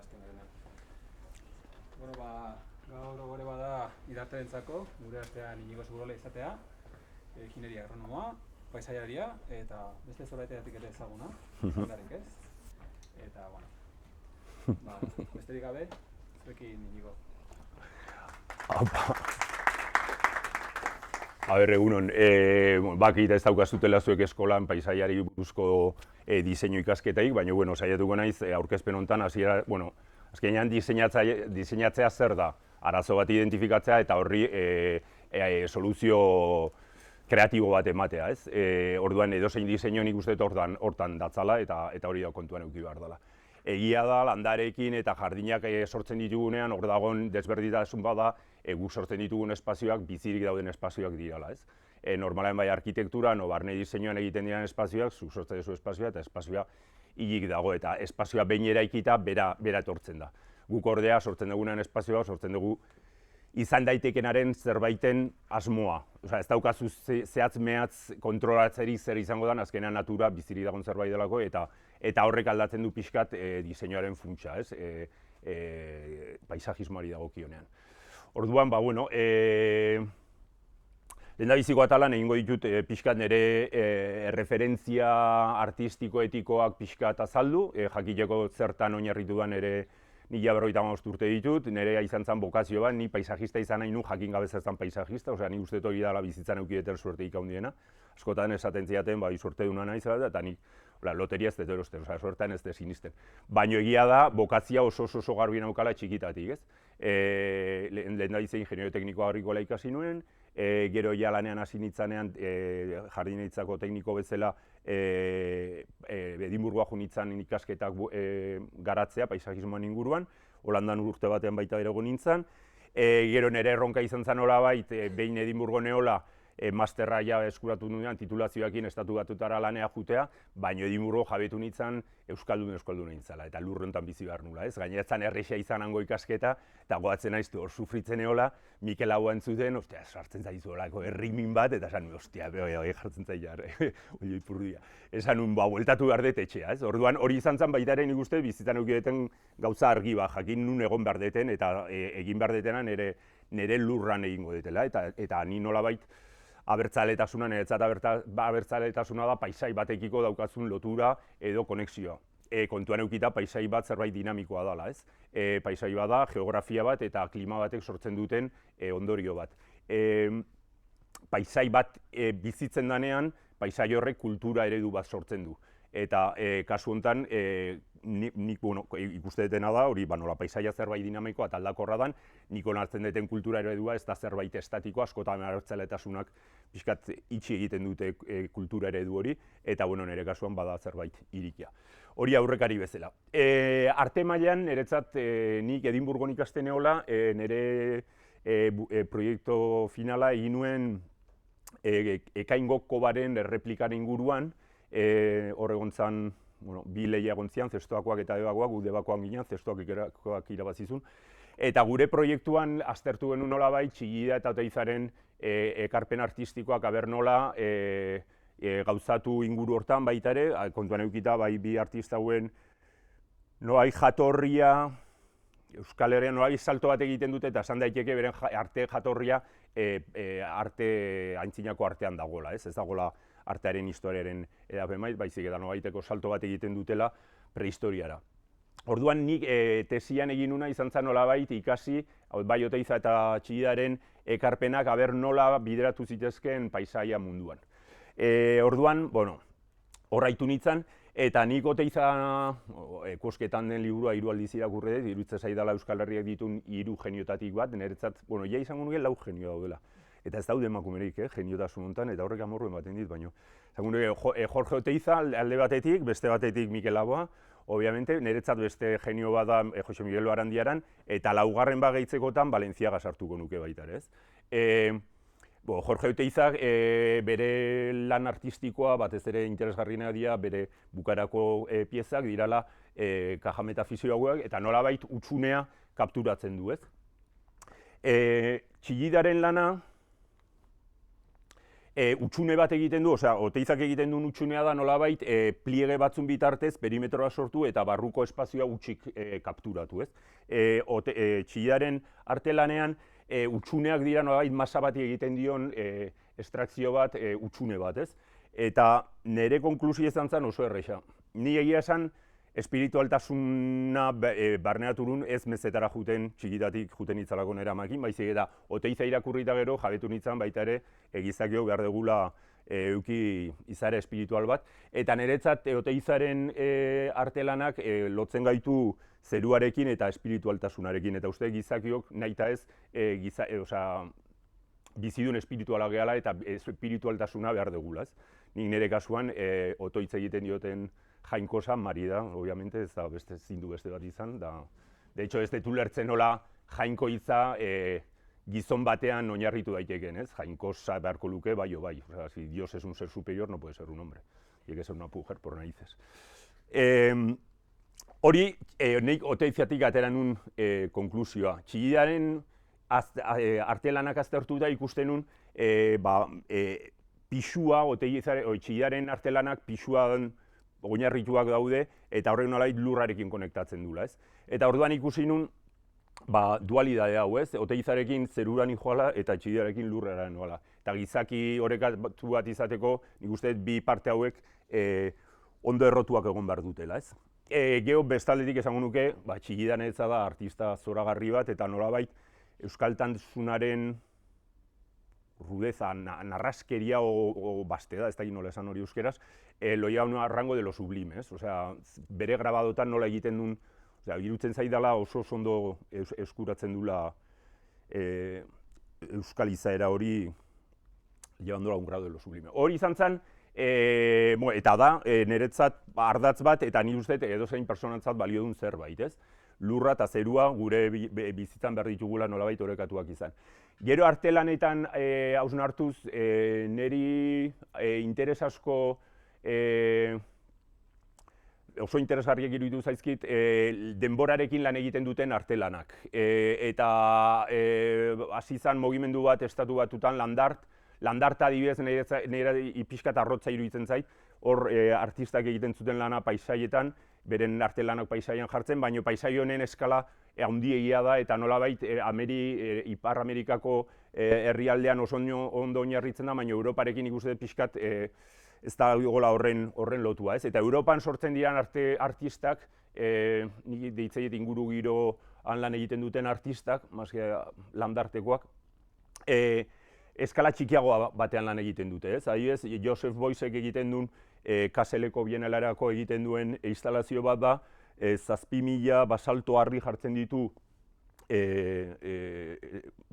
hasten garen. Gaur gore bada idarterentzako, gure artean Inigo Segurola izatea, ingenieria agronomoa, paisaiaria eta beste zoraiteatik ere ezaguna, zandarik ez. Eta, besterik gabe, zuekin Inigo. Egunon, bakit ez daukazutela zuek eskolan paisaiari buruzko diseinu ikasketaik, baina, saiatuko naiz, aurkezpen honetan, azkenean diseinatzea zer da, arazo bat identifikatzea eta horri soluzio kreatibo bat ematea, ez? Orduan, edozein diseinu nik uste hortan datzala eta hori da kontuan eduki behar dela. Egia da, landarekin eta jardinak sortzen ditugunean, hor dagoen desberdintasun bada, guk sortzen ditugun espazioak bizirik dauden espazioak dirala, ez? Normalean bai arkitekturan, barne diseinuan egiten diren espazioak, zuk sortzen duzu espazioa eta espazioa hilik dago, eta espazioa behin eraikita bera etortzen da. Guk ordea sortzen dugunean espazioa, sortzen dugu izan daitekenaren zerbaiten asmoa. Ez daukazu zehatz mehatz kontrolatzeri zer izango da, azkenean natura bizirik dagoen zerbait delako, eta horrek aldatzen du pixkat diseinuaren funtsa, ez? Paisajismoari dagokionean. Orduan, lehendabiziko atalan egingo ditut pixkat nire referentzia artistiko-etikoak pixkat azaldu, jakiteko zertan oinarritu da nire 55 urte ditut, nirea izan zen bokazio bat, ni paisajista izan nahi nu jakin gabe zertan paisajista, ni uste hori dela bizitzan eukideten suerteik handiena. Askotan esaten ziaten, suerte duna nahi zela, eta nik loteria ez dut erosten, suertean ez dut sinisten. Baina egia da, bokazia oso garbi naukala txikitatik, ez? Lehendabize ingenierio teknikoa agrícola ikasi nuen, gero ja lanean hasi nitzanean jardinaritzako tekniko bezala Edinburgoa jo nitzan ikasketak garatzea paisajismoan inguruan, Holandan urte batean baita ere egon nintzen. Gero nire erronka izan zen nolabait, behin Edinburgo neola masterra ja eskuratu nuean titulazioekin estatu batutara lanea jutea, baina Edinburgo jabetu nintzen euskaldun nintzala, eta lur honetan bizi behar nula, ez? Gainetzen errexea izanango ikasketa, eta goatzen naiz hor sufritzen eola, Mikel hau entzuten, sartzen zaizu olako errimin bat, eta esan, jartzen zai jar, oi ipurdia. Esan nun, bueltatu behar dut etxea, ez? Orduan hori izan zen baita ere nik uste bizitzan eukideten gauza argi bat, jakin nun egon behar deten, eta egin behar detena nire lurran egingo detela, eta ni nolabait abertzaletasuna, niretzat abertzaletasuna da paisai batekiko daukazun lotura edo konexioa. Kontuan eukita paisai bat zerbait dinamikoa dela, ez? Paisai bat da, geografia bat eta klima batek sortzen duten ondorio bat. Paisai bat bizitzen danean, paisai horrek kultura eredu bat sortzen du. Eta kasu honetan, nik ikuste detena da, hori nola paisaia zerbait dinamikoa eta aldakorra dan, nik onartzen duten kultura eredua ez da zerbait estatikoa, askotan abertzaletasunak pixkat itxi egiten dute kultura eredu hori, eta nire kasuan bada zerbait irikia. Hori aurrekari bezala. Arte mailan, niretzat nik Edinburgon ikasten eola, nire proiektu finala egin nuen Ekaingo kobaren erreplikaren inguruan, hor egon zen, bi lehia egon zian, zestoakoak eta debakoak, gu debakoak ginen, zestoak irabazizun. Eta gure proiektuan aztertu genuen nolabait, Txillida eta Oteizaren ekarpen artistikoak aber nola gauzatu inguru hortan baita ere, kontuan eukita bai bi artista hauen nolabait jatorria, Euskal Herrian nolabait salto bat egiten dute eta esan daiteke beren arte jatorria aintzinako artean dagoela, ez dagoela artearen historiaren edapen baizik eta nolabaiteko salto bat egiten dutela prehistoriara. Orduan nik tesian egin nuna izan zen nolabait ikasi, bai Oteiza eta Txillidaren ekarpenak aber nola bideratu zitezkeen paisaia munduan. Orduan, horraitu nintzen, eta nik Oteiza kosketan den liburua 3 aldiz irakurri dut, iruditzen zaidala Euskal Herriak ditun 3 geniotatik bat, niretzat, ja izango nuke 4 genio daudela. Eta ez daude emakumerik, geniotasun honetan, eta horrek amorru ematen dit, baino. Jorge Oteiza alde batetik, beste batetik Mikel Laboa, obviamente, niretzat beste genio bat da Jose Miguel Barandiaran, eta laugarren bat gehitzekotan Balenciaga sartuko nuke baita, ez? Jorge Oteizak bere lan artistikoa, batez ere interesgarriena dira, bere bukarako piezak dirala kaja metafisio hauek, eta nolabait utxunea kapturatzen du, ez? Txillidaren lana, utxune bat egiten du, osea, Oteizak egiten duen utxunea da nolabait pliege batzun bitartez perimetroa sortu eta barruko espazioa utxik kapturatu, ez? Txillidaren artelanean utxuneak dira nolabait masa bati egiten dion estrakzio bat, utxune bat, ez? Eta nire konklusio izan zen oso erresa. Ni egia esan, espiritualtasuna barneatu nun ez mezetara juten, txikitatik juten itzalako nera makin, baizik eta Oteiza irakurrita gero jabetu nintzen baita ere egizakio behar degula euki izare espiritual bat. Eta niretzat Oteizaren artelanak lotzen gaitu zeruarekin eta espiritualtasunarekin. Eta uste gizakiok nahita ez bizidun espirituala gehala eta espiritualtasuna behar degula. Nik nire kasuan Otoitz egiten dioten jainkosa Mari da, obviamente, ez da beste zindu beste bat izan. De hecho, ez dut ulertzen nola jainko hitza gizon batean oinarritu daiteken, ez? Jainkosa beharko luke, bai o bai. O sea, si Dios es un ser superior, no puede ser un hombre. Tiene que ser una mujer, por narices. Hori, nik Oteitzatik atera nun konklusioa. Txillidaren artelanak aztertuta ikusten nun, pisua, Txillidaren artelanak pisuan oinarrituak daude, eta horrek nolait lurrarekin konektatzen dula, ez? Eta orduan ikusi nun, dualidade hau, ez? Oteizarekin zeruran joala eta Txillidarekin lurrara noala. Eta gizaki orekatu bat izateko, nik uste bi parte hauek ondo errotuak egon behar dutela, ez? Gero bestaldetik esango nuke, Txillidan ez da artista zoragarri bat, eta nolabait euskaltasunaren rudeza, narraskeria o basteda, ez da nola esan hori euskeraz, lo lleva a un rango de lo sublime, ez? Osea, bere grabadotan nola egiten duen, irutzen zaidala oso ondo eskuratzen dula euskal izaera hori llevándola a un grado de lo sublime. Hori izan zen, eta da, niretzat ardatz bat, eta ni uste edozein personatzat balio duen zerbait, ez? Lurra eta zerua gure bizitzan behar ditugula nolabait orekatuak izan. Gero artelanetan hausnartuz, niri interes asko, oso interesgarriak iruditu zaizkit, denborarekin lan egiten duten artelanak. Eta hasi izan mugimendu bat estatu batutan landarta adibidez nire pixka eta arrotza iruditzen zait, hor artistak egiten zuten lana paisaietan, beren artelanak paisaian jartzen, baina paisai honen eskala handiegia da eta nolabait Ipar Amerikako herrialdean oso ondo oinarritzen da, baina Europarekin ikusten pixkat ez da gola horren lotua, ez? Eta Europan sortzen diran artistak, nik deitzaiet inguru giroan lan egiten duten artistak, landartekoak, eskala txikiagoa batean lan egiten dute, ez? Adibidez, Joseph Beuysek egiten duen Kaseleko Bienalerako egiten duen instalazio bat da, 7.000 basalto harri jartzen ditu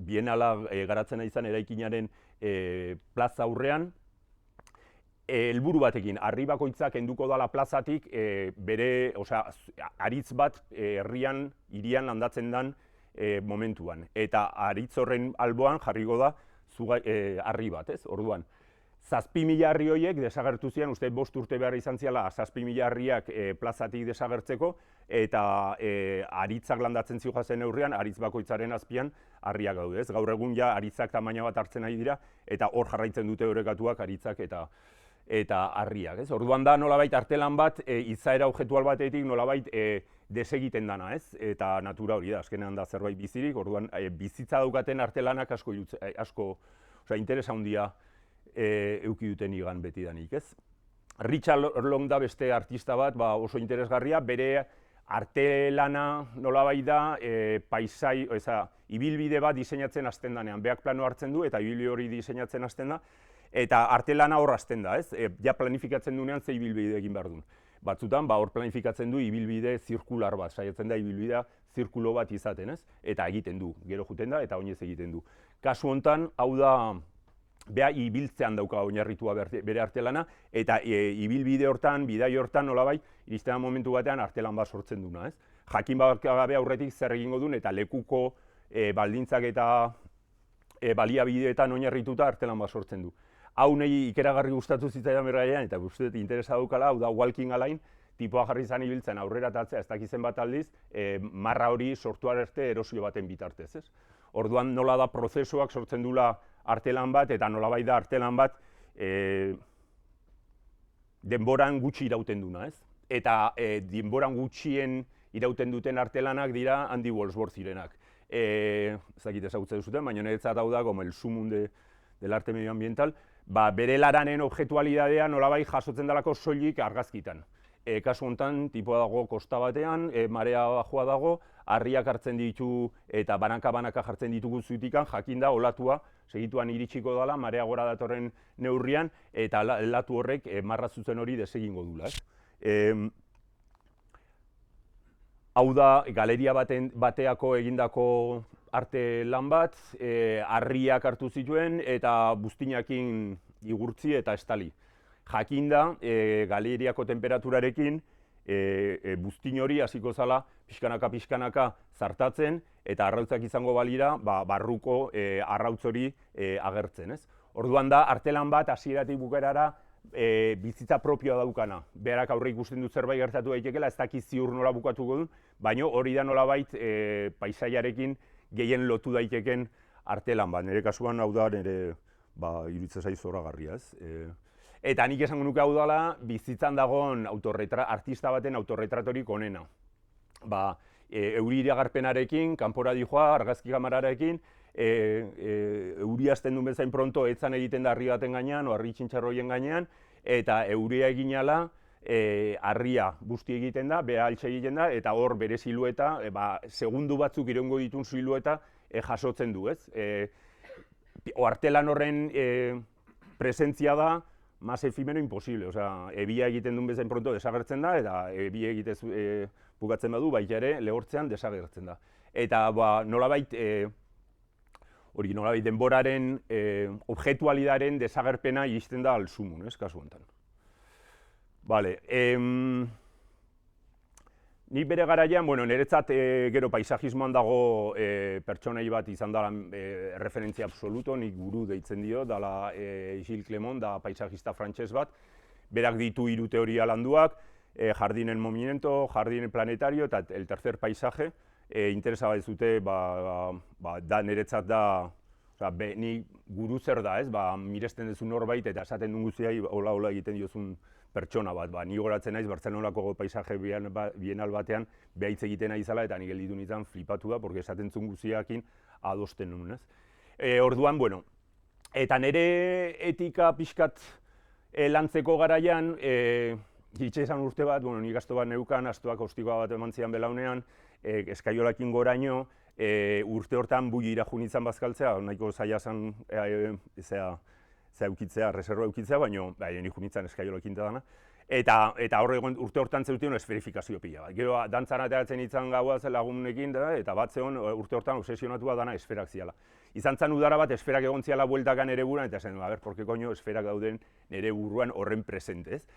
Bienala garatzen izan eraikinaren plaza aurrean, helburu batekin, harri bakoitzak kenduko dala plazatik bere, osea, haritz bat herrian, hirian landatzen den momentuan. Eta haritz horren alboan jarriko da harri bat, ez? Orduan, 7.000 harri horiek desagertu ziren, uste 5 urte behar izan ziala 7.000 harriak plazatik desagertzeko, eta haritzak landatzen zihoazen neurrian, haritz bakoitzaren azpian harriak daude, ez? Gaur egun ja haritzak tamaina bat hartzen ari dira, eta hor jarraitzen dute orekatuak haritzak eta harriak, ez? Orduan da nolabait artelan bat, izaera objetual batetik nolabait desegiten dana, ez? Eta natura hori da, azkenean da zerbait bizirik, orduan bizitza daukaten artelanak asko interesa handia euki duten igan betidanik, ez? Richard Long da beste artista bat, oso interesgarria, bere artelana nolabait da, ibilbide bat diseinatzen hasten danean, beak plano hartzen du eta ibilbide hori diseinatzen hasten da, eta artelana hor hasten da, ez? Ja planifikatzen duenean ze ibilbide egin behar duen. Batzutan, hor planifikatzen du ibilbide zirkular bat, saiatzen da ibilbidea zirkulo bat izaten, ez? Eta egiten du, gero juten da eta oinez egiten du. Kasu hontan, hau da, beha ibiltzean dauka oinarritua bere artelana, eta ibilbide hortan, bidai hortan nolabait, iristen momentu batean artelan bat sortzen duna, ez? Jakin gabe aurretik zer egingo duen eta lekuko baldintzak eta baliabideetan oinarrituta artelan bat sortzen du. Hau nahi ikeragarri gustatu zitzaidan berraian, eta uste dut interesa daukala, hau da walking alain, tipoa jarri izan ibiltzen aurrera eta atzea ez dakizen bat aldiz, marra hori sortu arte erosio baten bitartez, ez? Orduan nola da prozesuak sortzen dula artelan bat, eta nolabait da artelan bat denboran gutxi irauten duna, ez? Eta denboran gutxien irauten duten artelanak dira Andy Wolfsburg zirenak. Ez dakit ezagutzen duzuten, baina niretzat hau da, como el sumum del arte medioambiental, bere laranen objektualidadea nolabait jasotzen dalako soilik argazkitan. Kasu honetan, tipoa dago kosta batean, marea bajoa dago, harriak hartzen ditu eta banaka-banaka jartzen ditugu zuitikan, jakinda olatua segituan iritsiko dela, marea gora datorren neurrian, eta olatu horrek marra zuzen hori desegingo dula. Hau da, galeria bateako egindako arte lan bat, harriak hartu zituen eta buztinakin igurtzi eta estali. Jakinda, galeriako temperaturarekin buztin hori hasiko zala pixkanaka zartatzen eta arrautzak izango balira barruko arrautz hori agertzen. Orduan da, artelan bat hasieratik bukaerara bizitza propioa daukana. Berak aurre ikusten du zerbait gertatu daitekeela, ez dakiz ziur nola bukatuko duen, baina hori da nolabait paisaiarekin gehien lotu daiteken artelan bat. Nire kasuan hau da nire iruditzen zait zoragarria, ez? Eta nik esango nuke hau dela bizitzan dagoen artista baten autorretratorik onena. Euri iragarpenarekin, kanpora dijoa, argazki kamerarekin, euria hasten duen bezain pronto etzan egiten da harri baten gainean, o harri txintxarroien gainean, eta euria egin ala, harria busti egiten da, beha altxe egiten da, eta hor bere silueta, segundu batzuk iraungo ditun silueta jasotzen du, ez? Artelan horren presentzia da, más efimero imposible, osea, ebia egiten duen bezain pronto desagertzen da, eta ebia egitez bukatzen badu, baita ere, lehortzean desagertzen da. Eta nolabait denboraren, objektualidaren desagerpena iristen da alzumun, ez, kasu honetan. Bale, nik bere garaian, niretzat gero paisajismoan dago pertsonei bat izan dela referentzia absoluto, nik guru deitzen dio, dela Gilles Clement, da paisajista frantses bat, berak ditu 3 teoria landuak, Jardín en movimiento, Jardín planetario eta el tercer paisaje, interesa bat ez dute, niretzat da, ni guru zer da, ez, miresten duzu norbait eta esaten duen guztiai hola egiten diozun pertsona bat, ni goratzen naiz Bartzelonako paisaje bienal batean behaitz egiten naizala eta nik gelditu nintzen flipatu da, porque esaten zuen guztiakin adosten nuen, ez. Orduan, eta nire etika pixkat lantzeko garaian, gitxe izan urte bat, nik asto bat neukan, astoak ostikoa bat eman zian belaunean, eskaiolakin goraino, urte hortan bui irajun izan bazkaltzea, nahiko zaila zen reserva eukitzea, baina nik junitzen eskaiolokin dana. Eta urte hortan zeuten esferifikazio pila bat. Gero dantzan ateratzen izan gaua lagunekin, eta bat zeon urte hortan obsesionatua dana esferak ziala. Izan zen udara bat esferak egon ziala bueltakan nere buruan, eta zen, porke koño esferak dauden nere buruan horren presentez.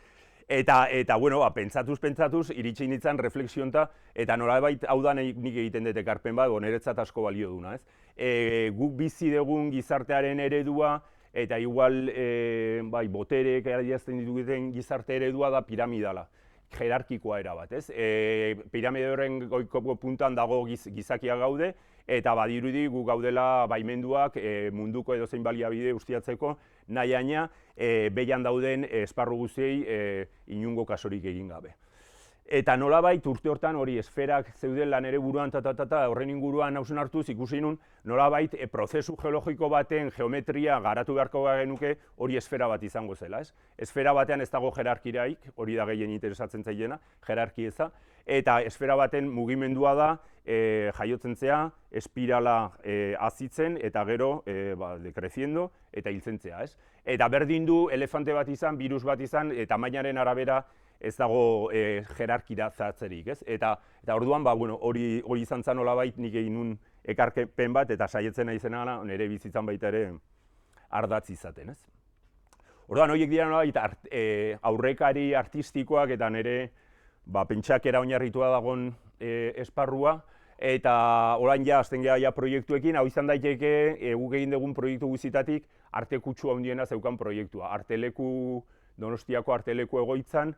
Eta pentsatuz, iritsi nintzen reflexionta, eta nolabait hau da nik egiten dut ekarpen bat, niretzat asko balio duna, ez? Guk bizi dugun gizartearen eredua, eta igual botereek adierazten dituen gizarte eredua da piramidala, jerarkikoa erabat, ez? Piramide horren goiko puntan dago gizakia gaude, eta badirudi gu gaudela baimenduak munduko edozein baliabide ustiatzeko, nahiaina behian dauden esparru guztiei inungo kasorik egin gabe. Eta nolabait urte hortan hori esferak zeuden lan ere buruan horren inguruan hausen hartuz ikusi nun nolabait prozesu geologiko baten geometria garatu beharko genuke hori esfera bat izango zela, ez? Esfera batean ez dago jerarkiraik, hori da gehien interesatzen zaiena, jerarkieza, eta esfera baten mugimendua da jaiotzen zea, espirala azitzen eta gero dekreciendo eta hiltzen zea, ez? Eta berdin du elefante bat izan, virus bat izan, eta tamainaren arabera ez dago jerarkiratzerik, ez? Eta orduan, hori izan zen nolabait nik egin nun ekarpen bat, eta saietzen naizena nire bizitzan baita ere ardatz izaten, ez? Orduan, horiek dira nolabait aurrekari artistikoak eta nire pentsakera oinarritua dagoen esparrua, eta orain ja, azten geha proiektuekin, hau izan daiteke, guk egin dugun proiektu guztietatik arte kutsua handiena zeukan proiektua. Donostiako arteleku egoitzan,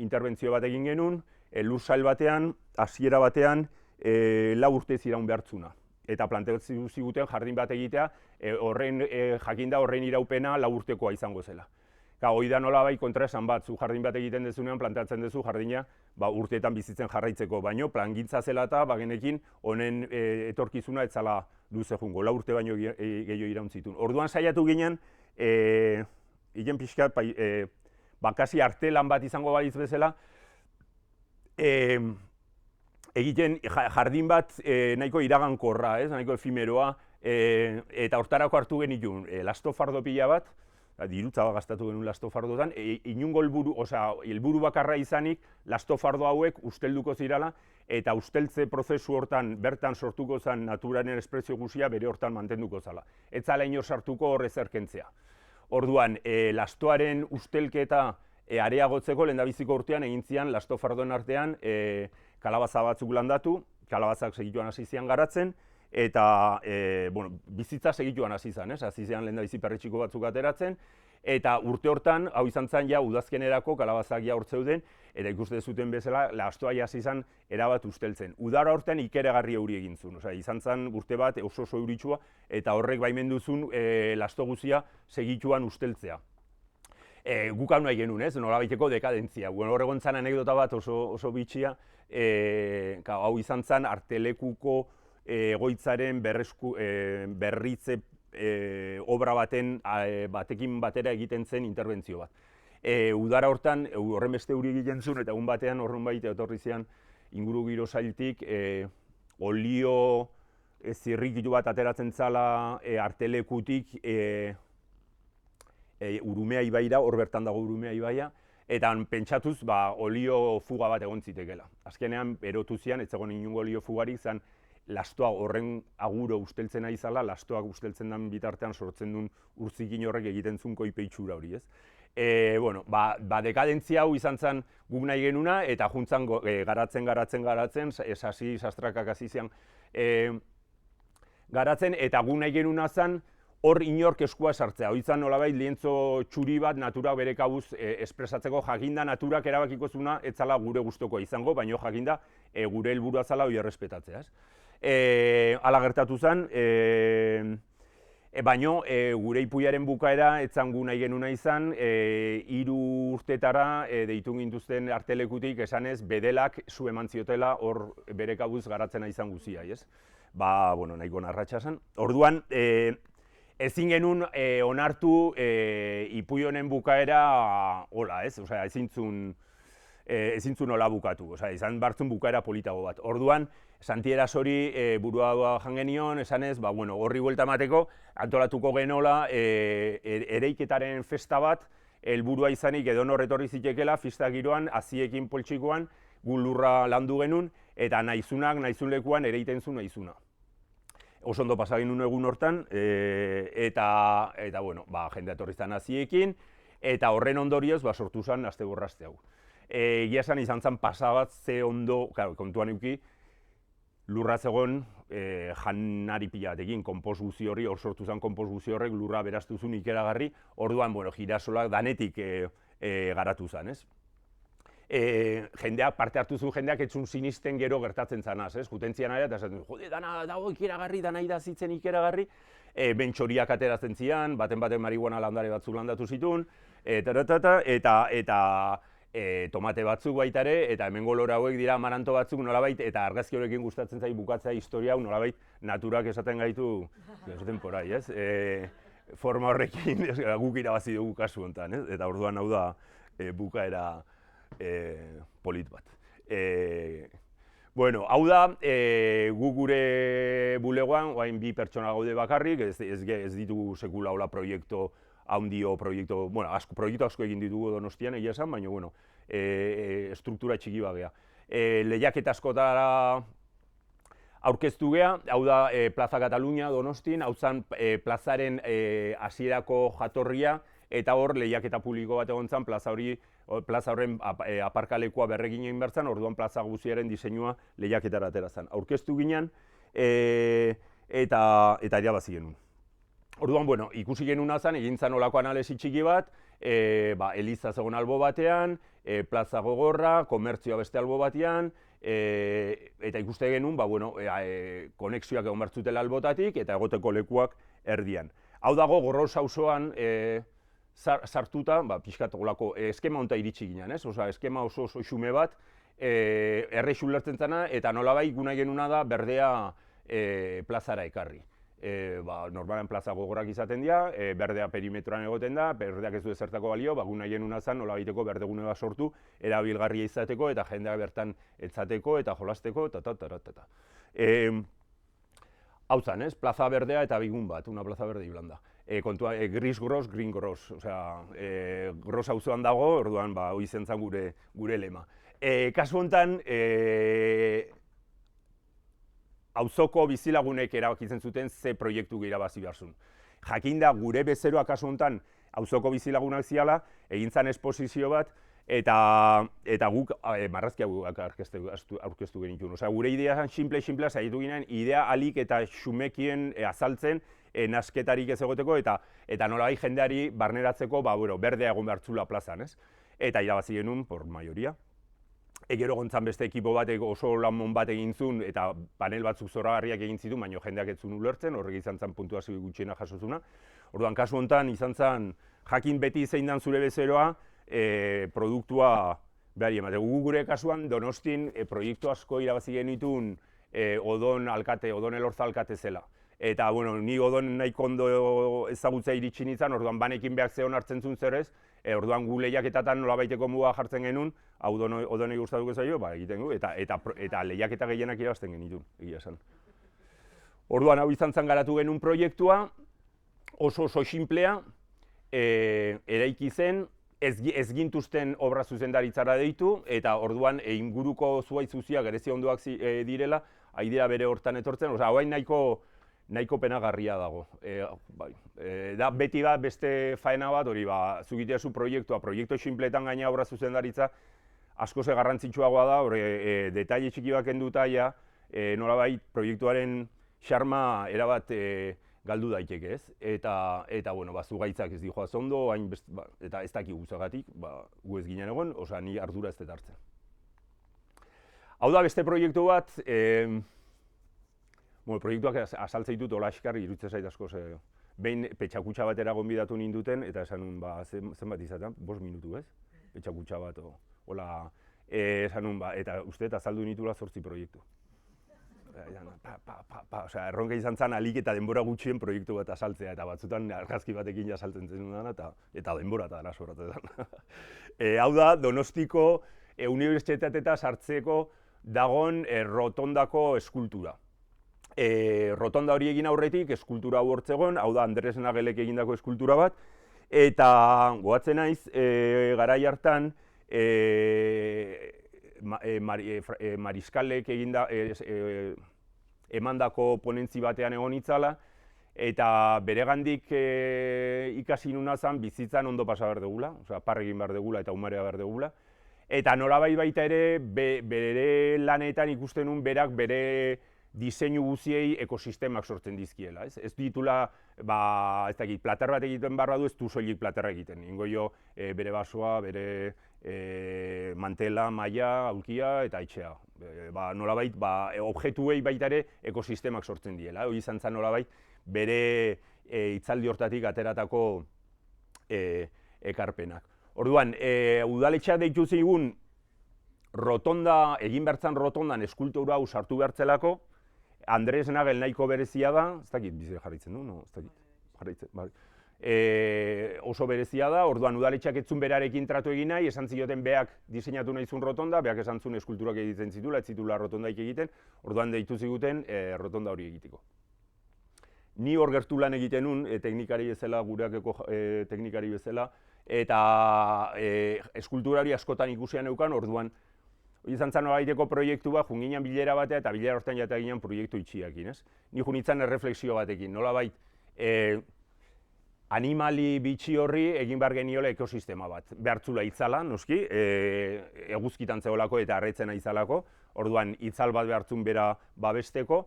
interbentzio bat egin genuen, lursail batean, hasiera batean, 4 urte ziraun behartzuna. Eta planteatu ziguten jardin bat egitea, jakinda horren iraupena 4 urtekoa izango zela. Hoi da nolabait kontraesan bat, zu jardin bat egiten dezunean planteatzen duzu jardina urteetan bizitzen jarraitzeko, baino plangintza zela eta bagenekin honen etorkizuna ez zala luze jungo, 4 urte baino gehiago irauntzitun. Orduan saiatu ginen, hilen pixkat, kasi artelan bat izango balitz bezala, egiten jardin bat nahiko iragankorra, nahiko efimeroa, eta hortarako hartu genitun lastofardo pila bat, dirutza gastatu genuen lastofardotan, inungo helburu bakarra izanik lastofardo hauek ustelduko zirala, eta usteltze prozesu hortan bertan sortuko zen naturaren espresio guzia bere hortan mantenduko zala. Ez zala inor sartuko hor ezerkentzea. Orduan, lastoaren ustelketa areagotzeko lehendabiziko urtean egin zian lastofardoen artean kalabaza batzuk landatu, kalabazak segituan hasi zian garatzen, eta bizitza segituan hasi zen, hasi zian lehendabizi perretxiko batzuk ateratzen, eta urte hortan, hau izan zen ja udazkenerako kalabazak ja hor zeuden, eta ikuste zuten bezala, lastoa hasi zen erabat usteltzen. Udara hortan ikeragarri euri egin zuen, izan zen urte bat oso euritsua, eta horrek baimenduzun lasto guzia segituan usteltzea. Guk hau nahi genuen, nolabaiteko dekadentzia. Hor egon zen anekdota bat oso bitxia, hau izan zen artelekuko egoitzaren berritze obra batekin batera egiten zen interbentzio bat. Udara hortan, horren beste euri egiten zuen, eta egun batean horren baita etorri zian inguru giro sailtik olio zirrikitu bat ateratzen zala artelekutik Urumea ibaira, hor bertan dago Urumea ibaia, eta pentsatuz olio fuga bat egon zitekela. Azkenean erotu zian, ez zegoen inungo olio fugarik, zan lastoa horren aguro usteltzen ari zala, lastoak usteltzen den bitartean sortzen duen urzikin horrek egiten zuen koipeitxura hori, ez? Dekadentzia hau izan zen guk nahi genuna, eta juntzan garatzen, esasi sastrakak hasi zian garatzen, eta guk nahi genuna zen hor inork eskua sartzea. Hor izan nolabait lientzo txuri bat natura bere kabuz espresatzeko, jakinda naturak erabakiko zuna ez zala gure gustukoa izango, baina jakinda gure helburua zala hori errespetatzea. Hala gertatu zen, baina gure ipuiaren bukaera ez zan gu nahi genuna izan, 3 urtetara deitu gintuzten artelekutik esanez bedelak zu eman ziotela hor bere kabuz garatzena izan guzia, ez? Nahiko narratxa zen. Orduan, ezin genuen onartu ipui honen bukaera hola, ez? Ezin zuen hola bukatu, izan bartzun bukaera politago bat. Orduan, Santieraz hori burua jan genion, esanez, horri buelta emateko, antolatuko genola ereiketaren festa bat, helburua izanik edonor etorri zitekela, festa giroan, aziekin poltsikoan, gu lurra landu genuen, eta nahizunak, nahizun lekuan ereiten zuen nahizuna. Oso ondo pasagin nuen egun hortan, eta jendea etorri zen aziekin, eta horren ondorioz sortu zen asteborrazte hau. Egia esan izan zen pasabat ze ondo, kontuan euki, lurra zegoen janari pila batekin, konpost guzi horri, hor sortu zen konpost guzi horrek lurra beraztu zuen ikeragarri, orduan girasolak danetik garatu zen, ez? Jendeak, parte hartu zu jendeak etzun sinisten gero gertatzen zanaz, ez? Jutentzian ari, eta esaten, jode, dana dago ikeragarri, dana idazitzen ikeragarri, bentxoriak ateratzen zian, baten marihuana landare batzuk landatu zituen, eta tomate batzuk baita ere, eta hemengo lore hauek dira amaranto batzuk nolabait, eta argazki horrekin gustatzen zai bukatzea historia hau nolabait naturak esaten gaitu, esaten porai, ez? Forma horrekin guk irabazi dugu kasu honetan, ez? Eta orduan hau da bukaera polit bat. Hau da, gu gure bulegoan, oain 2 pertsona gaude bakarrik, ez ditugu sekula hola proiektu handio, proiektu asko egin ditugu Donostian, egia esan, baina, struktura txiki bagea. Lehiaketa askotara aurkeztu gea, hau da Plaza Katalunia Donostin, hau zen plazaren hasierako jatorria, eta hor lehiaketa publiko bat egon zen, plaza horren aparkalekua berregin egin behar zen, orduan plaza guziaren diseinua lehiaketara atera zen. Aurkeztu ginen, eta irabazi genuen. Orduan, ikusi genuna zen, egin zen olako analisi txiki bat, Eliza zegoen albo batean, plaza gogorra, komertzioa beste albo batean, eta ikuste genuen, konexioak egon behar zutela albotatik, eta egoteko lekuak erdian. Hau dago Gorroz auzoan sartuta, pixkat olako eskema honta iritsi ginen, ez? Osa, eskema oso xume bat, errexu ulertzen zena, eta nolabait gu nahi genuna da berdea plazara ekarri. Normalen plaza gogorrak izaten dira, berdea perimetroan egoten da, berdeak ez du ezertako balio, gu nahi genuna zen nolabaiteko berdegune bat sortu, erabilgarria izateko eta jendeak bertan etzateko eta jolasteko, eta. Hau zen, ez? Plaza berdea eta bigun bat, una plaza berde iblanda. Kontua, gris gros, green gros, osea, gros auzoan dago, orduan, hori zen gure lema. Kasu honetan, auzoko bizilagunek erabakitzen zuten ze proiektu irabazi behar zuen. Jakinda gure bezeroa kasu honetan auzoko bizilagunak ziala, egin zen esposizio bat, eta guk marrazki hauak aurkeztu genituen. Osea, gure idea zen simple saiatu ginen, idea alik eta xumekien azaltzen nasketarik ez egoteko, eta nolabait jendeari barneratzeko, berdea egon behar zula plazan, ez? Eta irabazi genuen, por mayoria. Gero gontzan beste ekipo batek oso lanmon bat egin zuen eta panel batzuk zoragarriak egin zituen, baina jendeak ez zuen ulertzen, horrek izan zen puntuazio gutxiena jasozuna. Orduan, kasu honetan izan zen jakin beti zein dan zure bezeroa, produktua behari emate. Gure kasuan Donostin proiektu asko irabazi genituen Odon Elorza alkate zela. Eta, ni Odon nahiko ondo ezagutza iritsi nintzen, orduan banekin behar zeon hartzen zuen zerrez, orduan gu lehiaketatan nolabaiteko muga jartzen genuen, hau Odonei gustatuko zaio, egiten gu, eta lehiaketa gehienak irabazten genituen, egia esan. Orduan, hau izan zen garatu genuen proiektua, oso simplea, eraiki zen, ez gintuzten obra zuzendaritzara deitu, eta orduan inguruko zuhaitz guztiak gerezi ondoak direla, aidea bere hortan etortzen, oza, hauain nahiko penagarria dago. Da beti bat beste faena bat, hori zugitea zu proiektu simpletan gaina obra zuzendaritza, asko ze garrantzitsuagoa da, detaile txiki bat kenduta, nolabait proiektuaren xarma erabat galdu daiteke, ez? Eta zugaitzak ez dijoaz ondo, eta ez daki guzagatik, gu ez ginen egon, osea, ni ardura ez dut hartzen. Hau da beste proiektu bat, proiektuak azaltzen ditut hola eskarri iruditzen zait asko, behin petxakutxa batera gonbidatu ninduten, eta esan nun, zenbat izaten, 5 minutu, ez? Petxakutxa bat, hola, esan nun, eta uste azaldu nitula 8 proiektu. Osea, erronka izan zen alik eta denbora gutxien proiektu bat azaltzea, eta batzutan argazki batekin azaltzen zen dudana, eta denbora eta dara sobratzen. Hau da, Donostiko unibertsitatea sartzeko dagon rotondako eskultura. Rotonda hori egin aurretik, eskultura hau hortzegon, hau da Andres Nagelek egindako eskultura bat, eta goatzen naiz, garai hartan, Mariskalek emandako ponentzi batean egon itzala, eta beregandik ikasi nuna zen bizitzan ondo pasa behar degula, osea, par egin behar degula eta umarea behar degula. Eta nolabait baita ere, bere lanetan ikusten nun berak bere diseinu guziei ekosistemak sortzen dizkiela, ez? Ez ditula, ez dakit, plater bat egiten barra du, ez du soilik platerra egiten. Ingo jo, bere basoa, bere mantela, maila, aulkia eta etxea. Nolabait, objektuei baita ere ekosistemak sortzen diela. Hori izan zen nolabait, bere hitzaldi hortatik ateratako ekarpenak. Orduan, udaletxeak deitu zigun rotonda, egin bertzan rotondan eskultura hau sartu bertzelako, Andres Nagel nahiko berezia da, ez dakit, bizire jarraitzen du, no, ez dakit, jarraitzen, bai. Oso berezia da, orduan udaletxeak etzun berarekin tratu egin nahi, esan zioten beak diseinatu nahi zuen rotonda, beak esan zuen eskulturak egiten zitula, ez zitula rotondaik egiten, orduan deitu ziguten rotonda hori egiteko. Ni hor gertu lan egiten nun, teknikari bezala, gureakeko teknikari bezala, eta eskulturari askotan ikusian eukan, orduan, izan zen nolabaiteko proiektu bat, junginan bilera batea, eta bilera hortan jatea ginen proiektu itxiakin, ez? Ni junitzen erreflexio batekin, nolabait, animali bitxi horri egin behar geniola ekosistema bat. Behartzula itzala, noski, eguzkitan zeholako eta arretzena itzalako, orduan itzal bat behartzun bera babesteko,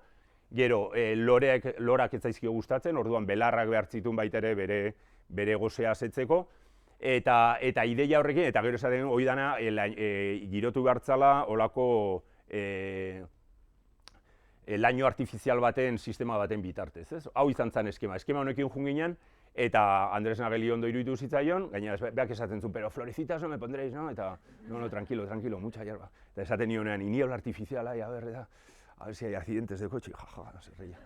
gero lorak ez zaizkio gustatzen, orduan belarrak behartzitun baita ere bere gozea asetzeko, eta ideia horrekin, eta gero esaten hori dana, girotu behartzala olako laino artifizial baten sistema baten bitartez, ez? Hau izan zen eskema. Eskema honekin joan ginen, eta Andres Nageli ondo iruditu zitzaion, gainera beak esaten zuen, pero florecitas no me pondréis, no? Eta, no, tranquilo, mucha hierba. Eta esaten nionean, y niebla artificial, a ver si hay accidentes de coche, jaja, se reía.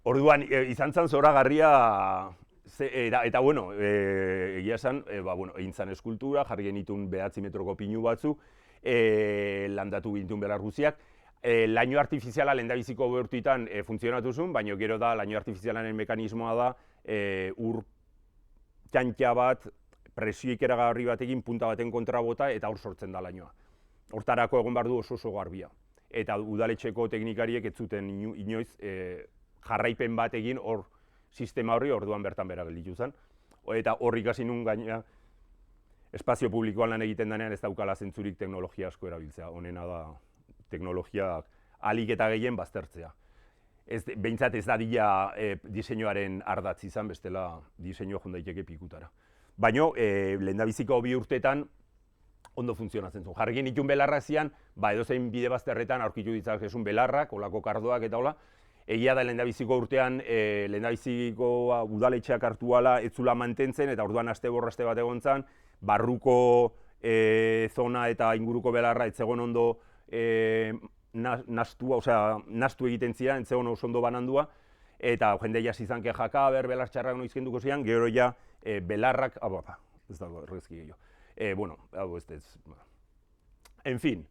Orduan, izan zen zoragarria, eta bueno, egia esan, egin zen eskultura, jarri genitun 9 metroko pinu batzu, landatu gintun belar guztiak. Laino artifiziala lehendabiziko urteetan funtzionatu zuen, baina gero da, laino artifizialaren mekanismoa da, ur txantxa bat, presio ikeragarri batekin punta baten kontra bota eta hor sortzen da lainoa. Hortarako egon behar du oso garbia. Eta udaletxeko teknikariek ez zuten inoiz jarraipen bat egin hor sistema horri orduan bertan bera gelditu zen. Eta hor ikasi nun gaina espazio publikoan lan egiten denean ez daukala zentzurik teknologia asko erabiltzea. Honena da teknologiak ahalik eta gehien baztertzea. Behintzat ez dadila diseinuaren ardatz izan, bestela diseinua joan daiteke pikutara. Baina lehendabiziko 2 urteetan ondo funtzionatzen zuen. Jarri genitun belarrak zian, edozein bide bazterretan aurkitu ditzakezun belarrak, olako kardoak eta hola. Egia da lehendabiziko urtean, lehendabiziko udaletxeak hartu ala ez zula mantentzen, eta orduan aste bat egon zen, barruko zona eta inguruko belarra ez zegoen ondo nastu egiten ziren, ez zegoen oso ondo banandua, eta jende jasi izan kejaka, belar txarrak noiz kenduko zian, gero ja belarrak, ez dago errezki gehiago. Bueno, hau ez. En fin,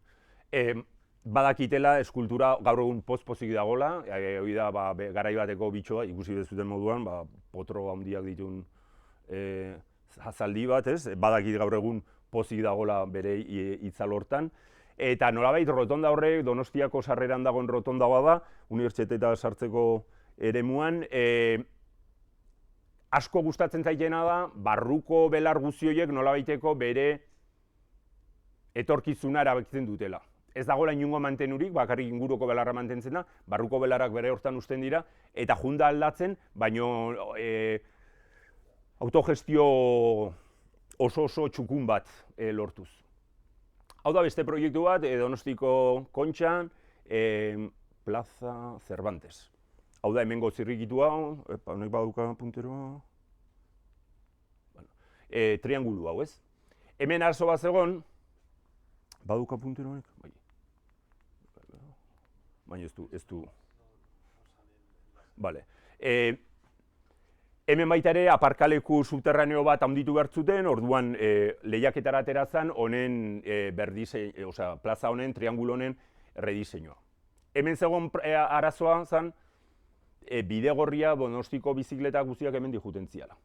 badakitela eskultura gaur egun pozik dagoela, hori da garai bateko bitxoa, ikusi bezuten moduan, potro handiak ditun zaldi bat, ez? Badakit gaur egun pozik dagoela bere itzal hortan. Eta nolabait rotonda horrek, Donostiako sarreran dagoen rotonda bada, unibertsitatea sartzeko eremuan, asko gustatzen zaitena da, barruko belar guzti horiek nolabaiteko bere etorkizuna erabakitzen dutela. Ez dagoela inongo mantenurik, bakarrik inguruko belarra mantentzen da, barruko belarrak bere hortan uzten dira, eta junda aldatzen, baino autogestio oso txukun bat lortuz. Hau da beste proiektu bat, Donostiko Kontxan, Plaza Cervantes. Hau da hemengo zirrikitua, honek baduka punteroa, triangulu hau, ez? Hemen arazo bat zegoen, baduka puntero honek? Bai. Baina ez du. Bale. Hemen baita ere aparkaleku subterraneo bat handitu behar zuten, orduan lehiaketara atera zen honen plaza honen, triangulo honen rediseinua. Hemen zegoen arazoa zen, bidegorria Donostiko bizikleta guztiak hemen dijuten ziala.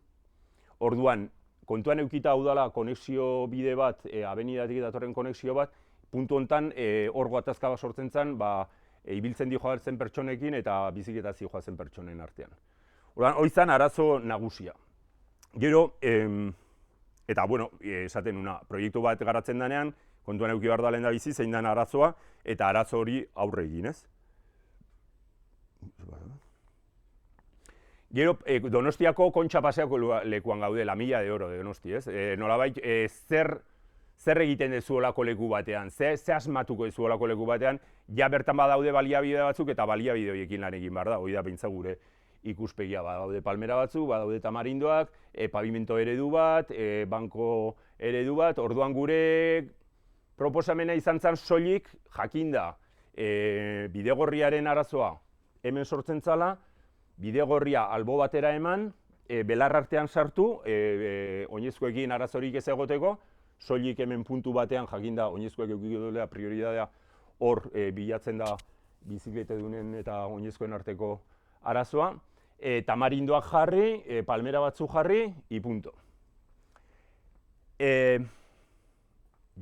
Orduan, kontuan eukita hau dela konexio bide bat, abenidatik datorren konexio bat, puntu hontan hor gatazka bat sortzen zen, ibiltzen di joatzen pertsonekin eta bizikleta joatzen pertsonen artean. Orduan, hori zen arazo nagusia. Gero, eta bueno, esaten una, proiektu bat garatzen denean, kontuan euki behar da lehendabizi, zein den arazoa, eta arazo hori aurre egin, ez? Gero, Donostiako Kontxa paseako lekuan gaude, la milla de oro de Donosti, ez? Nolabait, zer egiten dezu olako leku batean, ze asmatuko dezu olako leku batean, ja bertan badaude baliabide batzuk eta baliabide horiekin lan egin behar da, hori da pentsa gure ikuspegia, badaude palmera batzuk, badaude tamarindoak, pavimento eredu bat, banko eredu bat, orduan gure proposamena izan zen soilik jakinda bidegorriaren arazoa hemen sortzen zala, bidegorria albo batera eman, belar artean sartu, oinezkoekin arazorik ez egoteko, soilik hemen puntu batean jakinda oinezkoek eukiko duela prioridadea hor bilatzen da bizikletedunen eta oinezkoen arteko arazoa, tamarindoak jarri, palmera batzuk jarri, punto.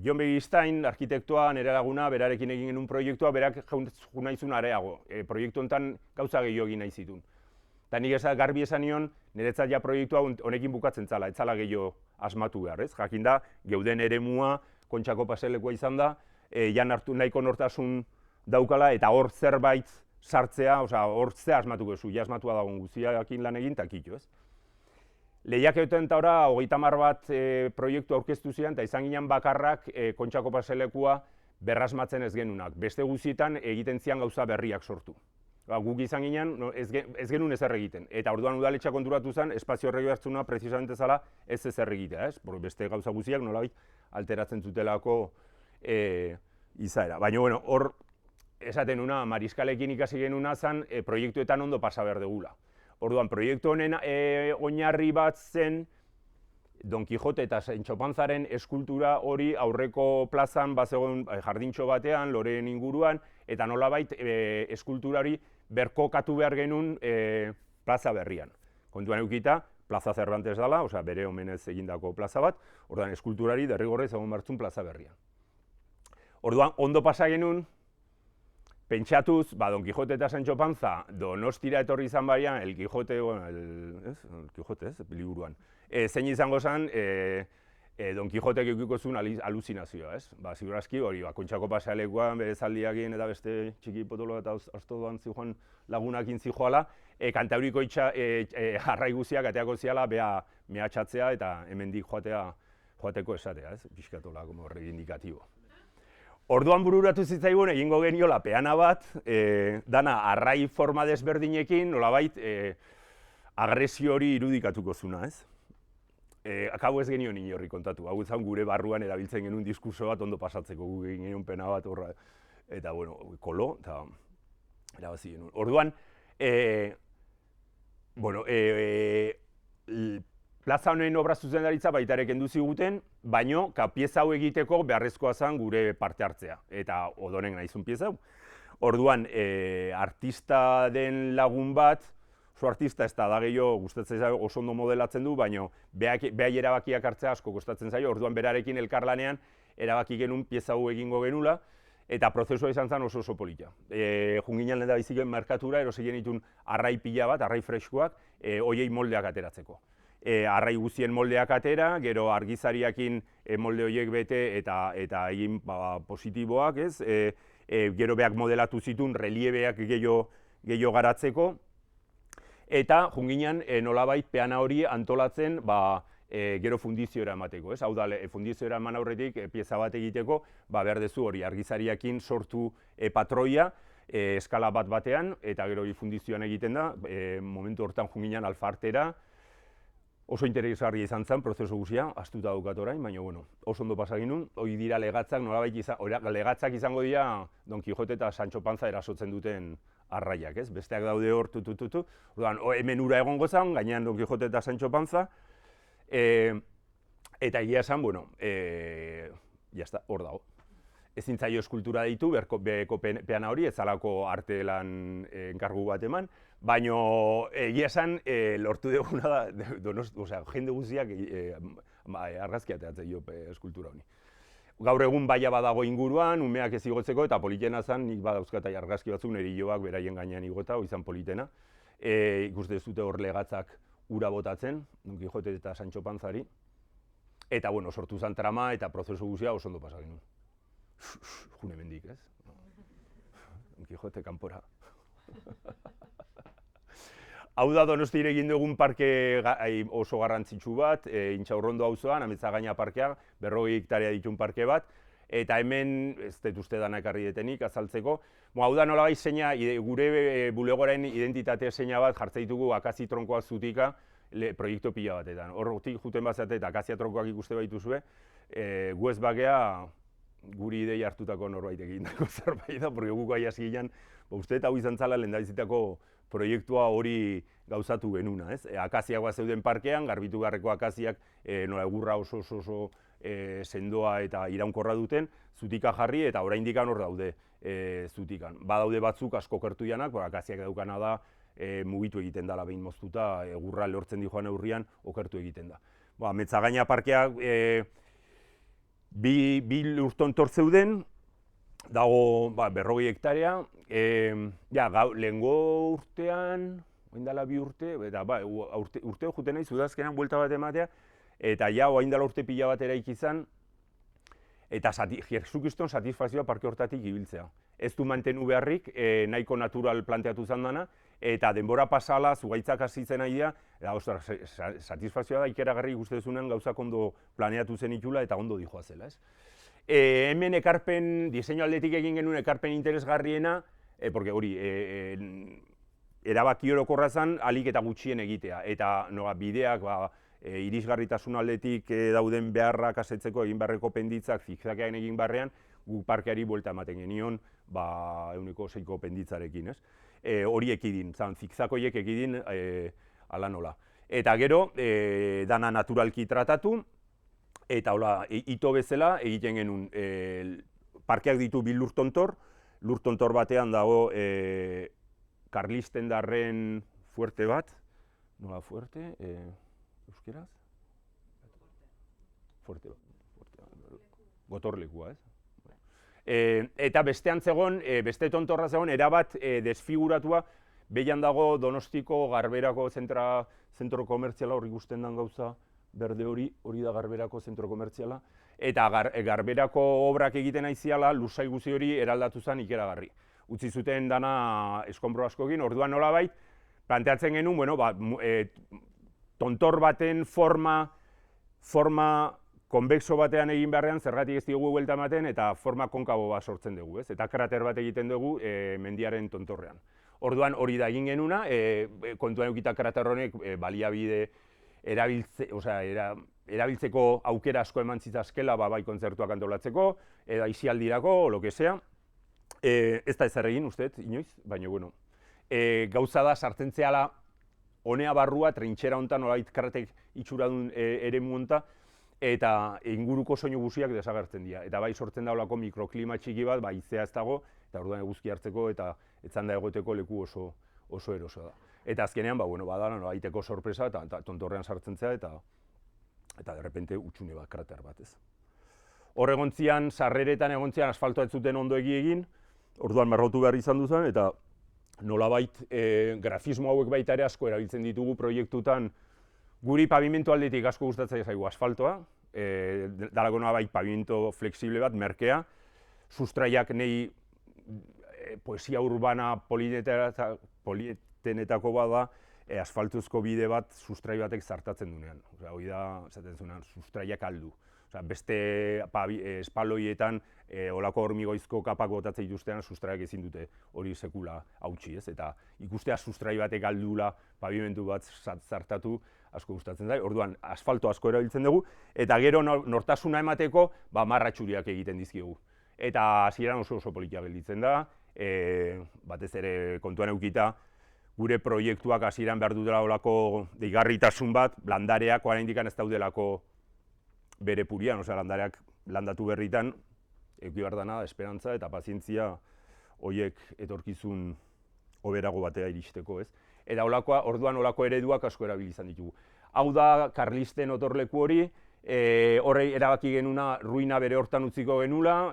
Jon Begiristain, arkitektoa, nire laguna, berarekin egin genuen proiektua, berak juna izun areago. Proiektu honetan gauza gehiago egin nahi zituen. Eta nik garbi esan nion, niretzat ja proiektua honekin bukatzen zala, ez zala gehiago asmatu behar, ez? Jakinda, geuden eremua, Kontxako paselekoa izan da, jan hartu nahiko nortasun daukala, eta hor zerbait sartzea, hor ze asmatuko zu, ja asmatua dagoen guztiakin lan egin, eta kitxo, ez? Lehiaketan eta ora, 30 bat proiektu aurkeztu ziren, eta izan ginen bakarrak Kontxako paselekua berrasmatzen ez genunak. Beste guztietan egiten zian gauza berriak sortu. Guk izan ginen, ez genuen ezer egiten. Eta orduan udaletxea konturatu zen, espazio horregi hartzuna precisamente zala ez ezer egitea, ez? Beste gauza guztiak nolabait alteratzen zutelako izaera. Baina, bueno, hor, esaten una, mariskalekin ikasi genuna zen, proiektuetan ondo pasa behar degula. Orduan, proiektu honen oinarri bat zen, Don Kijote eta Sancho Panzaren eskultura hori aurreko plazan bazegoen jardintxo batean, Loreen inguruan, eta nolabait eskultura hori berkokatu behar genuen plaza berrian. Kontuan eukita, plaza Cervantes dela, osea bere omenez egindako plaza bat, orduan eskulturari derrigorrez egon martzun plaza berrian. Orduan, ondo pasa genuen, pentsatuz, Don Kijote eta Sancho Panza Donostira etorri izan barian, El Quijote, El Quijote, liburuan. Zein izango zen, Don Kijotek eukiko zuen aluzinazioa, ez? Ziur aski hori, Kontxako pasealekuan, bere zaldiakin eta beste txiki potolo eta astodoan zijoan lagunakin zijoala, Kantauriko arrai guziak ateako ziala beha mehatxatzea eta hemendik joateko esatea, ez? Pixkatola, como reivindikatibo. Orduan bururatu zitzaigun egingo geniola peana bat, dana arrai forma desberdinekin, nolabait agresio hori irudikatuko zuna, ez? Akabo ez genio horri kontatu, hau zan gure barruan erabiltzen genuen diskurso bat ondo pasatzeko, gu egin genuen pena bat horra, eta bueno, kolo, eta erabazi genuen. Orduan, bueno, plaza honen obra zuzendaritza baita ere kendu ziguten, baino, pieza hau egiteko beharrezkoa zen gure parte hartzea, eta odoren nahizun pieza hau. Orduan, artista den lagun bat, oso artista ez da gehiago gustatzen zaio oso ondo modelatzen du, baina behai erabakiak hartzea asko kostatzen zaio, orduan berarekin elkarlanean erabaki genuen pieza hau egingo genula, eta prozesua izan zen oso polita. Junginan lehen da biziken merkatura, erosi genitun arrai pila bat, arrai freskoak, hoiei moldeak ateratzeko. Arrai guztien moldeak atera, gero argizariakin molde horiek bete eta egin positiboak, ez? Gero beak modelatu zituen reliebeak gehiago garatzeko, eta junginan nolabait peana hori antolatzen gero fundizioera emateko, ez? Hau da, fundizioera eman aurretik pieza bat egiteko, behar dezu hori argizariakin sortu patroia, eskala bat batean, eta gero hori fundizioan egiten da, momentu hortan junginan alfartera, oso interesgarria izan zen, prozesu guzia, astuta daukat orain, baina bueno, oso ondo pasa ginuen, hori dira legatzak, nolabait legatzak izango dira Don Kijote eta Sancho Panza erasotzen duten arraiak, ez? Besteak daude hor, orduan, hemen ura egongo zen, gainean Don Kijote eta Sancho Panza, eta egia esan, bueno, jazta, hor dago. Ezin zaio eskultura ditu, beko peana hori, ez zalako arte lan enkargu bat eman, baina egia esan lortu duguna da, jende guztiak argazki ateratzen jo eskultura honi. Gaur egun baia badago inguruan, umeak ez igotzeko, eta politena zen, nik badauzkata argazki batzuk nire joak beraien gainean igota, izan politena. Ikuste ez dute hor legatzak ura botatzen, Don Kijote eta Sancho Panzari, eta bueno, sortu zen trama eta prozesu guztia oso ondo pasa genuen. June mendik, ez? Don Kijote kanpora. Hau da Donostira egin dugun parke oso garrantzitsu bat, Intxaurrondo auzoan, Ametzagaina parkea, 40 hektarea ditun parke bat, eta hemen, ez dut uste dana ekarri detenik, azaltzeko, hau da nolabait zeina, gure bulegoaren identitate zeina bat jartzen ditugu akazi tronkoak zutika proiektu pila batetan. Hortik juten bazate eta akazia tronkoak ikuste baituzue, gu ez bakea guri idei hartutako norbait egindako zerbait da, porque guk gai hasi ginen, uste eta hau izan zala lehendabizitako proiektua hori gauzatu genuna, ez? Akaziagoa zeuden parkean, garbitu garreko akaziak nola egurra oso sendoa eta iraunkorra duten, zutika jarri eta oraindik hor daude zutikan. Badaude batzuk asko okertu janak, akaziak daukana da mugitu egiten dela behin moztuta, egurra lortzen di joan neurrian okertu egiten da. Ametzagaina parkeak bi lurton tortzeuden, dago 40 hektarea, lehengo urtean, oindala 2 urte, eta urteo juten nahi, udazkenan buelta bat ematea, eta oindala urte pila bat eraiki izan, eta Jesukriston satisfazioa parke hortatik ibiltzea. Ez du mantenu beharrik, nahiko natural planteatu izan dana, eta denbora pasala, zugaitzak hasi zen nahi da, satisfazioa da ikeragarri ikuste duzunean gauzak ondo planeatu zen itula eta ondo dijoa zela, ez? Hemen ekarpen, diseinu aldetik egin genuen ekarpen interesgarriena, porque hori, erabaki orokorra zen, ahalik eta gutxien egitea. Eta bideak, irisgarritasun aldetik dauden beharrak asetzeko egin beharreko penditzak zigzagean egin beharrean, guk parkeari buelta ematen genion, 106ko penditzarekin, ez? Hori ekidin, zigzagoiek ekidin ala nola. Eta gero, dana naturalki tratatu, eta hola, ito bezala egiten genuen, parkeak ditu bi lurtontor batean dago Karlistendarren fuerte bat, nola fuerte, euskeraz? Fuerte bat, gotorlekua, ez? Eta bestean zegoen, beste tontorra zegoen, erabat desfiguratua, behian dago Donostiko Garberako zentro komertziala, hor ikusten den gauza berde hori da Garberako zentro komertziala, eta Garberako obrak egiten aiziala, lursail guzi hori eraldatu zen ikeragarri. Utzi zuten dana eskombro askokin, orduan nolabait, planteatzen genuen, bueno, tontor baten forma konbexo batean egin beharrean, zergatik ez diogu buelta ematen, eta forma konkabo bat sortzen dugu, ez? Eta krater bat egiten dugu mendiaren tontorrean. Orduan hori da egin genuna, kontuan eukita krater honek baliabide erabiltzeko aukera asko eman zitzazkela, bai kontzertuak antolatzeko, edo aisialdirako, o lo que sea. Ez da ezer egin, uste, inoiz, baina, bueno. Gauza da, sartzen zehala, honea barrua, trintxera hontan, nolabait kratek itxuradun eremu honta, eta inguruko soinu guziak desagertzen dira. Eta bai sortzen daulako mikroklima txiki bat, izea ez dago, eta orduan eguzki hartzeko eta etzanda egoteko leku oso eroso da. Eta azkenean, badala, aiteko sorpresa, eta tontorrean sartzen zea, eta derrepente utxune bat, krater bat, ez. Hor egontzian, sarreretan egontzian asfaltoa ez zuten ondo egin, orduan marrotu behar izan duzen, eta nolabait grafismo hauek baita ere asko erabiltzen ditugu proiektutan, guri pavimentu aldetik asko gustatzen zaigu asfaltoa, dalako nolabait pavimento flexible bat, merkea, sustraiak nahi poesia urbana polietenetako bada, asfaltuzko bide bat sustrai batek zartatzen dunean. Hori da, esaten zuenan, sustraiak aldu. Beste espaloietan olako hormigoizko kapak botatzen dituztean sustraiak ezin dute hori sekula hautsi, ez? Eta ikustea sustrai batek aldula pavimentu bat zartatu asko gustatzen zait. Orduan asfalto asko erabiltzen dugu eta gero nortasuna emateko marratxuriak egiten dizkigu. Eta hasieran oso politia gelditzen da, batez ere kontuan edukita gure proiektuak hasieran behar dutela olako deigarritasun bat, landareak oraindik ez daudelako bere purian, landareak landatu berritan, eduki behar dana, esperantza eta pazientzia horiek etorkizun hoberago batea iristeko, ez? Eta orduan olako ereduak asko erabili izan ditugu. Hau da Karlisten otorleku hori, horrei erabaki genuna ruina bere hortan utziko genula,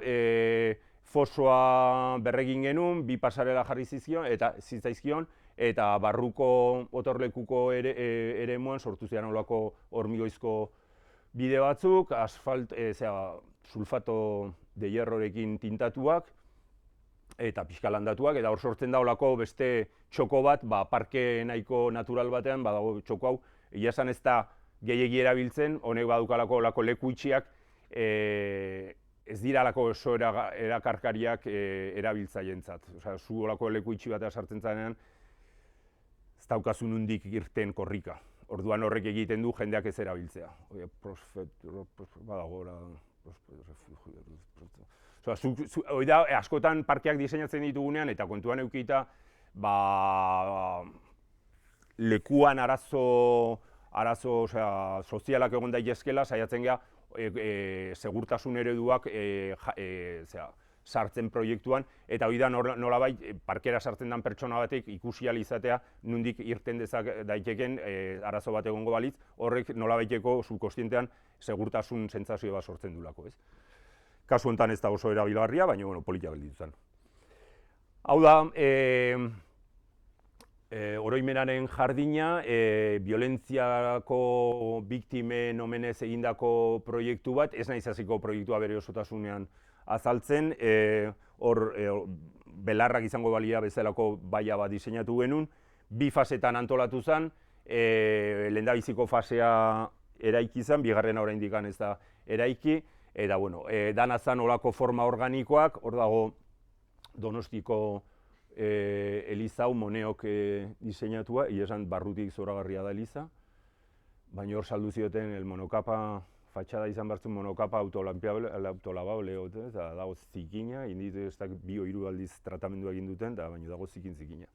fosoa berregin genuen, 2 pasarela jarri zitzaizkion, eta barruko otorlekuko eremuan sortu ziren olako hormigoizko bide batzuk, sulfato de hierrorekin tintatuak eta pixka landatuak, eta hor sortzen da olako beste txoko bat, parke nahiko natural batean, badago txoko hau, egia esan ez da gehiegi erabiltzen, honek badukalako olako leku itxiak, ez dira olako oso erakarkariak erabiltzaientzat. Zu olako leku itxi batea sartzen zanean, ez daukazu nondik irten korrika. Orduan horrek egiten du jendeak ez erabiltzea. Hori da, askotan parkeak diseinatzen ditugunean eta kontuan edukita lekuan arazo sozialak egon daitezkeela, saiatzen gara segurtasun ereduak sartzen proiektuan, eta hori da nolabait parkera sartzen den pertsona batek ikusi ahal izatea nondik irten daiteken arazo bat egongo balitz, horrek nolabaiteko subkontzientean segurtasun sentsazio bat sortzen duelako, ez? Kasu honetan ez da oso erabilgarria, baina polita gelditu zen. Hau da, oroimenaren jardina, biolentziako biktimen omenez egindako proiektu bat, ez naiz hasiko proiektua bere osotasunean azaltzen, hor belarrak izango balia bezalako baia bat diseinatu genuen, 2 fasetan antolatu zen, lehendabiziko fasea eraiki zen, bigarrena oraindik ez da eraiki, Eta, bueno, dana zan olako forma organikoak, hor dago Donostiko elizau Moneok diseinatua, esan barrutik zoragarria da eliza, baina hor saldu zioten el monokapa, fatxada izan bartzen monokapa autolavable, eta dago zikina, indit ez da bi hiru aldiz tratamendu egin duten, eta baina dago zikina.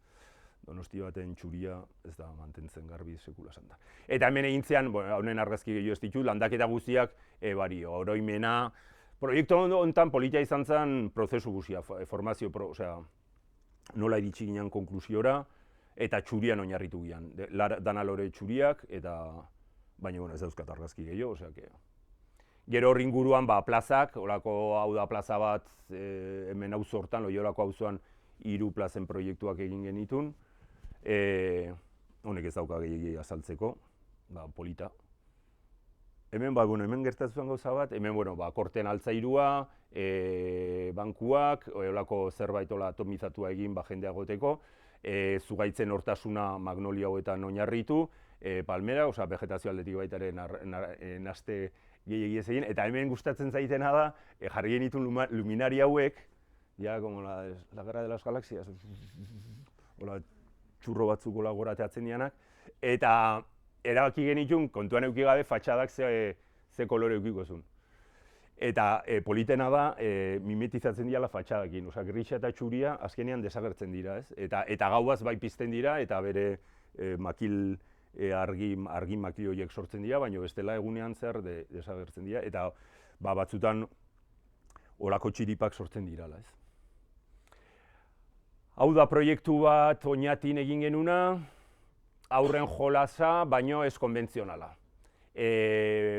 Donosti baten txuria ez da mantentzen garbi sekula santa. Eta hemen egintzean, honen argazki gehiago ez ditu, landaketa guztiak, oroimena, proiektu honetan politia izan zen prozesu guztia, formazio, osea, nola iritsi ginen konklusiora, eta txurian oinarritu gian. Dana lore txuriak, eta baina ez dauzkat argazki gehiago, osea, gero hor inguruan plazak, holako hau da plaza bat, hemen auzo hortan, Loiolako auzoan 3 plazen proiektuak egin genitun, honek ez dauka gehiagia azaltzeko, polita. Hemen, hemen gertatzen gauza bat, hemen, korten altzairua, bankuak, holako zerbait atomizatua egin jendea goteko, zugaitzen hortasuna magnolia hauetan oinarritu, palmera, osea, vegetazio aldetik baitaren naste gehiagia ez egin, eta hemen gustatzen zaitena da, jarri genitun luminari hauek, ja, como la guerra de las galaxias, hola, txurro batzuk gorateatzen dianak, eta erabaki genitun, kontuan eduki gabe, fatxadak ze kolore edukiko zuen. Eta politena da, mimetizatzen dira fatxadakin, osea, grisa eta txuria azkenean desagertzen dira, ez? Eta gauaz bai pizten dira, eta bere makil, argi makil horiek sortzen dira, baina bestela egunean zer desagertzen dira, eta batzutan olako txiripak sortzen dirala, ez? Hau da proiektu bat Oñatin egin genuna, haurren jolasa, baino ez konbentzionala.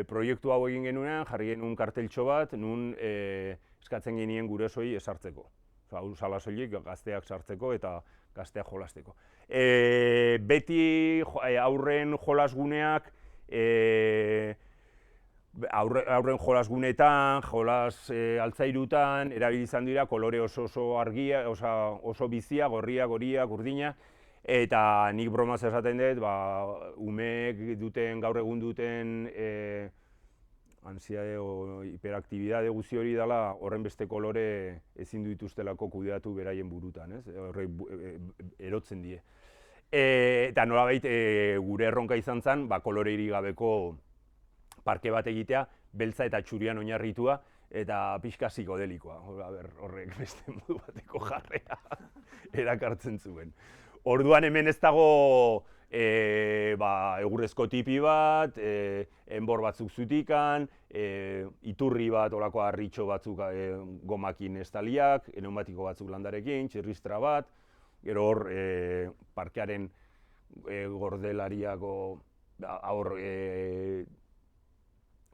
Proiektu hau egin genunean, jarri genuen karteltxo bat, nun eskatzen genien gurasoei esartzeko. Hau sala soilik gazteak sartzeko eta gazteak jolasteko. Beti haurren jolasguneak, haurren jolasgunetan, jolas altzairutan, erabili izan dira kolore oso argia, oso bizia, gorria, urdina, eta nik bromaz esaten dut, umeek duten, gaur egun duten ansiade o hiperaktibidade guzti hori dela horren beste kolore ezin dituztelako kudeatu beraien burutan, ez? Horrek erotzen die. Eta nolabait gure erronka izan zen, koloreirik gabeko parke bat egitea, beltza eta txurian oinarritua, eta pixka psikodelikoa. Horrek beste modu bateko jarrea erakartzen zuen. Orduan hemen ez dago egurrezko tipi bat, enbor batzuk zutikan, iturri bat, olako harritxo batzuk gomakin estaliak, pneumatiko batzuk landarekin, txirristra bat, gero hor parkearen gordelariako hor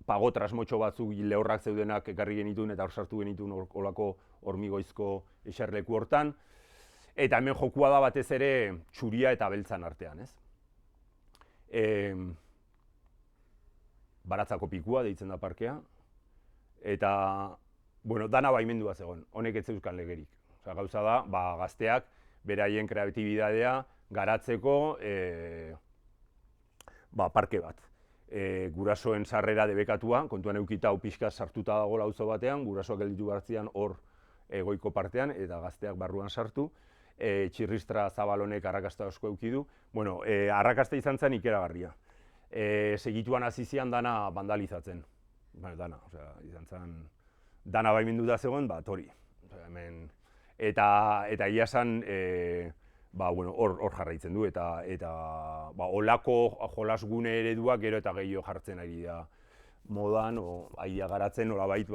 pago trasmotxo batzuk lehorrak zeudenak ekarri genituen eta hor sartu genituen olako hormigoizko eserleku hortan. Eta hemen jokua da batez ere txuria eta beltzan artean, ez? Baratzako pikua deitzen da parkea, eta, dana baimendua zegoen, honek ez zeuzkan legerik. Gauza da, gazteak beraien kreatibidadea garatzeko parke bat. Gurasoen sarrera debekatua, kontuan edukita hau pixka sartuta dagoela auzo batean, gurasoak gelditu bartzian hor goiko partean eta gazteak barruan sartu. Txirristra zabalonek arrakasta asko eduki du. Arrakasta izan zen ikeragarria. Segituan hasi zian dana bandalizatzen. Izan zen dana baimenduta zegoen, hori. Eta egia zen, hor jarraitzen du, eta olako jolasgune ereduak gero eta gehiago jartzen ari da modan, aia garatzen nolabait,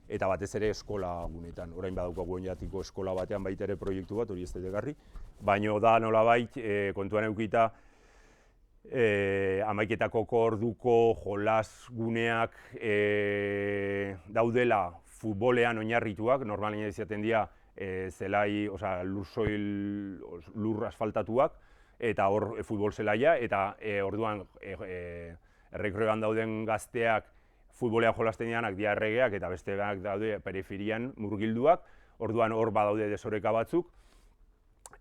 eta batez ere eskola gunetan. Orain badaukagu Oñatiko eskola batean baita ere proiektu bat, hori ez dut egarri, baina da nolabait kontuan edukita Hamaiketako orduko jolasguneak daudela futbolean oinarrituak, normalean izaten dira zelai, lur asfaltatuak, eta hor futbol zelaia, eta orduan errekreoan dauden gazteak futbolean jolasten dianak dira erregeak, eta besteak daude periferian murgilduak, orduan hor badaude desoreka batzuk.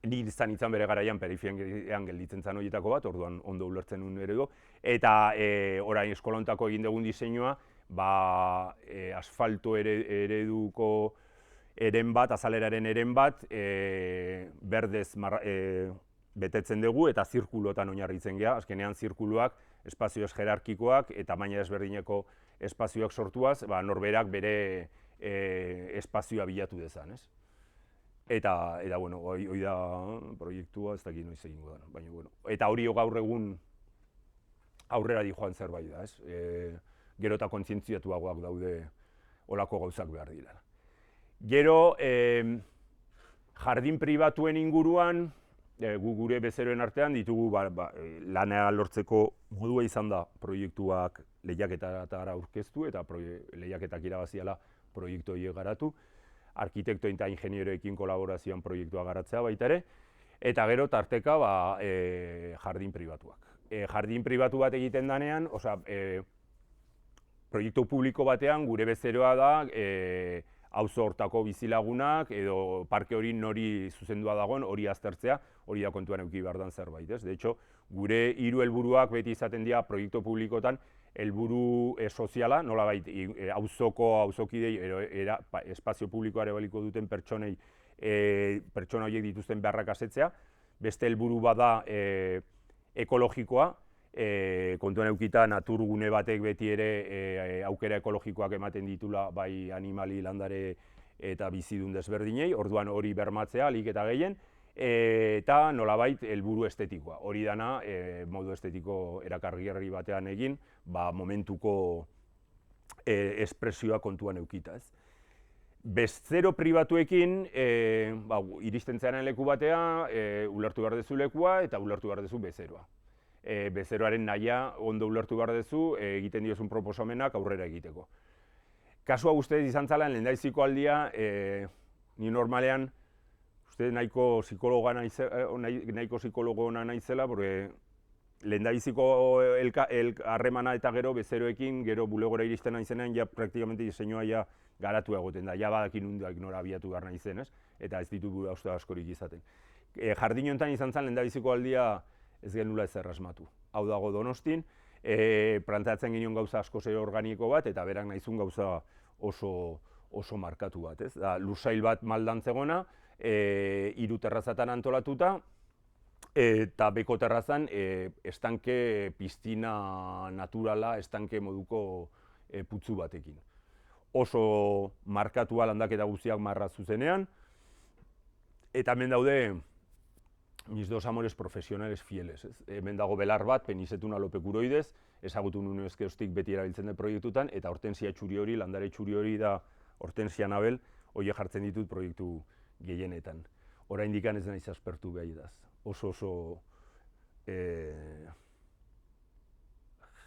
Ni izan bere garaian periferian gelditzen zen horietako bat, orduan ondo ulertzen nuen eredu. Eta orain eskola hontako egin dugun diseinua, asfalto ereduko eren bat, azaleraren eren bat, berdez betetzen dugu eta zirkulotan oinarritzen gea, azkenean zirkuluak espazio jerarkikoak eta tamaina ezberdineko espazioak sortuaz, norberak bere espazioa bilatu dezan, ez? Eta bueno, hori da proiektua, ez dakit noiz egingo da, baina bueno. Eta hori gaur egun aurrera joan zerbait da, ez? Gero eta kontzientziatuagoak daude olako gauzak behar dira. Gero, jardin pribatuen inguruan, gure bezeroen artean ditugu lana lortzeko modua izan da proiektuak lehiaketatara aurkeztu eta lehiaketak irabaziala proiektu horiek garatu, arkitekto eta ingenieroekin kolaborazioan proiektua garatzea baita ere, eta gero tarteka jardin pribatuak. Jardin pribatu bat egiten danean, proiektu publiko batean gure bezeroa da auzo hortako bizilagunak edo parke hori nori zuzendua dagoen hori aztertzea, hori da kontuan eduki behar den zerbait, ez? De hecho, gure 3 helburuak beti izaten dira proiektu publikotan helburu soziala, nolabait auzokidei espazio publikoare baliko duten pertsona horiek dituzten beharrak asetzea, beste helburu bada ekologikoa, kontuan edukita naturgune batek beti ere aukera ekologikoak ematen ditula bai animali, landare eta bizidun desberdinei, orduan hori bermatzea ahalik eta gehien, eta nolabait helburu estetikoa. Hori dana modu estetiko erakargarri batean egin, momentuko espresioa kontuan edukita, ez? Bezero pribatuekin iristen zearen leku batea, ulertu behar dezu lekua eta ulertu behar dezu bezeroa. Bezeroaren nahia ondo ulertu behar dezu, egiten diozun proposamenak aurrera egiteko. Kasua ustez izan zala, lehendabiziko aldia, ni normalean, uste nahiko psikologo naizela, porque lehendabiziko harremana eta gero bezeroekin, gero bulegora iristen naizenean, ja praktikamente diseinua ja garatu egoten da, ja badakin hundak nora abiatu behar naizen, ez? Eta ez ditu gure uste askorik izaten. Jardin honetan izan zen lehendabiziko aldia ez genula ezer asmatu. Hau dago Donostin, planteatzen ginen gauza asko zer organiko bat, eta berak nahizun gauza oso markatu bat, ez? Lusail bat maldan zegona, 3 terrazatan antolatuta, eta beko terrazan estanke piztina naturala, estanke moduko putzu batekin. Oso markatua landaketa guztiak marra zuzenean, eta hemen daude mis dos amores profesionales fieles, ez? Hemen dago belar bat, Penisetuna lopekuroidez, ezagutu nuen ezkeostik beti erabiltzen den proiektutan, eta hortensia txuri hori, landare txuri hori da hortensia nabel, hori jartzen ditut proiektu gehienetan. Oraindik ez naiz aspertu behar oso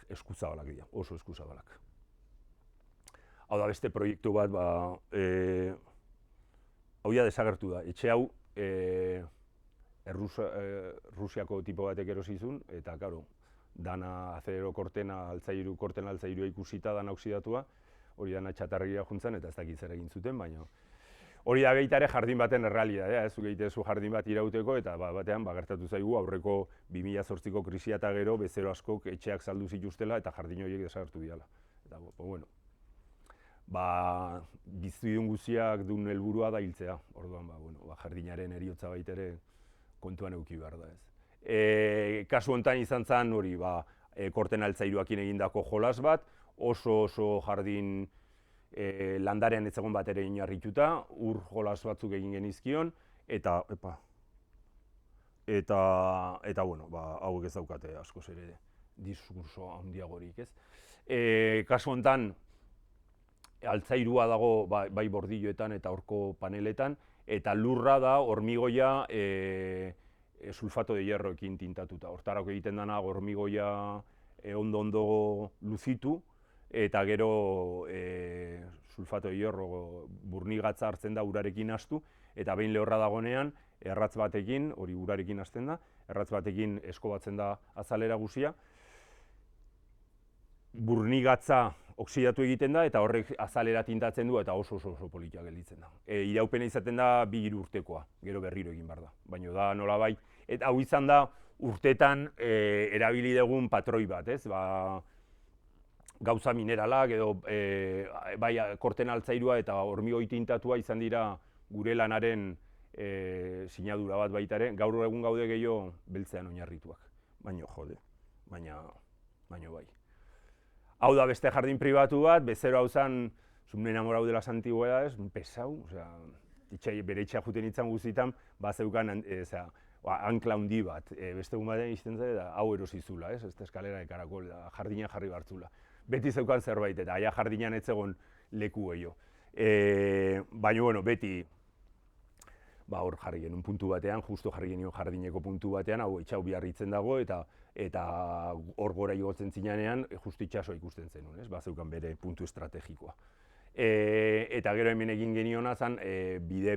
eskuzabalak dira, oso eskuzabalak. Hau da beste proiektu bat, hau ja desagertu da, etxe hau Rusiako tipo batek erosizun, eta karo, dana azero kortena altzairua ikusita, dana oksidatua, hori dana txatarria juntzen, eta ez dakit zer egin zuten, baina hori da baita ere jardin baten errealitatea, ez egitezu jardin bat irauteko, eta batean gertatu zaigu aurreko 2008ko krisia eta gero bezero askok etxeak saldu zituztela eta jardin horiek desagertu diala. Eta, bueno, bizidun guztiak duen helburua da hiltzea, orduan, jardinaren heriotza baita ere kontuan eduki behar da, ez. Kasu honetan izan zen hori, korten altzairuakin egindako jolas bat, oso jardin landarean ez egon bat ere inarrituta, ur jolas batzuk egin genizkion, eta bueno, hauek ez daukate askoz ere diskurso handiagorik, ez. Kasu honetan, altzairua dago bai bordilloetan eta horko paneletan, eta lurra da hormigoia sulfato de hierroekin tintatuta. Hortarako egiten dena hormigoia ondo luzitu, eta gero sulfato de hierro burnigatza hartzen da urarekin hastu, eta behin lehorra dagoenean, erratz batekin, hori urarekin hasten da, erratz batekin eskobatzen da azalera guzia, burnigatza oksidatu egiten da, eta horrek azalera tintatzen du, eta oso politia gelditzen da. Iraupena izaten da 2 urtekoa, gero berriro egin behar da. Baina da nolabait, eta hau izan da urtetan erabili dugun patroi bat, ez? gauza mineralak edo bai korten altzairua eta hormigoi tintatua izan dira gure lanaren sinadura bat baita ere. Gaur egun gaude gehiago beltzean oinarrituak, baina bai. Hau da beste jardin pribatu bat, bezero hau zen, me enamorau de las antigüedades, pesau, bere itxea juten itzan guztietan, zeukan ankla handi bat, beste egun batean izten zen, eta hau erosizula, ez eskalera de karakol, jardina jarri bartzula. Beti zeukan zerbait, eta aia jardinan ez zegoen leku gehiago. Baina, bueno, beti, hor jarri genuen puntu batean, justo jarri genuen jardineko puntu batean, hau itxau biarritzen dago, eta hor gora igotzen zinanean, justu itxasoa ikusten zenuen, ez? Zeukan bere puntu estrategikoa. Eta gero hemen egin geniona zen,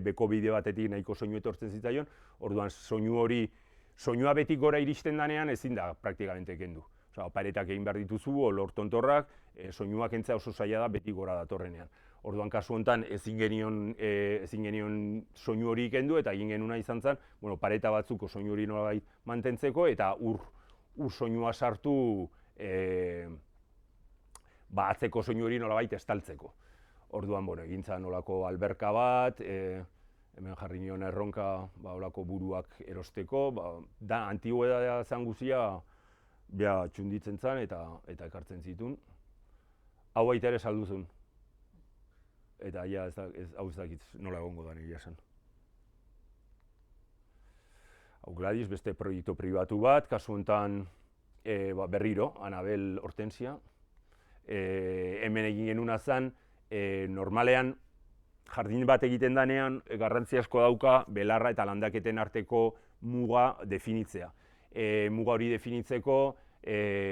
beko bide batetik nahiko soinu etortzen zitzaion, orduan soinua beti gora iristen danean ezin da praktikamente kendu. Paretak egin behar dituzu, lor tontorrak, soinua kentzea oso zaila da beti gora datorrenean. Orduan kasu honetan ezin genion soinu hori kendu eta egin genuna izan zen, pareta batzuko soinu hori nolabait mantentzeko eta ur soinua sartu atzeko soinu hori nolabait estaltzeko. Orduan, egin zen olako alberka bat, hemen jarri nion erronka olako buruak erosteko, antiguedadea zen guzia txunditzen zen eta ekartzen zituen. Hau baita ere salduzun. Eta hau ez dakit nola egongo da egia esan. Hau Gladys, beste proiektu pribatu bat, kasu honetan berriro, Anabel Hortensia. Hemen egin genuna zen, normalean jardin bat egiten danean garrantzi asko dauka belarra eta landaketen arteko muga definitzea. Muga hori definitzeko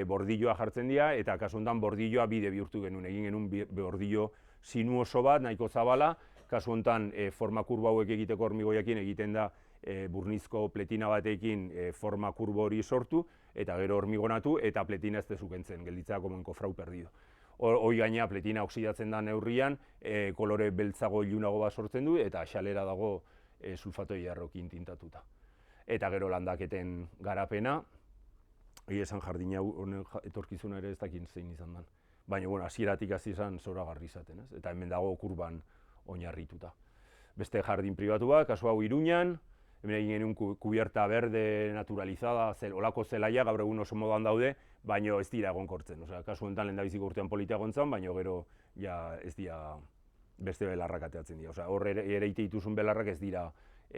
bordilloa jartzen dira eta kasu honetan bordilloa bide bihurtu genuen. Egin genuen bordillo sinu oso bat, nahiko zabala, kasu honetan forma kurbo hauek egiteko hormigoiakin egiten da burnizko pletina batekin forma kurbo hori sortu eta gero hormigonatu eta pletina ez dezukentzen, gelditzea como en kofrau perdido. Hoi gaina pletina oxidatzen da neurrian, kolore beltzago ilunago bat sortzen du eta xalera dago sulfato hierrokin tintatuta. Eta gero landaketen garapena, egia esan jardin honen etorkizuna ere ez dakit zein izan den. Baina, hasieratik hasi izan zoragarri izaten, ez? Eta hemen dago kurban oinarrituta. Beste jardin pribatu bat, kasu hau Iruñan, hemen egin genuen kubierta berde naturalizada, olako zelaia, gaur egun oso modan daude, baina ez dira egonkortzen. Kasu honetan lehendabiziko urtean politia egon baina gero ez dira beste belarrak ateatzen dira. Hor ereite dituzun belarrak ez dira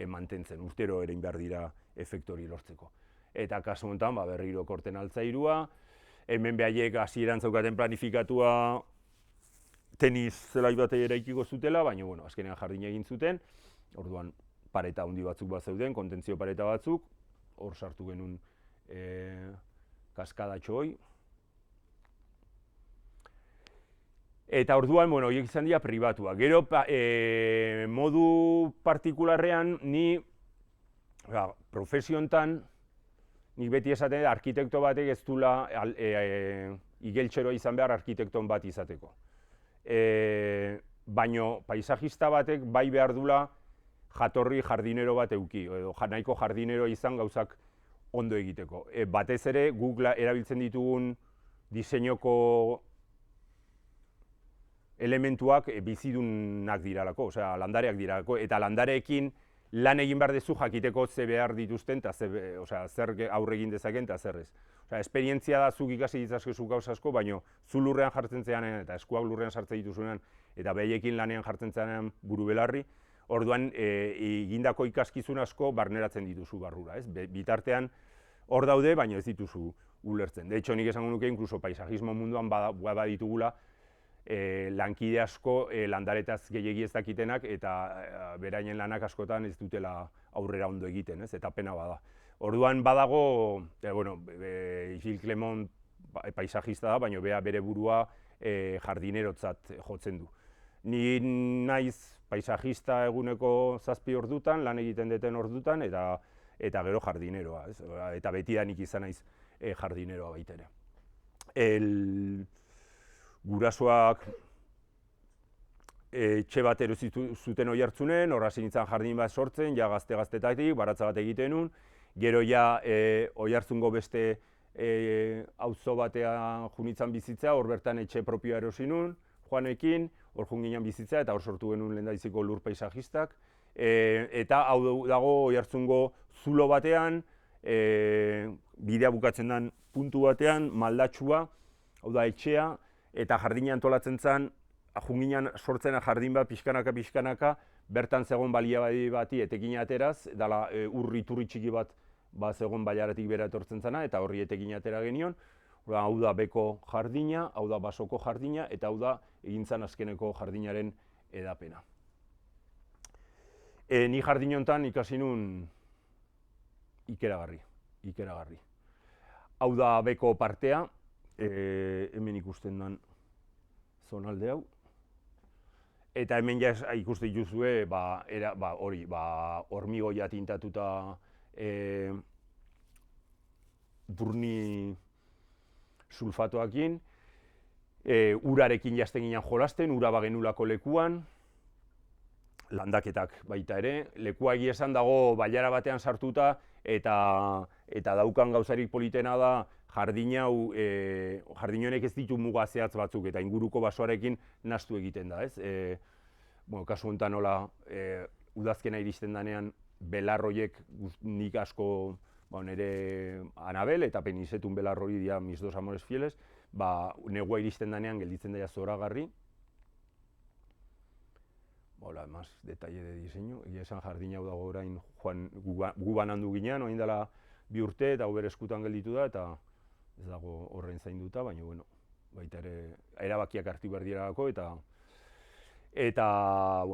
mantentzen, urtero ere behar dira efektu hori lortzeko. Eta kasu honetan berriro korten altzairua, hemen behaiek hasieran zeukaten planifikatua tenis zelai bat eraikiko zutela, baina azkenean jardina egin zuten, orduan pareta handi batzuk bat zeuden, kontentzio pareta batzuk, hor sartu genuen kaskadatxo hoi. Eta orduan, horiek izan dira pribatuak. Gero, modu partikularrean, ni profesio honetan, nik beti esaten arkitekto batek ez duela igeltxeroa izan behar arkitekton bat izateko. Baina paisajista batek bai behar duela jatorri jardinero bat euki, edo nahiko jardinero izan gauzak ondo egiteko. Batez ere, guk erabiltzen ditugun diseinoko elementuak bizidunak diralako, landareak diralako, eta landareekin lan egin behar dezu jakiteko ze behar dituzten, eta zer aurre egin dezaken, eta zer ez. Esperientzia da zuk ikasi ditzazkezu gauz asko, baina zu lurrean jartzen zeanean, eta eskuak lurrean sartzen dituzunean, eta behaiekin lanean jartzen zeanean buru belarri, orduan egindako ikaskizun asko barneratzen dituzu barrura. Bitartean hor daude, baina ez dituzu ulertzen. De hecho, nik esango nuke, inkluso paisajismo munduan baditugula lankide asko landaretaz gehiegi ez dakitenak eta berainen lanak askotan ez dutela aurrera ondo egiten, eta pena bada. Orduan badago, Gilles Clement paisajista da, baina bere burua jardinerotzat jotzen du. Ni naiz paisajista eguneko 7 ordutan, lan egiten deten ordutan, eta gero jardineroa, eta betidanik izan naiz jardineroa baita ere. Gurasoak etxe bat erosi zuten Oiartzunen, hor hasi nintzen jardin bat sortzen, ja gazte-gaztetatik, baratza bat egiten nun, gero ja Oiartzungo beste auzo batean junitzan bizitzea, hor bertan etxe propioa erosi nun, Juanekin, hor joan ginen bizitzea, eta hor sortu genuen lehendabiziko lur paisajistak. Eta hau dago Oiartzungo zulo batean, bidea bukatzen den puntu batean, Maldatxua, hau da etxea, eta jardina antolatzen zen, junginan sortzen jardin bat pixkanaka, bertan zegoen baliabide bati etekin ateraz, dala iturri txiki bat zegoen baiaratik bera etortzen zena, eta horri etekin atera genion. Hau da beko jardina, hau da basoko jardina, eta hau da egintzan azkeneko jardinaren edapena. Ni jardin honetan ikasi nun ikeragarri. Hau da beko partea, hemen ikusten den zonalde hau. Eta hemen ja ikuste dituzue hormigoia tintatuta burni sulfatoakin, urarekin jazten ginen jolasten, ura bagenulako lekuan, landaketak baita ere. Lekua egia esan dago bailara batean sartuta eta daukan gauzarik politena da jardin honek ez ditu muga zehatz batzuk eta inguruko basoarekin nahastu egiten da, ez? Kasu honetan nola udazkena iristen denean belarroiek nik asko nire Anabel eta Penizetun belarroi dira mis dos amores fieles, negua iristen denean gelditzen daia zoragarri. Más detalle de diseño, egia esan jardin hau dago orain gu banandu ginean, orain dela 2 urte eta hau bere eskutan gelditu da eta ez dago horren zainduta, baina baita ere erabakiak hartu behar direlako eta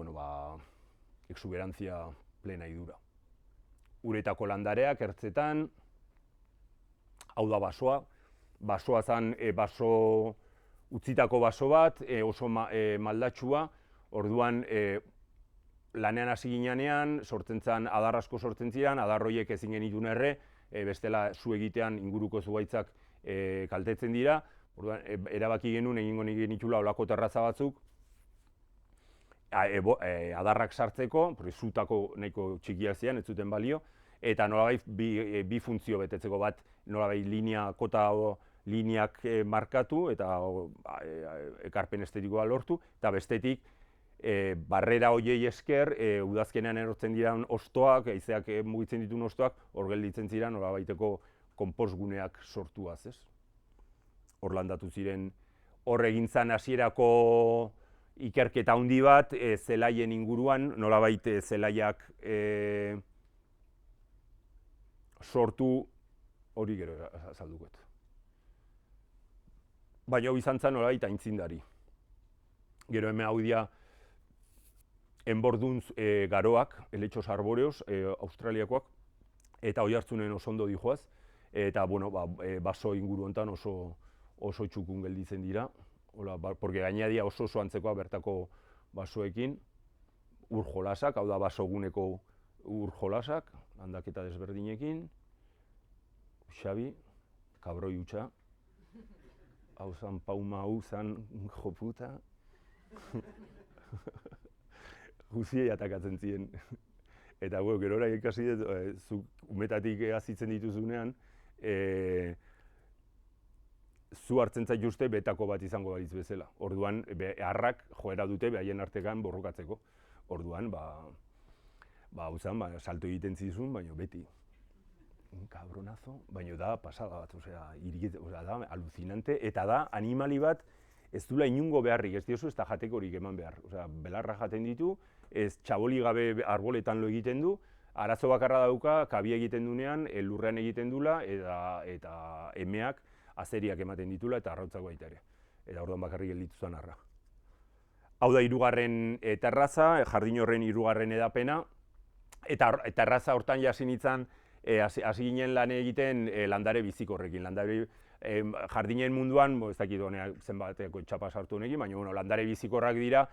exuberantzia plena idura. Uretako landareak ertzetan, hau da basoa zen utzitako baso bat, oso maldatxua, orduan lanean hasi ginean, sortzen zen adar asko sortzen ziren, adar horiek ezin genitun erre, bestela su egitean inguruko zuhaitzak kaltetzen dira, orduan erabaki genuen egingo genitula olako terraza batzuk, adarrak sartzeko, zutako nahiko txikiak ziren, ez zuten balio, eta nolabait bi funtzio betetzeko bat, nolabait lineak markatu eta ekarpen estetikoa lortu, eta bestetik barrera horiei esker, udazkenean erortzen diran ostoak, haizeak mugitzen dituen ostoak, hor gelditzen ziren nolabaiteko konpostguneak sortuaz, ez? Hor landatu ziren, hor egin zen hasierako ikerketa handi bat, zelaien inguruan, nolabait zelaiak sortu, hori gero azalduko. Baina hau izan zen nolabait aintzindari. Gero hemen hau dira enborduntz garoak, helechos arboreos, australiakoak, eta Oiartzunen oso ondo dijoaz, eta baso inguru honetan oso txukun gelditzen dira, porque gainera dira oso antzekoa bertako basoekin, ur jolasak, hau da basoguneko ur jolasak, landaketa desberdinekin, Xabi, kabroi hutsa, hau zan pauma hau zan joputa, guziei atakatzen ziren. Eta gero hori ikasi dut, zuk umetatik azitzen dituzunean, zu hartzen zaituzte betako bat izango balitz bezala. Orduan, harrak joera dute behaien artekan borrokatzeko. Orduan, hau zan, salto egiten zizun, baina beti. Kabronazo, baina da pasada bat, da alucinante, eta da animali bat ez duela inungo beharrik, ez diozu ez da jatekorik eman behar. Belarra jaten ditu, ez txaboli gabe arboletan lo egiten du, arazo bakarra dauka, kabia egiten dunean, lurrean egiten dula, eta emeak azeriak ematen ditula eta arrautzak baita ere. Eta orduan bakarrik gelditu zen arra. Hau da 3. terraza, jardin horren 3. edapena, eta terraza hortan jasi nintzen, hasi ginen lan egiten landare bizikorrekin. Jardinen munduan, ez dakit zenbateko txapa sartu honekin, baina landare bizikorrak dira,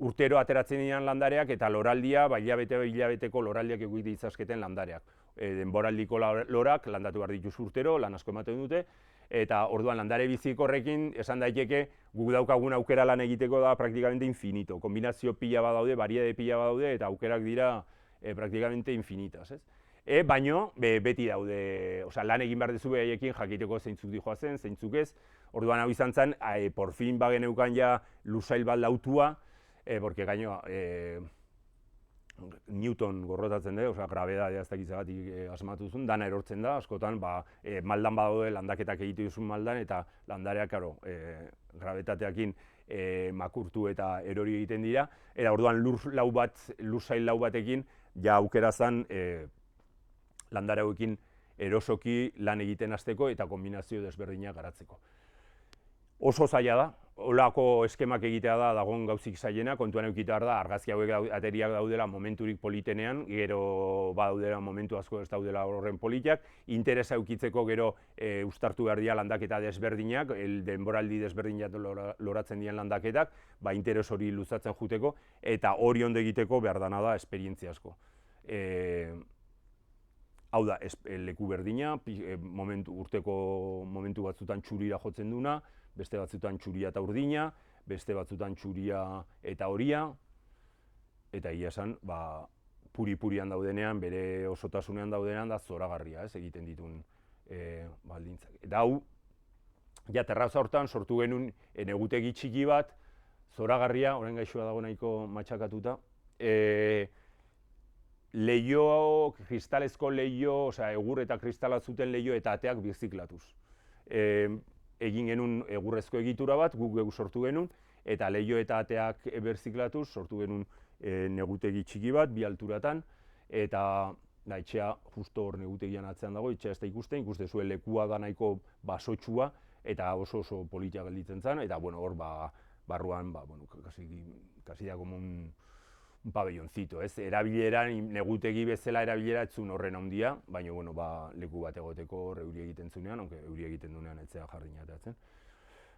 urtero ateratzen diren landareak eta loraldia, hilabeteko loraldiak egite itzazketen landareak. Denboraldiko lorak landatu behar dituzu urtero, lan asko ematen dute, eta orduan landare bizikorrekin esan daiteke guk daukagun aukera lan egiteko da praktikamente infinito. Kombinazio pila bat daude, bariade pila bat daude, eta aukerak dira praktikamente infinitas. Baino, beti daude, lan egin behar dezu haiekin jakiteko zeintzuk dijoazen, zeintzuk ez. Orduan hau izan zen, por fin bageneukan ja lursail bat lautua, porque gaino, Newton gorrotatzen da, grabedadea ez dakizagatik asmatu zuen, dana erortzen da, askotan, maldan badaude landaketak egite duzun maldan, eta landareak, grabetateakin makurtu eta erori egiten dira, eta orduan lursail lau batekin, ja aukera zen landare hauekin erosoki lan egiten hasteko eta kombinazio desberdinak garatzeko. Oso zaila da, holako eskemak egitea da dagoen gauzik zailena, kontuan eukita da, argazki hauek ateriak daudela momenturik politenean, gero badaudela momentu asko ez daudela horren politiak, interesa eukitzeko gero uztartu behar dira landaketa desberdinak, denboraldi desberdinak loratzen diren landaketak, interes hori luzatzen juteko, eta hori ondo egiteko behar dana da esperientzia asko. Hau da, leku berdina, urteko momentu batzutan txurira jotzen duna, beste batzutan txuria eta urdina, beste batzutan txuria eta horia, eta egia esan, puri-purian daudenean, bere osotasunean daudenean, da zoragarria egiten ditun baldintzak. Eta hau, ja terraza hortan sortu genuen negutegi txiki bat, zoragarria, orain gaixoa dago nahiko matxakatuta, leio, kristalezko leio, egur eta kristala zuten leio eta ateak birziklatuz. Egin genuen egurrezko egitura bat, guk sortu genuen, eta leio eta ateak birziklatuz, sortu genuen negutegi txiki bat, bi alturatan, eta etxea justo hor negutegian atzean dago, etxea ez da ikusten zuen lekua da nahiko basotsua, eta oso politia gelditzen zen, eta hor barruan, kasi da como un pabelloncito, ez? Erabilera, negutegi bezala erabilera ez zuen horren handia, baina leku bat egoteko euri egiten zunean, aunque euri egiten dunean etzea jardina atatzen.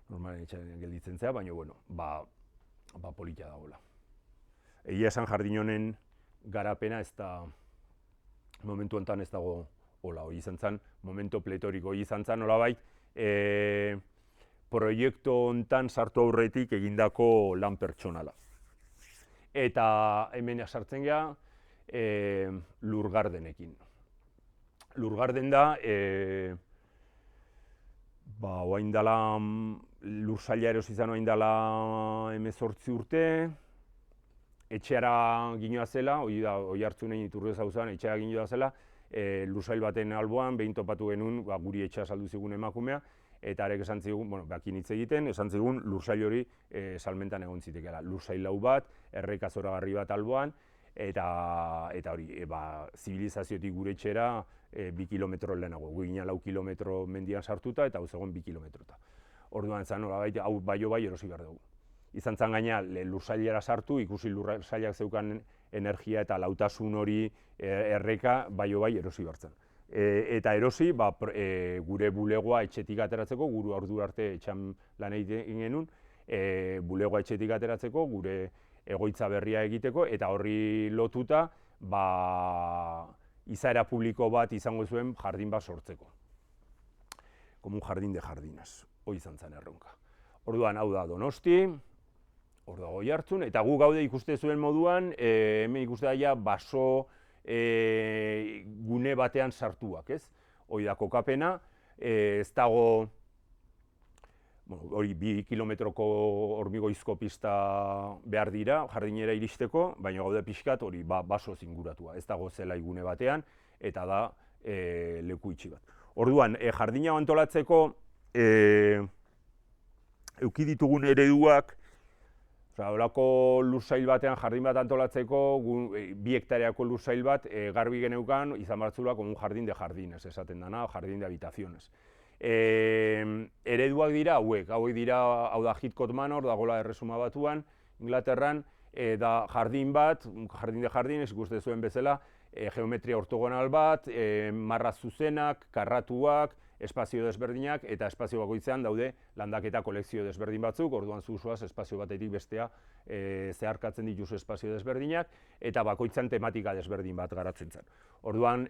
Normalen etxean gelditzen zea, baina politia dagoela. Egia esan jardin honen garapena ez da, momentu honetan ez dago hola, hori izan zen, momento pletoriko, hori izan zen nolabait, proiektu honetan sartu aurretik egindako lan pertsonala. Eta hemen sartzen gara Lurgardenekin. Lurgarden da, oain dela, lursaila erosi izan oain dela 18 urte, etxeara ginoa zela, hori hartzunen Iturrioz hauzan, etxeara ginoa zela, lursail baten alboan, behin topatu genuen, guri etxea saldu zigun emakumea, eta arek esan zigun, bakin hitz egiten, esan zigun lursail hori salmentan egon zitekeela. Lursail lau bat, erreka zoragarri bat alboan, eta hori, zibilizaziotik gure etxera 2 kilometro lehenago. Gugina 4 kilometro mendian sartuta, eta hau zegoen 2 kilometrota. Orduan zan, hau bai erosi behar dugu. Izan zan gaina lursailera sartu, ikusi lursailak zeukan energia eta lautasun hori erreka bai erosi behar zen. Eta erosi, gure bulegoa etxetik ateratzeko, gure ordu arte etxan lan egiten genuen, bulegoa etxetik ateratzeko, gure egoitza berria egiteko, eta horri lotuta, izaera publiko bat izango zuen jardin bat sortzeko. Como un jardín de jardinas, hori izan zen erronka. Orduan, hau da Donosti, hor dago Oiartzun, eta gu gaude ikuste zuen moduan, hemen ikuste daia baso, gune batean sartuak, ez? Hori da kokapena, ez dago, hori 2 kilometroko hormigoizko pista behar dira, jardinera iristeko, baina gaude pixkat hori baso zinguratua, ez dago zelai gune batean, eta da leku itxi bat. Orduan, jardina antolatzeko, euki ditugun ereduak, horako lursail batean jardin bat antolatzeko, 2 hektareako lursail bat garbi geneukan, izan batzula, un jardin de jardines, esaten dana, jardin de habitaciones. Ereduak dira hauek dira, hau da Hitchcock Manor, dagoela Erresuma Batuan, Inglaterran, da jardin bat, jardin de jardines, ikuste zuen bezala, geometria ortogonal bat, marra zuzenak, karratuak, espazio desberdinak, eta espazio bakoitzean daude landaketa kolekzio desberdin batzuk, orduan zuzoaz espazio batetik bestea zeharkatzen dituzu espazio desberdinak, eta bakoitzan tematika desberdin bat garatzen zen. Orduan,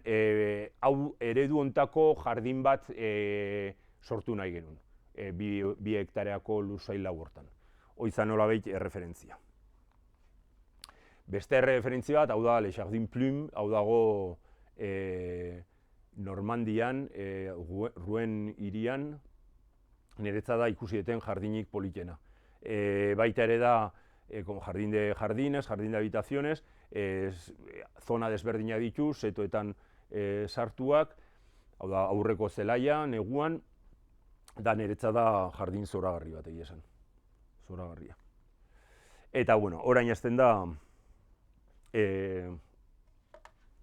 hau eredu hontako jardin bat sortu nahi genuen, 2 hektareako lursail lau hortan. Hoi zan nolabait erreferentzia. Beste erreferentzia bat, hau da Le Jardin Plume, hau dago Normandian, Rouen hirian, niretzat da ikusi duten jardinik politena. Baita ere da, como jardín de jardines, jardín de habitaciones, zona desberdinak ditu, setoetan sartuak, hau da, aurreko zelaia, neguan, da niretzat da jardin zoragarri bat egia esan, zoragarria. Eta, bueno, orain hasten da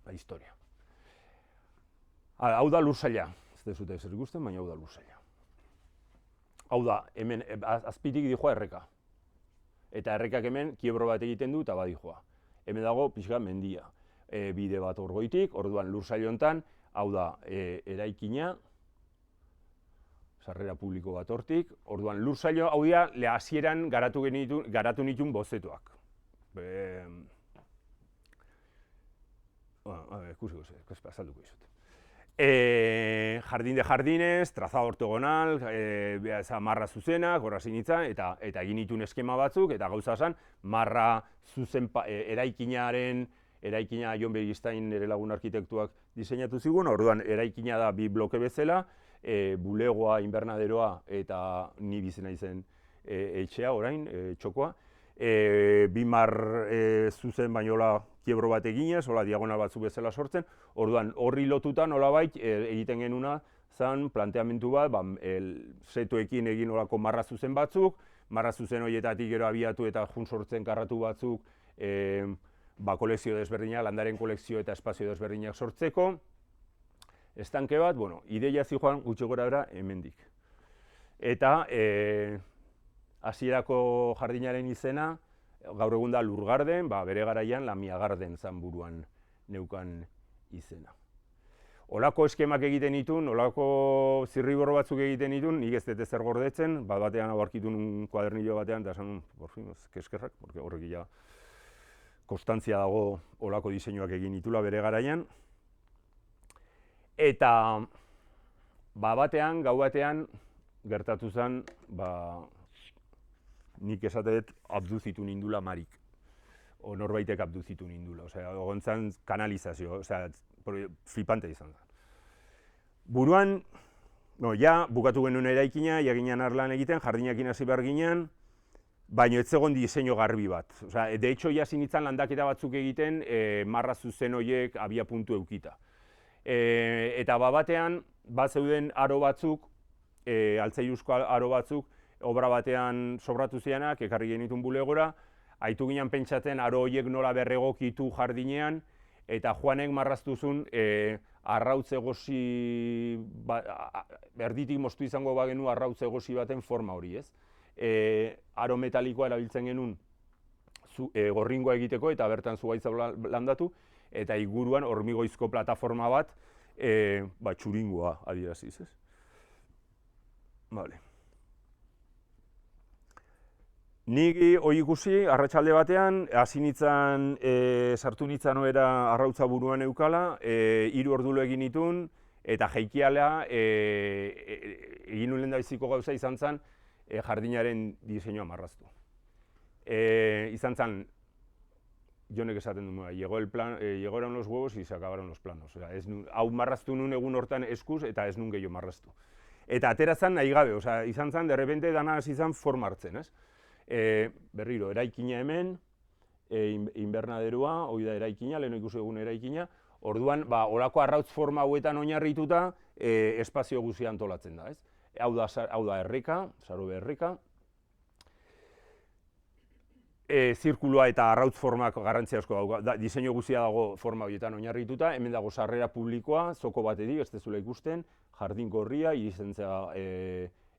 la historia. Hau da lursaila, ez dezute zer ikusten, baina hau da lursaila. Hau da, hemen azpitik dijoa erreka. Eta errekak hemen kiebro bat egiten du eta badijoa. Hemen dago pixka mendia. Bide bat orgoitik, orduan lursail hontan, hau da eraikina, sarrera publiko bat hortik, orduan lursailo hau dira hasieran garatu nituen bozetuak. Ikusiko ze, azalduko dizut. Jardín de jardines, trazado ortogonal, marra zuzenak, horra zinitza, eta egin nituen eskema batzuk, eta gauza esan, marra zuzen eraikina Jon Begiristain nire lagun arkitektuak diseinatu zigun, orduan eraikina da bi bloke bezala, bulegoa, inbernaderoa eta ni bizi naizen etxea orain, txokoa. Bi mar zuzen bainola kiebro bat eginez, hola diagonal batzuk bezala sortzen, orduan horri lotuta nolabait egiten genuna zen planteamendu bat, setoekin egin olako marra zuzen batzuk, marra zuzen horietatik gero abiatu eta jun sortzen karratu batzuk kolekzio desberdinak, landaren kolekzio eta espazio desberdinak sortzeko. Estanke bat, bueno, ideia zijoan gutxi gorabehera hemendik. Eta hasierako jardinaren izena, gaur egun da Lurgarden, bere garaian Lamia Garden zan buruan neukan izena. Olako eskemak egiten ditun, olako zirriborro batzuk egiten ditun, nik ez dut ezer gordetzen, batean abarkitu nun kuadernillo batean, eta esan, por fin, eskerrak, porque horrek ja konstantzia dago olako diseinuak egin ditula bere garaian. Eta gau batean, gertatu zen, nik esatet abduzitu nindula marik, o norbaitek abduzitu nindula, ogontzan kanalizazio, flipante izan da. Buruan, ja, bukatu genuen eraikina, jaginan arlan egiten, jardinekin hasi behar ginen, baina ez zegoen diseinu garbi bat. De hecho, ja zinitzan landaketa batzuk egiten, marra zuzen horiek abia puntu eukita. Eta batean, zeuden aro batzuk, altzaiuzko aro batzuk, obra batean sobratu zianak, ekarri genitun bulegora, haitu ginen pentsatzen aro horiek nola berregokitu jardinean, eta Juanek marraztuzun arrautz egosi, erditik moztu izango bagenu arrautz egosi baten forma hori, ez? Aro metalikoa erabiltzen genuen gorringoa egiteko eta bertan zuhaitza landatu, eta inguruan hormigoizko plataforma bat txuringoa adieraziz, ez? Vale. Nik hori ikusi, arratsalde batean, hasi nintzen, sartu nintzen oera arrautza buruan eukala, 3 ordu egin nituen, eta jaikiala egin nuen lehendabiziko gauza izan zen jardinaren diseinua marraztu. Izan zen, Jonek esaten du, llegaron los huevos y se acabaron los planos. Hau marraztu nuen egun hortan eskuz eta ez nuen gehiago marraztu. Eta atera zen nahi gabe, izan zen, derrepente dana hasi zen forma hartzen, ez? Berriro, eraikina hemen, inbernaderoa, hori da eraikina, lehen ikusi egun eraikina, orduan, olako arrautz forma hauetan oinarrituta espazio guzia antolatzen da, ez? Hau da erreka, sarobe erreka, zirkulua eta arrautz formak garrantzia asko dauka, diseinu guzia dago forma horietan oinarrituta, hemen dago sarrera publikoa, zoko batetik, ez dezula ikusten, jardin gorria, irizentzea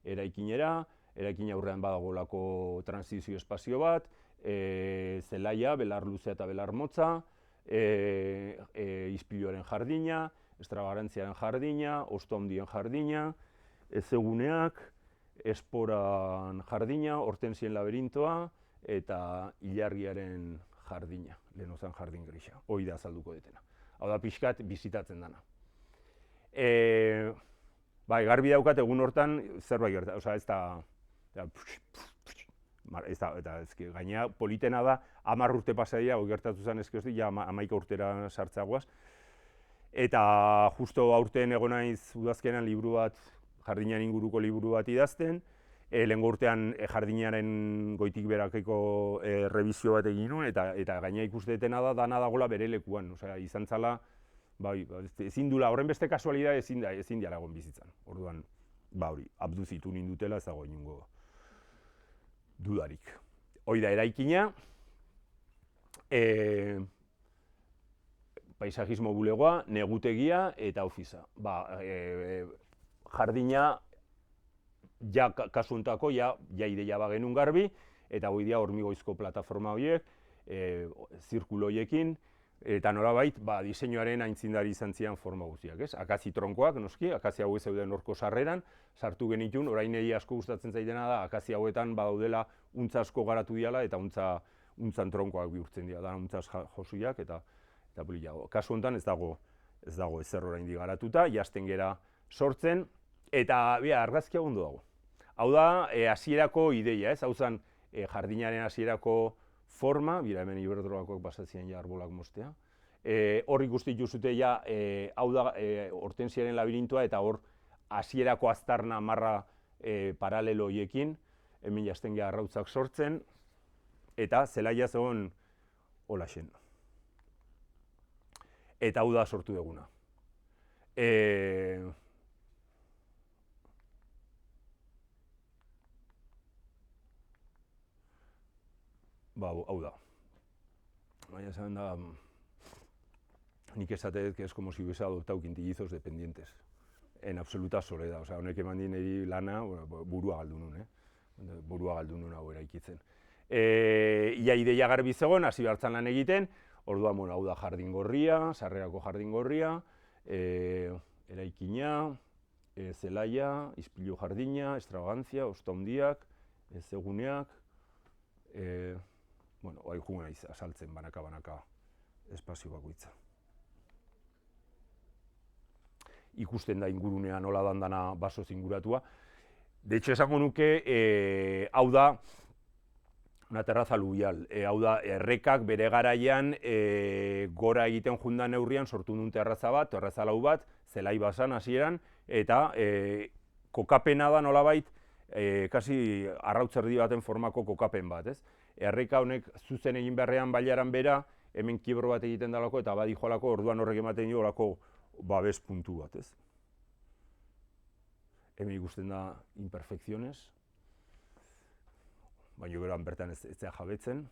eraikinera, eraikin aurrean badagolako transizio espazio bat, zelaia, belar luzea eta belar motza, ispiluaren jardina, estragarantziaren jardina, osto handien jardina, ezeguneak, esporan jardina, hortensien laberintoa, eta ilargiaren jardina, lehenozan jardin grisa, hori da azalduko detena. Hau da pixkat bizitatzen dana. Garbi daukat egun hortan zerbait gertatzen, ez da, eta gainera politena da, 10 urte pasadia, hori gertatu zen ezkezti, ja 11 urtera sartzagoaz. eta justo aurten egon naiz udazkenan liburu bat, jardinaren inguruko liburu bat idazten, lehengo urtean jardinaren goitik berakeko errebisio bat egin nuen, eta gaina ikuste detena da, dana dagoela bere lekuan, osea, izan zala, bai, ezin dula, horren beste kasualidad ezin diala egon bizitzan. Orduan, hori, abduzitu nindutela ez dago inongo dudarik. Hoi da eraikina, paisajismo bulegoa, negutegia eta ofisa. Jardina, ja kasuntako, ja ideia bagenun garbi, eta hoi dia hormigoizko plataforma horiek, zirkulo horiekin, eta nolabait, diseinuaren aintzindari izan zian forma guztiak, ez? Akazi tronkoak, noski, akazi hauek zeuden horko sarreran, sartu genitun, orain egi asko gustatzen zaitena da, akazi hauetan badaudela untza asko garatu diala, eta untzan tronkoak bihurtzen dira, da untzaz josuiak, eta polilago. Kasu honetan ez dago ezer oraindik garatuta, jasten gera sortzen, eta argazkia ondo dago. Hau da, hasierako ideia, ez? Hau zen, jardinaren hasierako forma, hemen iberdrolakoak basatzen ja arbolak mostea. Hor ikusten dituzute ja, hau da, hortensiaren labirintoa, eta hor hasierako aztarna marra paralelo horiekin, hemen jasten gera arrautzak sortzen, eta zelaia zegoen holaxen. Eta hau da sortu duguna. Hau da. Baina esan da, nik esatet que es como si hubiese adoptado quintillizos dependientes. En absoluta soledad. Osea, honek eman di niri lana, burua galdu nun, burua galdu nun hau eraikitzen. Ia ideia garbi zegoen, hasi hartzan lan egiten, orduan, hau da jardin gorria, sarrerako jardin gorria, eraikina, zelaia, ispilu jardina, extravagantzia, osta handiak, eguneak, bai jungo naiz azaltzen banaka espazio bakoitza. Ikusten da ingurunea nola dandana basoz inguratua. De hecho, esango nuke, hau da, una terraza aluvial. Hau da, errekak bere garaian gora egiten jundan neurrian sortu duen terraza lau bat, zelai basan hasieran, eta kokapena da nolabait, kasi arrautzerdi baten formako kokapen bat, ez? Erreka honek zuzen egin beharrean bailaran bera, hemen kibro bat egiten dalako eta badi joalako, orduan horrek ematen dio olako babes puntu bat, ez? Hemen ikusten da imperfekzionez, baina beran bertan ez zea jabetzen.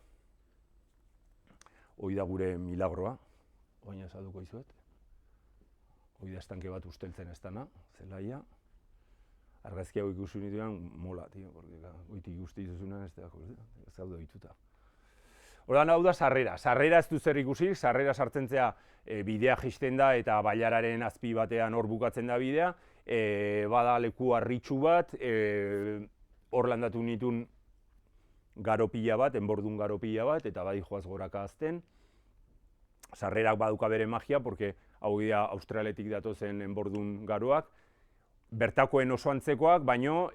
Hoi da gure milagroa, baina esalduko izuet. Hoi da estanke bat usteltzen ez dana, zelaia. Argazki hau ikusi nituan, mola, tio, goitik ikusti izuzunan ez daude ohituta. Ordan hau da sarrera. Sarrera ez du zer ikusi, sarrera sartzen zea bidea jaisten da eta bailararen azpi batean hor bukatzen da bidea. Bada leku harritsu bat, hor landatu nituen garopila bat, enbordun garopila bat, eta badi joaz goraka azten. Sarrerak baduka bere magia, porque hau dira Australetik datozen enbordun garoak. Bertakoen oso antzekoak, baino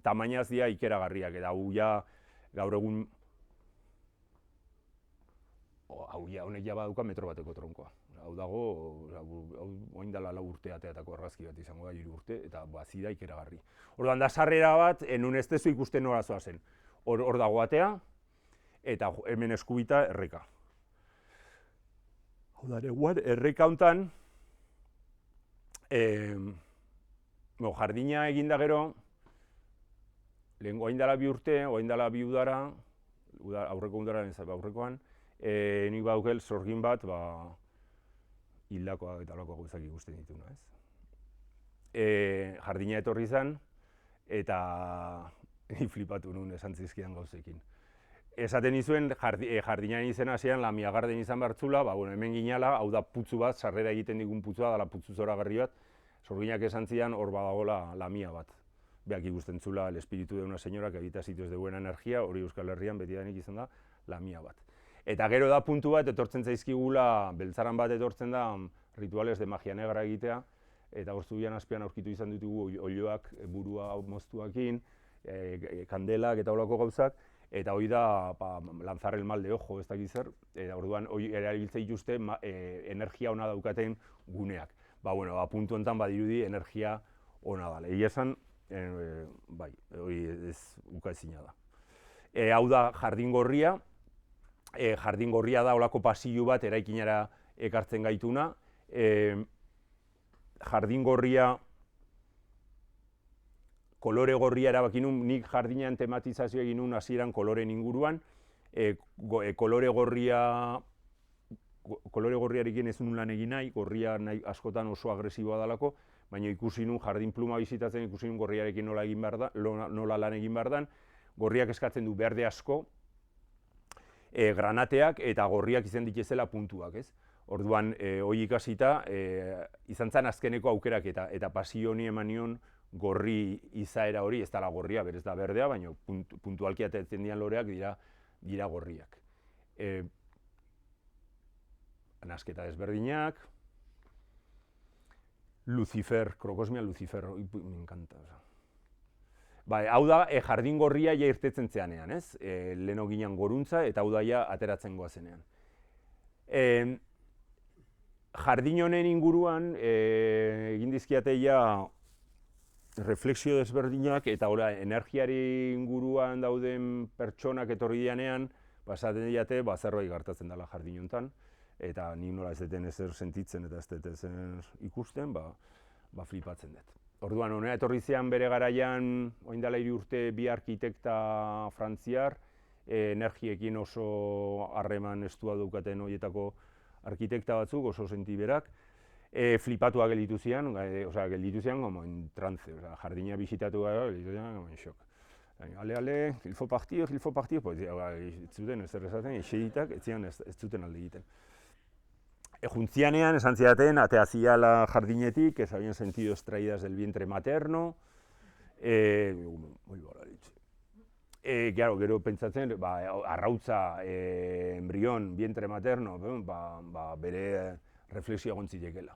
tamainaz dira ikeragarriak, eta hau ja gaur egun honek ja baduka metro bateko tronkoa. Hau dago, oin dela 4 urte ateatako argazki bat izango da, 3 urte, eta bazida ikeragarri. Orduan da sarrera bat, nun ez dezu ikusten nora zoazen. Hor dago atea, eta hemen eskubita erreka. Hau da, erreka hontan, jardina eginda gero, lehen oin dela 2 urte, oin dela 2 udara, aurreko udararen ez aurrekoan, nik badaukel sorgin bat, hildakoak eta olakoak guzak ikusten dituna, ez? Jardina etorri zen, eta flipatu nuen esan zizkidan gauzekin. Esaten nizuen, jardinaren izena hasieran Lamia Garden izan bertzula, hemen ginala, hau da putzu bat, sarrera egiten digun putzua, dela putzu zoragarri bat, sorginak esan zidan, hor badagola Lamia bat. Beak ikusten zula, el espiritu de una señora que habita sitios de buena energía, hori Euskal Herrian betidanik izan da, Lamia bat. Eta gero da puntu bat, etortzen zaizkigula, beltzaran bat etortzen da, rituales de magia negra egitea, eta hor zubian azpian aurkitu izan ditugu oiloak burua moztuakin, kandelak eta holako gauzak, eta hori da lanzar el mal de ojo, ez dakit zer, orduan hori erabiltzen dituzte energia ona daukaten guneak. Bueno, puntu honetan badirudi energia ona dela. Egia esan, bai, hori ez ukaezina da. Hau da jardin gorria. Jardin gorria da olako pasillo bat eraikinara ekartzen gaituna. Jardin gorria, kolore gorria erabaki nun, nik jardinean tematizazio egin nun hasieran koloren inguruan. Kolore gorriarekin ez nun lan egin nahi, gorria askotan oso agresiboa dalako, baina ikusi nun jardin pluma bizitatzen, ikusi nun gorriarekin nola lan egin behar dan. Gorriak eskatzen du berde asko, granateak eta gorriak izan dituzela puntuak, ez? Orduan, hori ikasita, izan zen azkeneko aukerak eta pasio honi eman nion gorri izaera hori, ez dela gorria, berez da berdea, baina puntualki atetzen dian loreak dira gorriak. Nasketa desberdinak, Lucifer, Crocosmia Lucifer, me encanta. Hau da, jardin gorria ja irtetzen zeanean, ez? Leheno ginen goruntza eta hau da ja ateratzen goazenean. Jardin honen inguruan egin dizkiate ja refleksio desberdinak eta energiari inguruan dauden pertsonak etorri dianean, esaten diate zerbait gertatzen dela jardin honetan, eta nik nola ez deten ezer sentitzen eta ez deten ezer ikusten, flipatzen dut. Orduan, honera etorri zean bere garaian, orain dela 3 urte, 2 arkitekta frantziar, energiekin oso harreman estua daukaten horietako arkitekta batzuk, oso sentiberak, flipatuak gelditu zian, como en trance, jardina bisitatu gara, gelditu zian, como en shock. Ale, il faut partir, ez zuten ez errezaten, eseditak, ez zuten alde egiten. Juntzianean, esan zidaten, atea ziala jardinetik, ez habían sentido extraídas del vientre materno. Gero pentsatzen, arrautza, embrion, vientre materno, bere reflexioa gontzitekela.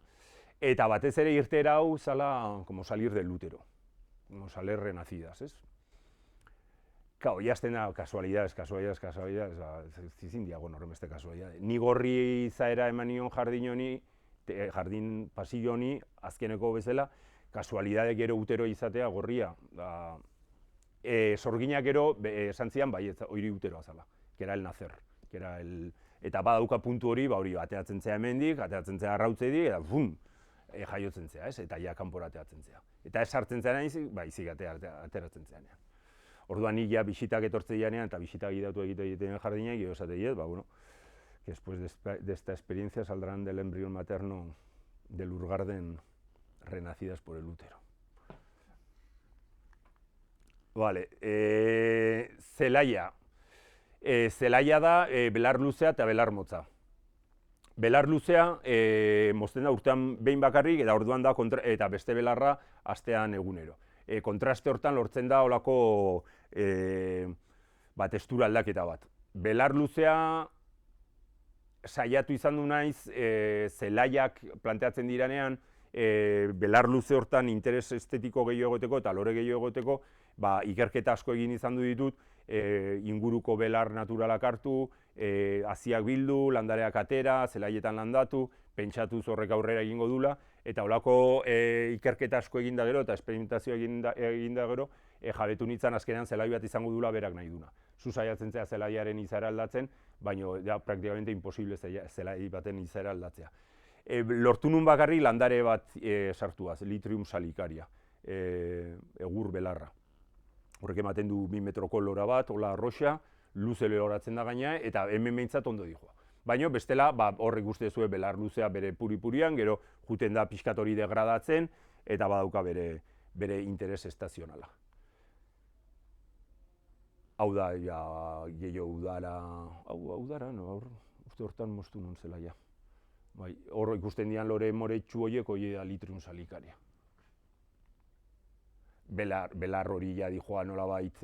Eta batez ere irtera hau zala, como salir del útero, como salir renacidas, ez? Claro, jazten da, kasualidades, zizin diago norremeste kasualidades. Ni gorri izaera eman nion jardin pasillo honi, azkeneko bezala, kasualidade gero utero izatea gorria. Sorginak gero, esan zian, hori uteroa zala, que era el nacer. Eta badauka puntu hori, ateratzen zea hemendik, ateratzen zea arrautzedik, eta jaiotzen zea, eta ja kanpora ateratzen zea. Eta ez sartzen zea nahi, izik ateratzen zea nean. Orduan nik ja bisitak etortze dianean eta bisitak gidatu egiten jardinak, gero esate diet, que después de esta experiencia saldrán del embrión materno del Urgarden renacidas por el útero. Vale, zelaia. Zelaia da belar luzea eta belar motza. Belar luzea mozten da urtean behin bakarrik eta orduan da eta beste belarra astean egunero. Kontraste hortan lortzen da olako testura aldaketa bat. Belar luzea saiatu izan du naiz, zelaiak planteatzen diranean, belar luze hortan interes estetiko gehiago egoteko eta lore gehiago egoteko, ikerketa asko egin izan du ditut, inguruko belar naturalak hartu, haziak bildu, landareak atera, zelaietan landatu, pentsatuz horrek aurrera egingo dula, eta holako ikerketa asko egin da gero eta esperimentazio egin da gero, jabetu nintzen azkenean zelai bat izango dula berak nahi duna. Zu saiatzen zea zelaiaren izaera aldatzen, baina praktikamente imposible zelai baten izaera aldatzea. Lortu nun bakarrik landare bat sartuaz, Litrium salicaria, egur belarra. Horrek ematen du 2 metroko lora bat, hola arroxa, luze loratzen da gaina, eta hemen behintzat ondo dijoa. Baina bestela, horrek uste zuen belar luzea bere puri-purian, gero juten da pixkat hori degradatzen, eta badauka bere interes estazionala. Hau da, gehiago udara, uste hortan moztu nun zelaia. Hor ikusten dian lore moretsu horiek, hori da Litrium salicaria. Belar hori ja dijoa nolabait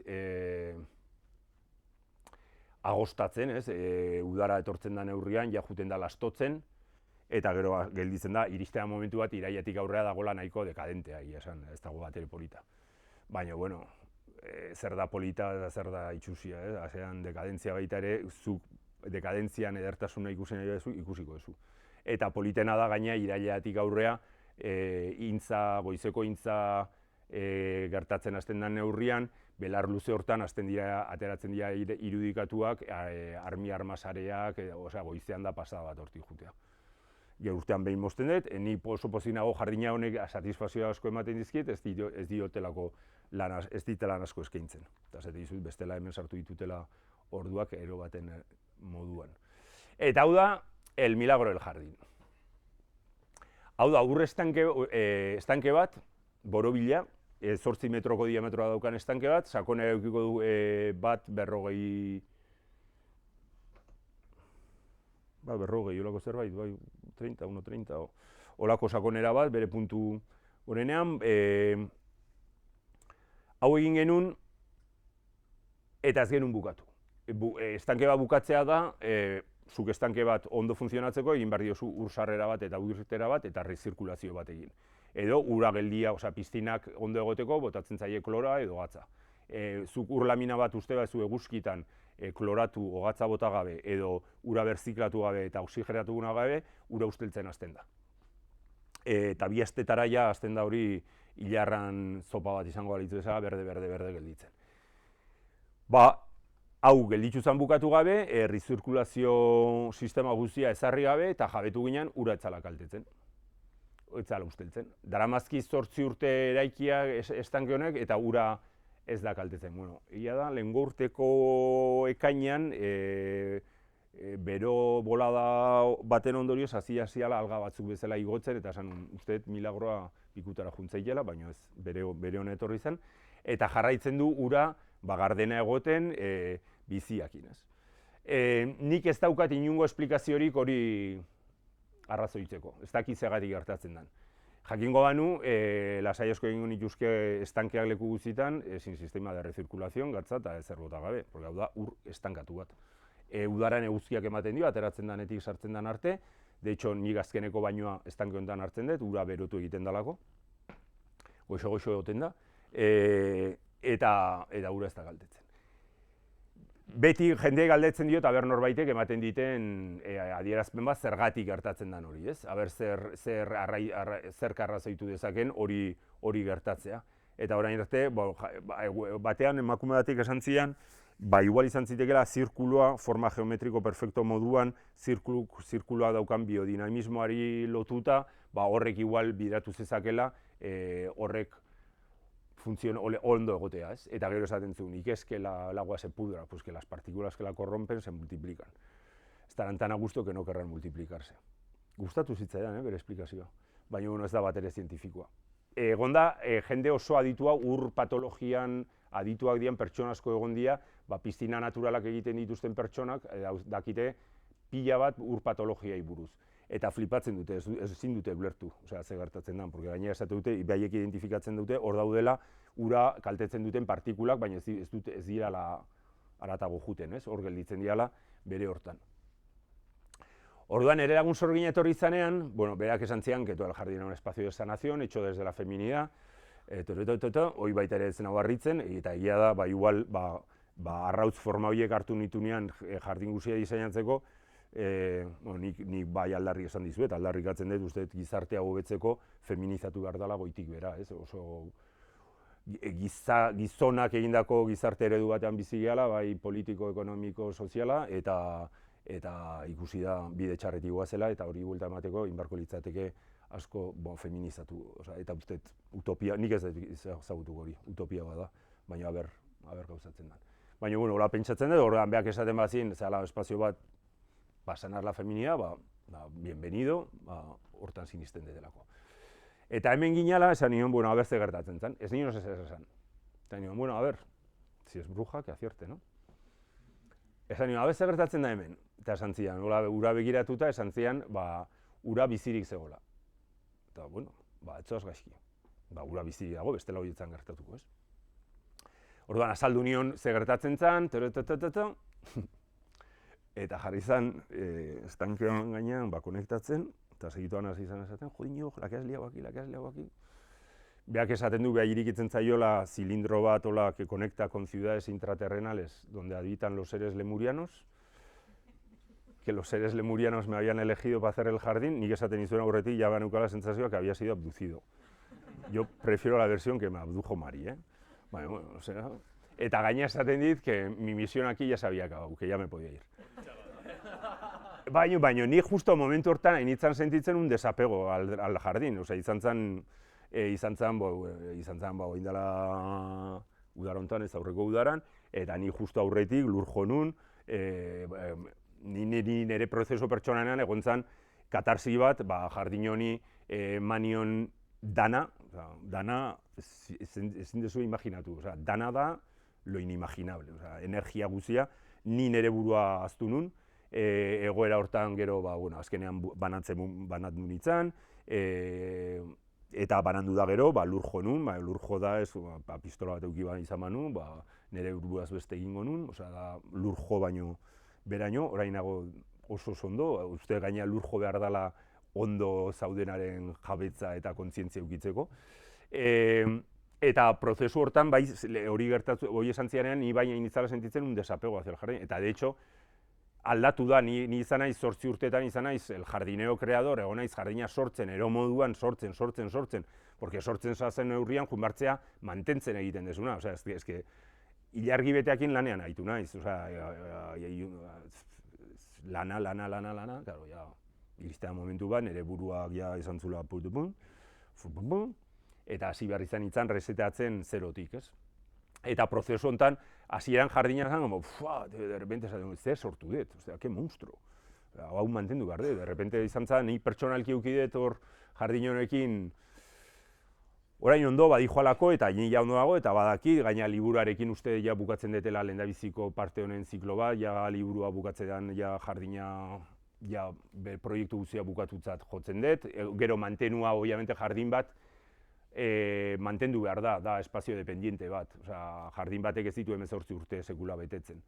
agostatzen, udara etortzen da neurrian, ja juten da lastotzen, eta gero gelditzen da, iristean momentu bat irailetik aurrera dagoela nahiko dekadentea, esan, ez dago bat ere polita. Baina, bueno, zer da polita eta zer da itxusia, Asean dekadentzia baita ere, zuk dekadentzian edertasuna ikusi nahi duzu, ikusiko duzu. Eta politena da gaina irailetik aurrea, goizeko intza gertatzen hasten den neurrian, belar luze hortan ateratzen dira irudikatuak, armasareak, goizean da pasada bat hortik jutea. Urtean behin mozten dut, ni oso pozik nago jardina honek satisfazioa asko ematen dizkiet, ez ditelako lan asko eskaintzen. Eta zate dizut, bestela hemen sartu ditutela orduak ero baten moduan. Eta hau da, el milagro del jardín. Hau da, ur estanke bat, borobila, 8 metroko diametroa daukan estanke bat, sakonera edukiko du bat 40, olako zerbait, 1.30, olako sakonera bat, bere puntu gorenean. Hau egin genuen, eta ez genuen bukatu. Estanke bat bukatzea da, zuk estanke bat ondo funtzionatzeko, egin behar diozu ur sarrera bat eta ur irtera bat, eta rezirkulazio bat egin. Edo ura geldia, piztinak ondo egoteko, botatzen zaie klora edo gatza. Zuk ur lamina bat uste bazu eguzkitan kloratu o gatza bota gabe, edo ura berziklatu gabe eta oxigenatu gabe, ura usteltzen hasten da. Eta bi astetara ja hasten da hori hilarran zopa bat izango balitzu bezala, berde gelditzen. Hau gelditu zen bukatu gabe, rezirkulazio sistema guztia ezarri gabe, eta jabetu ginen ura etzala kaltetzen. Etzala usteltzen. Daramazki 8 urte eraikia estanke honek, eta ura ez da kaltetzen. Egia da, lehengo urteko ekainean, bero bolada baten ondorioz, hasi-hasiala alga batzuk bezala igotzen, eta esan uste milagroa pikutara juntzaikela, baina ez bere honet etorri zen, eta jarraitzen du ura gardena egoten biziakin. Nik ez daukat inungo esplikaziorik hori arrazoitzeko, ez dakit zegatik gertatzen den. Jakingo banu, lasai asko egingo nituzke estankeak leku guztietan, ezin sistema de rezirkulazioan gatza eta ezer bota gabe, porque hau da ur estankatu bat. Udaran eguzkiak ematen dio, ateratzen denetik sartzen den arte, de hecho, nik azkeneko bainoa estanke honetan hartzen dut, ura berotu egiten dalako, goixo egoten da, eta ura ez da galdetzen. Beti jende galdetzen dio eta norbaitek ematen diten adierazpen bat zergatik gertatzen den hori, ez? Aber zer arrazoitu dezaken hori gertatzea. Eta orain arte, batean emakume batek esan zian, igual izan zitekeela zirkulua forma geometriko perfecto moduan zirkulua daukan biodinamismoari lotuta, horrek igual bideratu zezakela horrek ondo egotea, ez? Eta gero esaten zuen, y que es que el agua se pudra, pues que las partículas que la corrompen se multiplican. Estarán tan a gusto que no querrán multiplicarse. Gustatu zitzaidan, bere esplikazioa, baina ez da bat ere zientifikoa. Egon da, jende oso aditua, ur patologian adituak dian pertsona asko egon dira, piztina naturalak egiten dituzten pertsonak, dakite pila bat ur patologiai buruz. Eta flipatzen dute, ezin dute ulertu, ze gertatzen den, porque gainera esate dute, behaiek identifikatzen dute, hor daudela ura kaltetzen duten partikulak, baina ez dira haratago juten, hor gelditzen dirala bere hortan. Orduan, ere lagun sorgin etorri izanean, berak esan zian, que todo el jardín era un espacio de sanación, hecho desde la feminidad, hori baita ere ez nago harritzen, eta egia da, igual, arrautz forma horiek hartu nitunean jardin guztia diseinatzeko, nik bai aldarrik esan dizuet, aldarrikatzen dut, uste gizartea hobetzeko feminizatu behar dela goitik bera, oso gizonak egindako gizarte eredu batean bizi gehala, bai politiko, ekonomiko, soziala, eta ikusi da bide txarretik goazela, eta hori buelta emateko inbarko litzateke asko feminizatu, eta uste utopia, nik ez ezagutuko hori, utopia bada, baina aber gauzatzen da. Baina, hola pentsatzen dut, horrean behak esaten bazin, zela espazio bat, sanar la feminidad, bienvenido, hortan sinisten delako. Eta hemen ginala, esan nion, a ber ze gertatzen zen, ez nion ez esan. Eta nion, a ber, si es bruja, que acierte, no? Esan nion, a ber ze gertatzen da hemen, eta esan zian, ura begiratuta, esan zian, ura bizirik zegoela. Eta, etzoaz gaizki, ura bizirik dago, bestela horietan gertatuko, ez? Orduan, azaldu nion ze gertatzen zen, eta jarri zen, estankean gainean konektatzen, eta segituan hasi izan esaten, jodinio, la que has liado aquí. beak esaten du, beha irikitzen zaiola zilindro bat ola que conecta con ciudades intraterrenales donde habitan los seres lemurianos, que los seres lemurianos me habían elegido para hacer el jardín, nik esaten izuen aurretik ja baneuka la sentsazioa que había sido abducido. Yo prefiero la versión que me abdujo Mari, Bueno, o sea, eta gaina esaten dit que mi misión aquí ya se había acabado, que ya me podía ir. Baina, ni justo momentu hortan hainitzan sentitzen un desapego al jardín, o sea, izan zan oindala udarontan, ez aurreko udaran, eta ni justo aurretik lur jo nun, ni nire prozeso pertsonanean egon zan katarsi bat, jardin honi manion dana, ezin dezu imaginatu, o sea, dana da lo inimaginable, o sea, energia guzia, ni nire burua aztu nun, egoera hortan gero, azkenean banatu nintzen, eta banandu da gero, lur jo nun, lur jo da ez, pistola bat euki izan manu, nire buruaz beste egingo nun, osea, da lur jo baino beraino, orainago oso ondo, uste gaina lur jo behar dela ondo zaudenaren jabetza eta kontzientzia eukitzeko. Eta prozesu hortan, hori gertatu, hori esan zianean, ni baina initzala sentitzen un desapego hacia el jardín, eta de hecho, aldatu da, ni izan naiz 8 urteetan izan naiz el jardineo creador, egon naiz jardina sortzen, ero moduan sortzen, porque sortzen zazen neurrian, junbartzea mantentzen egiten desuna, osea, ez que, ilargi beteakin lanean haitu naiz, osea, lana, claro, ja, iristea momentu bat, nire buruak ja izan zula eta hasi behar izan nintzen reseteatzen zerotik, ez? Eta prozesu honetan, hasieran jardina zen, de repente esaten, zer sortu dut, osea, que monstruo. Hau mantendu behar dut, de repente izan zen, ni pertsonalki eukidet hor jardin honekin, orain ondo badijoalako eta ni ja ondo dago, eta badaki, gaina liburuarekin uste ja bukatzen detela lehendabiziko parte honen ziklo bat, ja liburua bukatzean ja jardina, ja proiektu guztia bukatutzat jotzen dut, gero mantenua, obviamente, jardin bat, mantendu behar da espazio dependiente bat, osea, jardin batek ez ditu 18 urte sekula betetzen.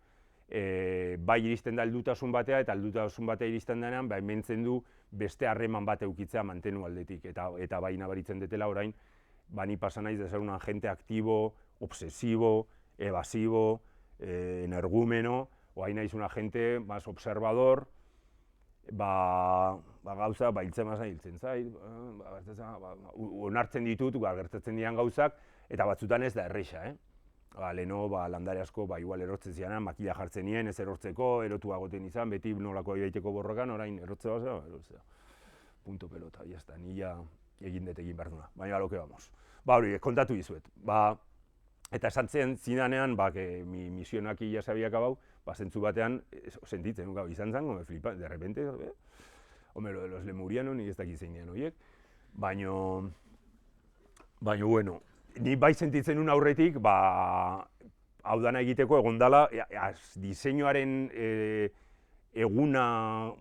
Bai iristen da heldutasun batea, eta heldutasun batea iristen denean, hementzen du beste harreman bat eukitzea mantenu aldetik, eta bai nabaritzen detela orain, ni pasa naiz de ser un agente activo, obsesivo, evasivo, energúmeno, oain naiz un agente más observador, gauza, hiltzen mazan hiltzen zait, onartzen ditut, gertatzen dian gauzak, eta batzutan ez da erresa, Leheno, landare asko, igual erortzen zianan, makila jartzen nien, ez erortzeko, erotu agoten izan, beti nolako ibaiteko borrokan, orain erortze bat, erortzea. Punto pelota, jazta, nila egin dut egin behar duna, baina lo que vamos. Hori, kontatu dizuet. Eta esan zen zinanean, mi misionak ya se había acabado, zentzu batean, sentitzen, izan zango, me flipa, de repente, hombre, lo de los lemurianos, ni ez dakit zeinean horiek, baina, bueno, ni bai sentitzen un aurretik, hau dana egiteko egondala, diseinuaren eguna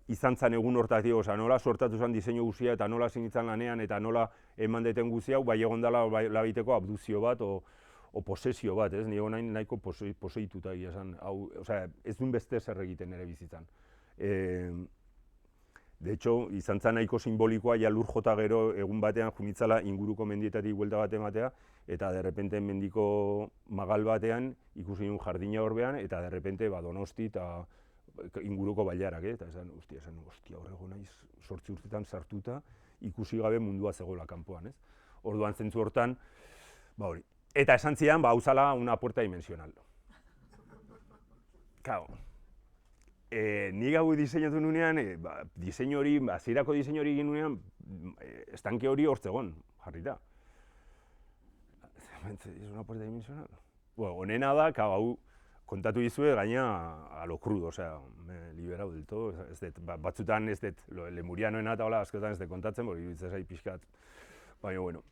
izan zen egun hortatik, oza, nola sortatu zen diseinu guzia, eta nola zinitzen lanean, eta nola eman deten guzia, bai egondala labiteko abduzio bat, o posesio bat, ez? Ni egon nahiko poseituta egia esan, ez duen beste zer egiten ere bizitzan. De hecho, izan zen nahiko simbolikoa, ja lur jota gero egun batean jumitzala inguruko mendietatik buelta bat ematea, eta de repente mendiko magal batean ikusi un jardina horbean, eta de repente Donosti eta inguruko bailarak, eta esan, hostia, horrego naiz 8 urtetan sartuta, ikusi gabe mundua zegoela kanpoan, ez? Orduan zentzu hortan, hori. Eta esan zidan, hau zala una puerta dimensional. Claro, nik hau diseinatu nunean, diseinu hori, hasierako diseinu hori egin nunean, estanke hori hortzegon, jarrita. Es una puerta dimensional. Bueno, honena da, hau kontatu dizue, gaina a lo crudo, osea, me he liberado del todo, batzutan ez dut, lemurianoena eta hola, askotan ez dut kontatzen, bori iruditzen zait pixkat, baina, bueno.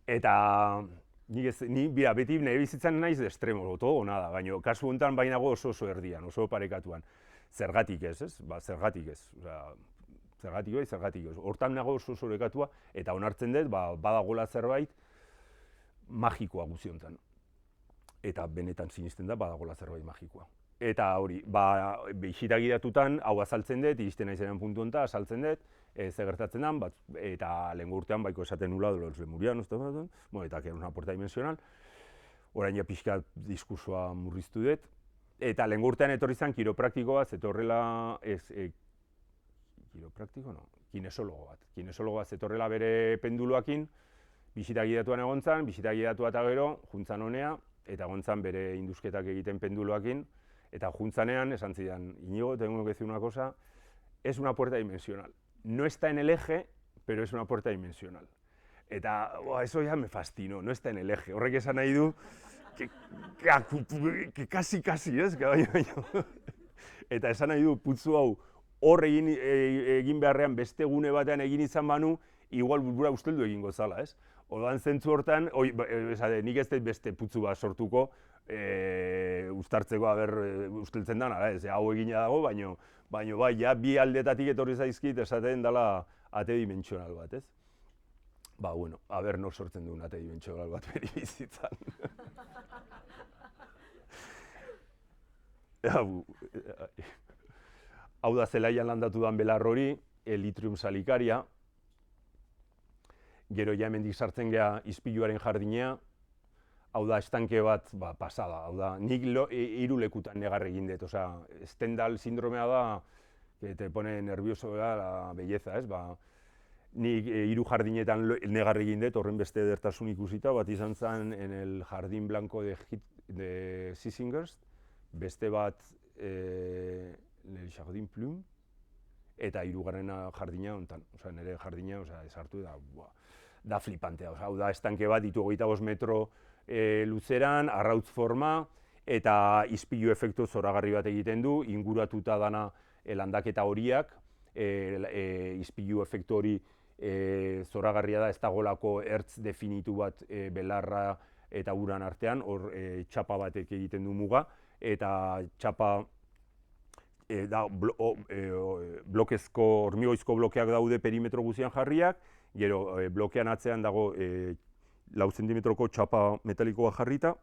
Eta, ni beti nire bizitzan naiz de extremo, todo o nada, baina kasu honetan bainago oso erdian, oso parekatuan. Zergatik ez, zergatik ez, zergatik ez. Hortan nago oso orekatua, eta onartzen dut, badagola zerbait magikoa guzti honetan. Eta benetan sinisten da badagola zerbait magikoa. Eta hori, bisita gidatutan, hau azaltzen dut, iristen naizenean puntu honta, azaltzen dut, ze gertatzen den, eta lehengo urtean baiko esaten nula Dolores Lemurianos, eta que era una puerta dimensional, orain ja pixka diskursoa murriztu dut, eta lehengo urtean etorri zen kiropraktiko bat, zetorrela, kiropraktiko, no, kinesologo bat zetorrela bere penduloakin, bisita gidatuan egon zen, bisita gidatua eta gero, juntzan honea, eta egon zen bere induzketak egiten penduloakin, eta juntzanean esan zidan, Iñigo, tengo que decir una cosa, es una puerta dimensional. No está en el eje, pero es una puerta dimensional. Eta eso ya me fascinó, no está en el eje. Horrek esan nahi du, que casi, ez? Eta esan nahi du, putzu hau, hor egin beharrean beste gune batean egin izan banu, igual burura usteldu egingo zala, ez? Orduan zentzu hortan, nik ez dut beste putzu bat sortuko, uztartzeko usteltzen dana, ez, hau egina dago, baino bai, ja bi aldetatik etorri zaizkit esaten dela ate dimentsional bat, ez? Bueno, nor sortzen duen ate dimentsional bat bere bizitzan. Hau da zelaian landatu dan belar hori, Elytrium salicaria, gero ja hemendik sartzen gea ispiluaren jardinea, hau da estanke bat pasada, hau da, nik 3 lekutan negar egin dut, Stendhal sindromea da, que te pone nervioso la belleza, ez? Nik 3 jardinetan negar egin dut, horren beste edertasun ikusita, bat izan zen en el Jardín Blanco de Sissinghurst, beste bat el Jardín Plume, eta 3. jardina hontan, nire jardina, esartu da flipantea, hau da estanke bat, ditu 25 metro luzeran, arrautz forma, eta ispilu efektu zoragarri bat egiten du, inguratuta dana landaketa horiak, ispilu efektu hori zoragarria da, ez dagolako ertz definitu bat belarra eta uran artean, hor txapa batek egiten du muga, eta txapa da blokezko, hormigoizko blokeak daude perimetro guzian jarriak, gero blokean atzean dago 4 zentimetroko txapa metalikoa jarrita,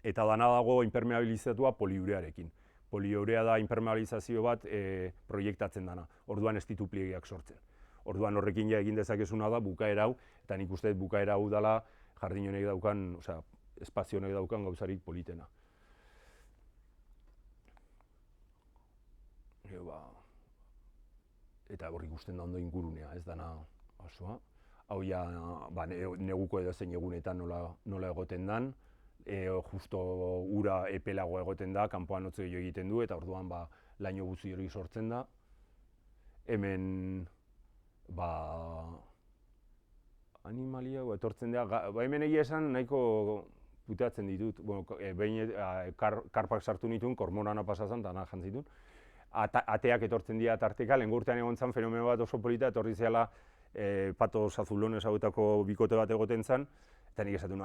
eta dana dago impermeabilizatua poliurearekin. Poliurea da impermeabilizazio bat proiektatzen dana, orduan ez ditu pliegeak sortzen. Orduan horrekin ja egin dezakezuna da bukaera hau, eta nik uste bukaera hau dela jardin honek daukan, espazio honek daukan gauzarik politena. Eta hor ikusten da ondo ingurunea, ez dana osoa. Hau ja, neguko edozein egunetan nola egoten dan, justo ura epelago egoten da, kanpoan hotz gehiago egiten du, eta orduan laino guzti hori sortzen da. Hemen, animalia etortzen da, hemen egia esan nahiko puteatzen ditut, behin karpak sartu nituen, kormorana pasazan, dana jantzitun, ateak etortzen dira tarteka, lehen urtean egon zen fenomeno bat oso polita, etorri zehala patos azulones hauetako bikote bat egoten zen, eta nik esaten,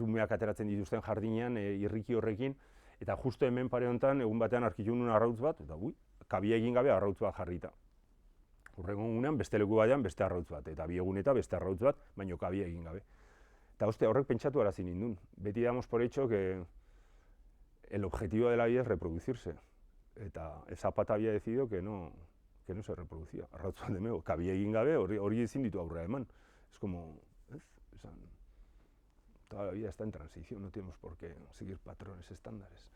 umeak ateratzen dituzten jardinean, irriki horrekin, eta justo hemen pare honetan, egun batean arkitun nuen arrautz bat, eta kabia egin gabe arrautz bat jarrita. Horrengo egunean beste leku batean beste arrautz bat, eta bi egun eta beste arrautz bat, baino kabia egin gabe. Eta horrek pentsatu arazi nindun. Beti damos por hecho que el objetivo de la vida es reproducirse. Eta esa pata había decidido que no se reproducía. Arrautz bat demego, kabia egin gabe, hori ezin ditu aurrera eman. Es como, toda la vida está en transición, no tenemos por qué seguir patrones estándares.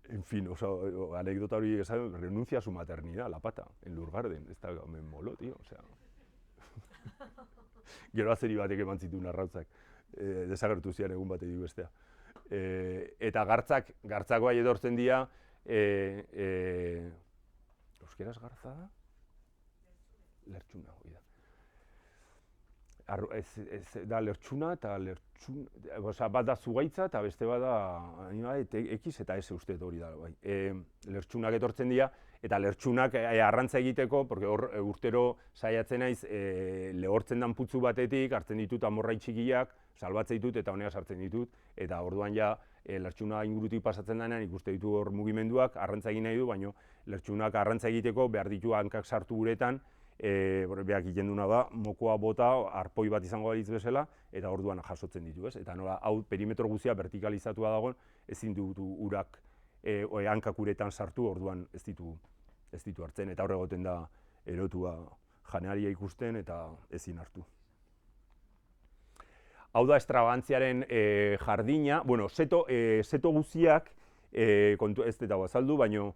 En fin, anécdota hori renuncia a su maternidad, la pata, en Lurgarden. Me moló, tío, Gero azeri batek eman zituen arrautzak, desagertu zian egun bat edo bestea. Eta gartzak bai edortzen dira, euskeraz gartza da? Lertxuna, hori da. Da lertxuna eta bat da zugaitza eta beste bat da X eta S uste hori da. Lertxunak etortzen dira eta lertxunak arrantza egiteko, porque urtero saiatzen naiz lehortzen dan putzu batetik, hartzen ditut amorrai txikiak, salbatzen ditut eta honea sartzen ditut, eta orduan ja lertxuna ingurutik pasatzen denean ikuste ditu hor mugimenduak, arrantza egin nahi du, baina lertxunak arrantza egiteko behar ditu hankak sartu uretan, beak egiten duna da, mokoa bota, arpoi bat izango balitz bezala, eta orduan jasotzen ditu, ez? Eta nola, hau perimetro guztia vertikalizatua dagoen, ezin dutu urak hankak uretan sartu, orduan ez ditu hartzen, eta hor egoten da erotua janearia ikusten eta ezin hartu. Hau da estrabagantziaren jardina, bueno, seto guztiak, ez dut azaldu, baina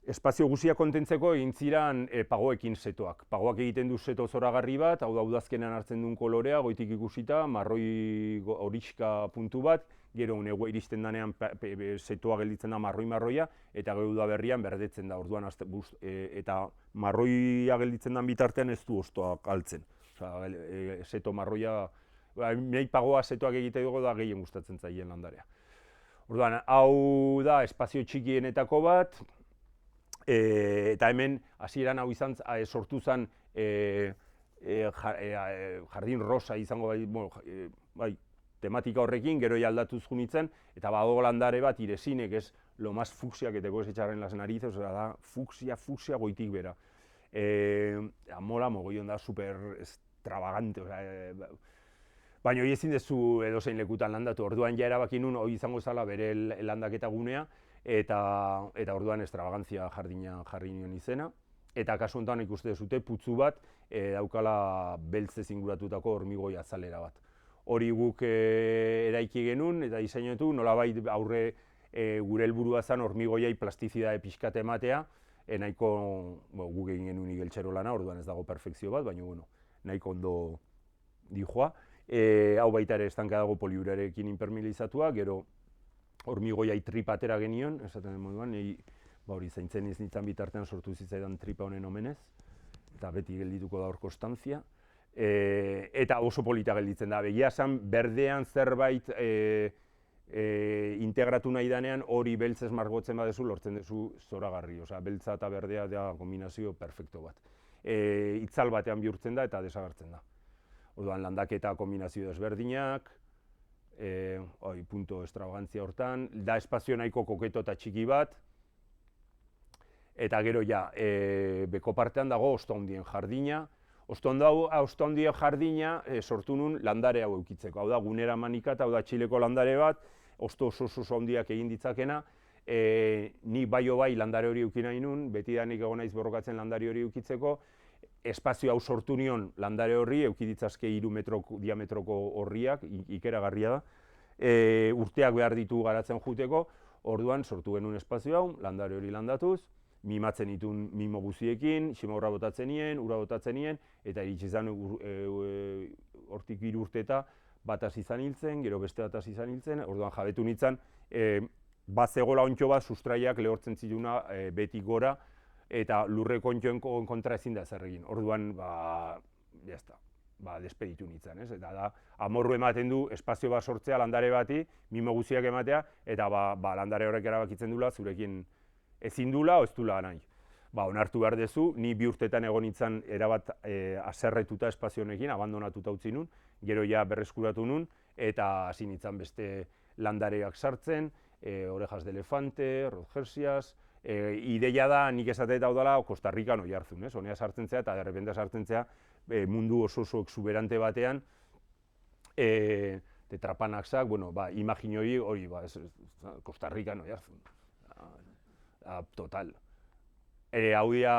espazio guztiak kontentzeko egin ziren pagoekin setoak. Pagoak egiten du seto zoragarri bat, hau da udazkenean hartzen duen kolorea, goitik ikusita, marroi horixka puntu bat, gero negua iristen denean setoa gelditzen da marroi-marroia, eta gero udaberrian berdetzen da, orduan eta marroia gelditzen den bitartean ez du hostoak galtzen. Seto marroia, nahi pagoa setoak egite dugu da gehien gustatzen zaien landarea. Orduan, hau da espazio txikienetako bat, eta hemen hasieran hau sortu zen jardin rosa izango bai, tematika horrekin, gero aldatuz junitzen, eta badago landare bat iresinek, ez lo más fucsia que te puedes echar en las narices, da fucsia goitik bera. Mola mogollon da, super extravagante, baina hori ezin dezu edozein lekutan landatu, orduan ja erabaki nun hori izango zala bere landaketa gunea, eta orduan extravagantzia jardina jarri nion izena. Eta kasu honetan ikuste duzute putzu bat daukala beltzez inguratutako hormigoi azalera bat. Hori guk eraiki genuen eta diseinatu, nolabait aurre gure helburua zen hormigoiai plastizidade pixkat ematea, nahiko guk egin genuen igeltsero lana, orduan ez dago perfekzio bat, baina nahiko ondo dijoa. Hau baita ere estanka dago poliurarekin impermeabilizatua, gero hormigoiai tripa atera genion, esaten den moduan, hori zaintzen ez nintzen bitartean sortu zitzaidan tripa honen omenez, eta beti geldituko da hor konstantzia, eta oso polita gelditzen da. Begia esan, berdean zerbait integratu nahi danean, hori beltzez margotzen badezu, lortzen duzu zoragarri, beltza eta berdea da kombinazio perfekto bat. Itzal batean bihurtzen da eta desagertzen da. Orduan landaketa kombinazio desberdinak, punto extravagantzia hortan, da espazio nahiko koketo eta txiki bat, eta gero ja, beko partean dago hosto handien jardina. Hosto handien jardina sortu nun landare hau eukitzeko, hau da gunera manikata, hau da Txileko landare bat, hosto oso handiak egin ditzakena, ni bai landare hori eukin nahi nun, beti da nik egon naiz borrokatzen landare hori eukitzeko, espazio hau sortu nion landare horri, euki ditzazke 3 metro diametroko horriak, ikeragarria da, urteak behar ditu garatzen juteko, orduan sortu genuen espazio hau, landare hori landatuz, mimatzen ditun mimo guziekin, ximorra botatzen nien, ura botatzen nien, eta iritsi zen hortik 3 urteta bat hasi izan hiltzen, gero beste bat hasi izan hiltzen, orduan jabetu nintzen, bat zegoela ontxo bat sustraiak lehortzen ziluna beti gora, eta lurreko ontxoen kontra ezin da zer egin. Orduan, despeditu nintzen, ez? Eta da, amorru ematen du espazio bat sortzea landare bati, mimo guztiak ematea, eta landare horrek erabakitzen dula, zurekin ezin dula o ez dula nahi. Onartu behar dezu, ni 2 urtetan egon nintzen erabat aserretuta espazio honekin, abandonatuta utzi nun, gero ja berreskuratu nun, eta hasi nintzen beste landareak sartzen, orejas de elefante, rodgersias, ideia da nik esate eta dela Costa Rican oihartzun, ez? Honea sartzen zea eta derrepente sartzen zea mundu oso exuberante batean, tetrapanaksak, imaginoi hori, Costa Rican oihartzun, total. Hau dira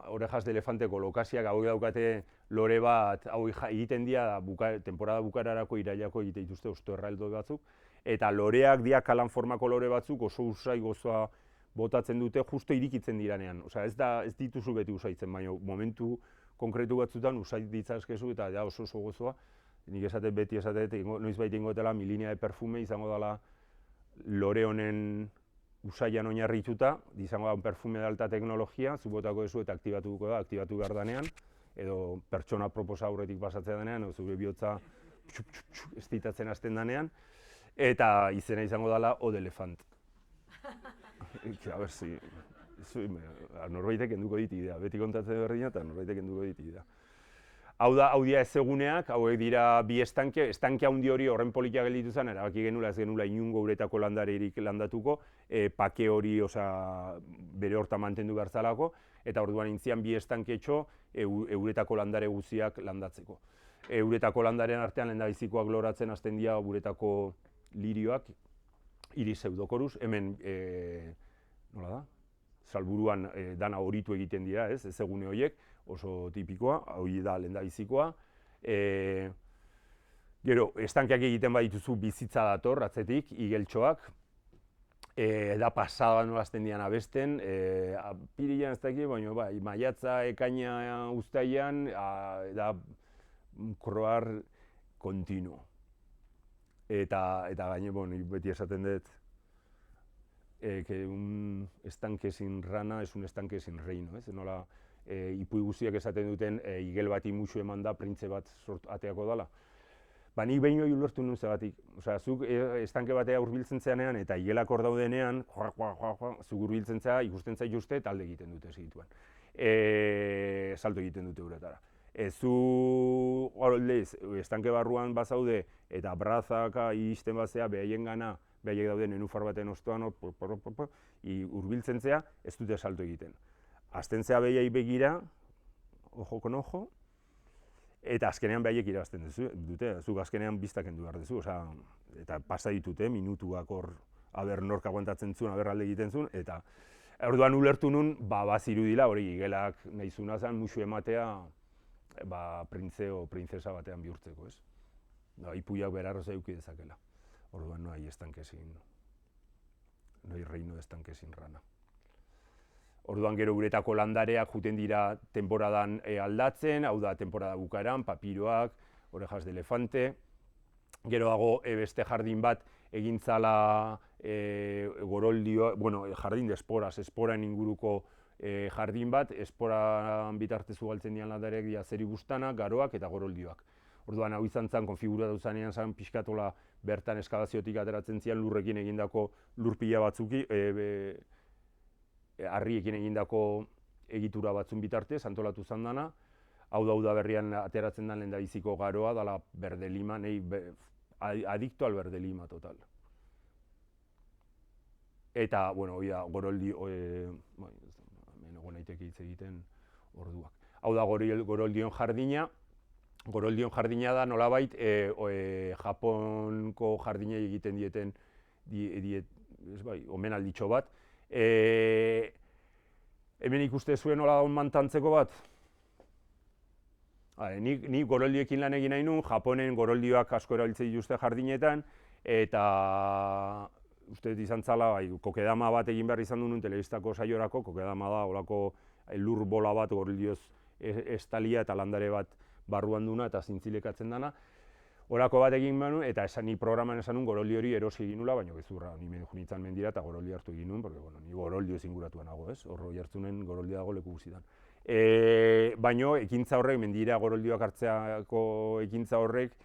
orejas de elefanteko lokasiak, hau daukate lore bat, hau egiten dira temporada bukararako irailako egite dituzte hosto erraldo batzuk, eta loreak dira kalan formako lore batzuk oso usai gozoa botatzen dute justo irikitzen diranean. Ez dituzu beti usaitzen, baina momentu konkretu batzutan usait ditzazkezu eta oso gozoa. Nik esatet beti noizbait ingo dela 1000 linea de perfume izango dela lore honen usaian oinarrituta, izango da un perfume de alta teknologia, zubotako ezu eta aktibatuko da, aktibatu behar danean, edo pertsona proposa aurretik pasatzea danean, edo zure bihotza estitatzen hasten danean, eta izena izango dela Eau d'Elefant. Norbaitek enduko dit idea, beti kontatzen berdina eta norbaitek enduko dit idea. Hau dira ezeguneak, hauek dira bi estanke handi hori horren polikia gelditu zen, erabaki genula ez genula inungo uretako landareirik landatuko, pake hori bere horta mantendu behar zalako, eta orduan intzian bi estanketxo euretako landare guztiak landatzeko. Euretako landaren artean lehendabizikoak loratzen hasten dira uretako lirioak, Iris pseudocorus, hemen nola da? Salburuan dana horitu egiten dira, ez egune horiek, oso tipikoa, hori da lehendabizikoa. Gero, estankeak egiten badituzu bizitza dator, atzetik, igeltxoak, da pasada nola hasten dian abesten, apirilean ez dakit, baina bai, maiatza, ekaina uztailean, da kroar kontinuo. Eta gaine, beti esaten dut, que un estanque sin rana es un estanque sin reino, ez? Nola, ipuin guztiak esaten duten, igel bati musu eman da, printze bat ateako dela. Ba, nik behin hori ulertu nuen zegatik. Osea, zuk estanke batea hurbiltzen zeanean eta igelak hor daudenean, zuk hurbiltzen zea, ikusten zaituzte, eta alde egiten dute segituan. Salto egiten dute uretara. Zu estanke barruan bazaude eta brazaka iristen bazea behaien gana, behaiek daude nenufar baten ostoan, hurbiltzen zea, ez dute salto egiten. Azten zea behaiei begira, ojo con ojo, eta azkenean behaiek irabazten dute, zuk azkenean biztak kendu behar duzu, eta pasa ditute, minutuak hor, aber nork aguantatzen zuen, aber alde egiten zuen, eta orduan ulertu nun, bazirudila, hori igelak nahi zuna zen, musu ematea, printze o printzesa batean bihurtzeko, ez? Ipuiak berarroza eduki dezakela. Orduan no hay reino de estanque sin rana. Orduan gero uretako landareak juten dira temporadan aldatzen, hau da temporada bukaeran, papiroak, orejas de elefante. Geroago beste jardin bat egintzala goroldio, jardin de esporas, esporan inguruko jardin bat, esporan bitartez ugaltzen dian landareak dira zeribuztanak, garoak eta goroldioak. Orduan hau izan zen, konfiguratu zanean zen pixkatola bertan eskabaziotik ateratzen zian lurrekin egindako lurpila batzuki, harriekin egindako egitura batzun bitartez, antolatu zan dana. Hau da berrian ateratzen den lehendabiziko garoa, dala berde lima, adicto al berde lima total. Eta, hori da, goroldi, hemen egon naiteke hitz egiten orduak. Hau da goroldion jardina. Goroldion jardina da nolabait Japonko jardinei egiten dieten omenalditxo bat. Hemen ikuste zuen nola daun mantantzeko bat? Ni goroldioekin lan egin nahi nun, Japonen goroldioak asko erabiltzen dituzte jardinetan, eta uste dut izan zala, kokedama bat egin behar izan duen telebistako saiorako, kokedama da, olako lur bola bat goroldioz estalia eta landare bat barruan duna eta zintzilekatzen dana. Horako bat egin behar nuen, eta ni programan esan nuen goroldi hori erosi egin nula, baina gezurra, ni junitzen mendira eta goroldi hartu egin nuen, porque ni goroldio zinguratuan nago, ez? Horro jartzunen goroldi dago leku guztietan. Baina ekintza horrek, mendira goroldioak hartzeako ekintza horrek,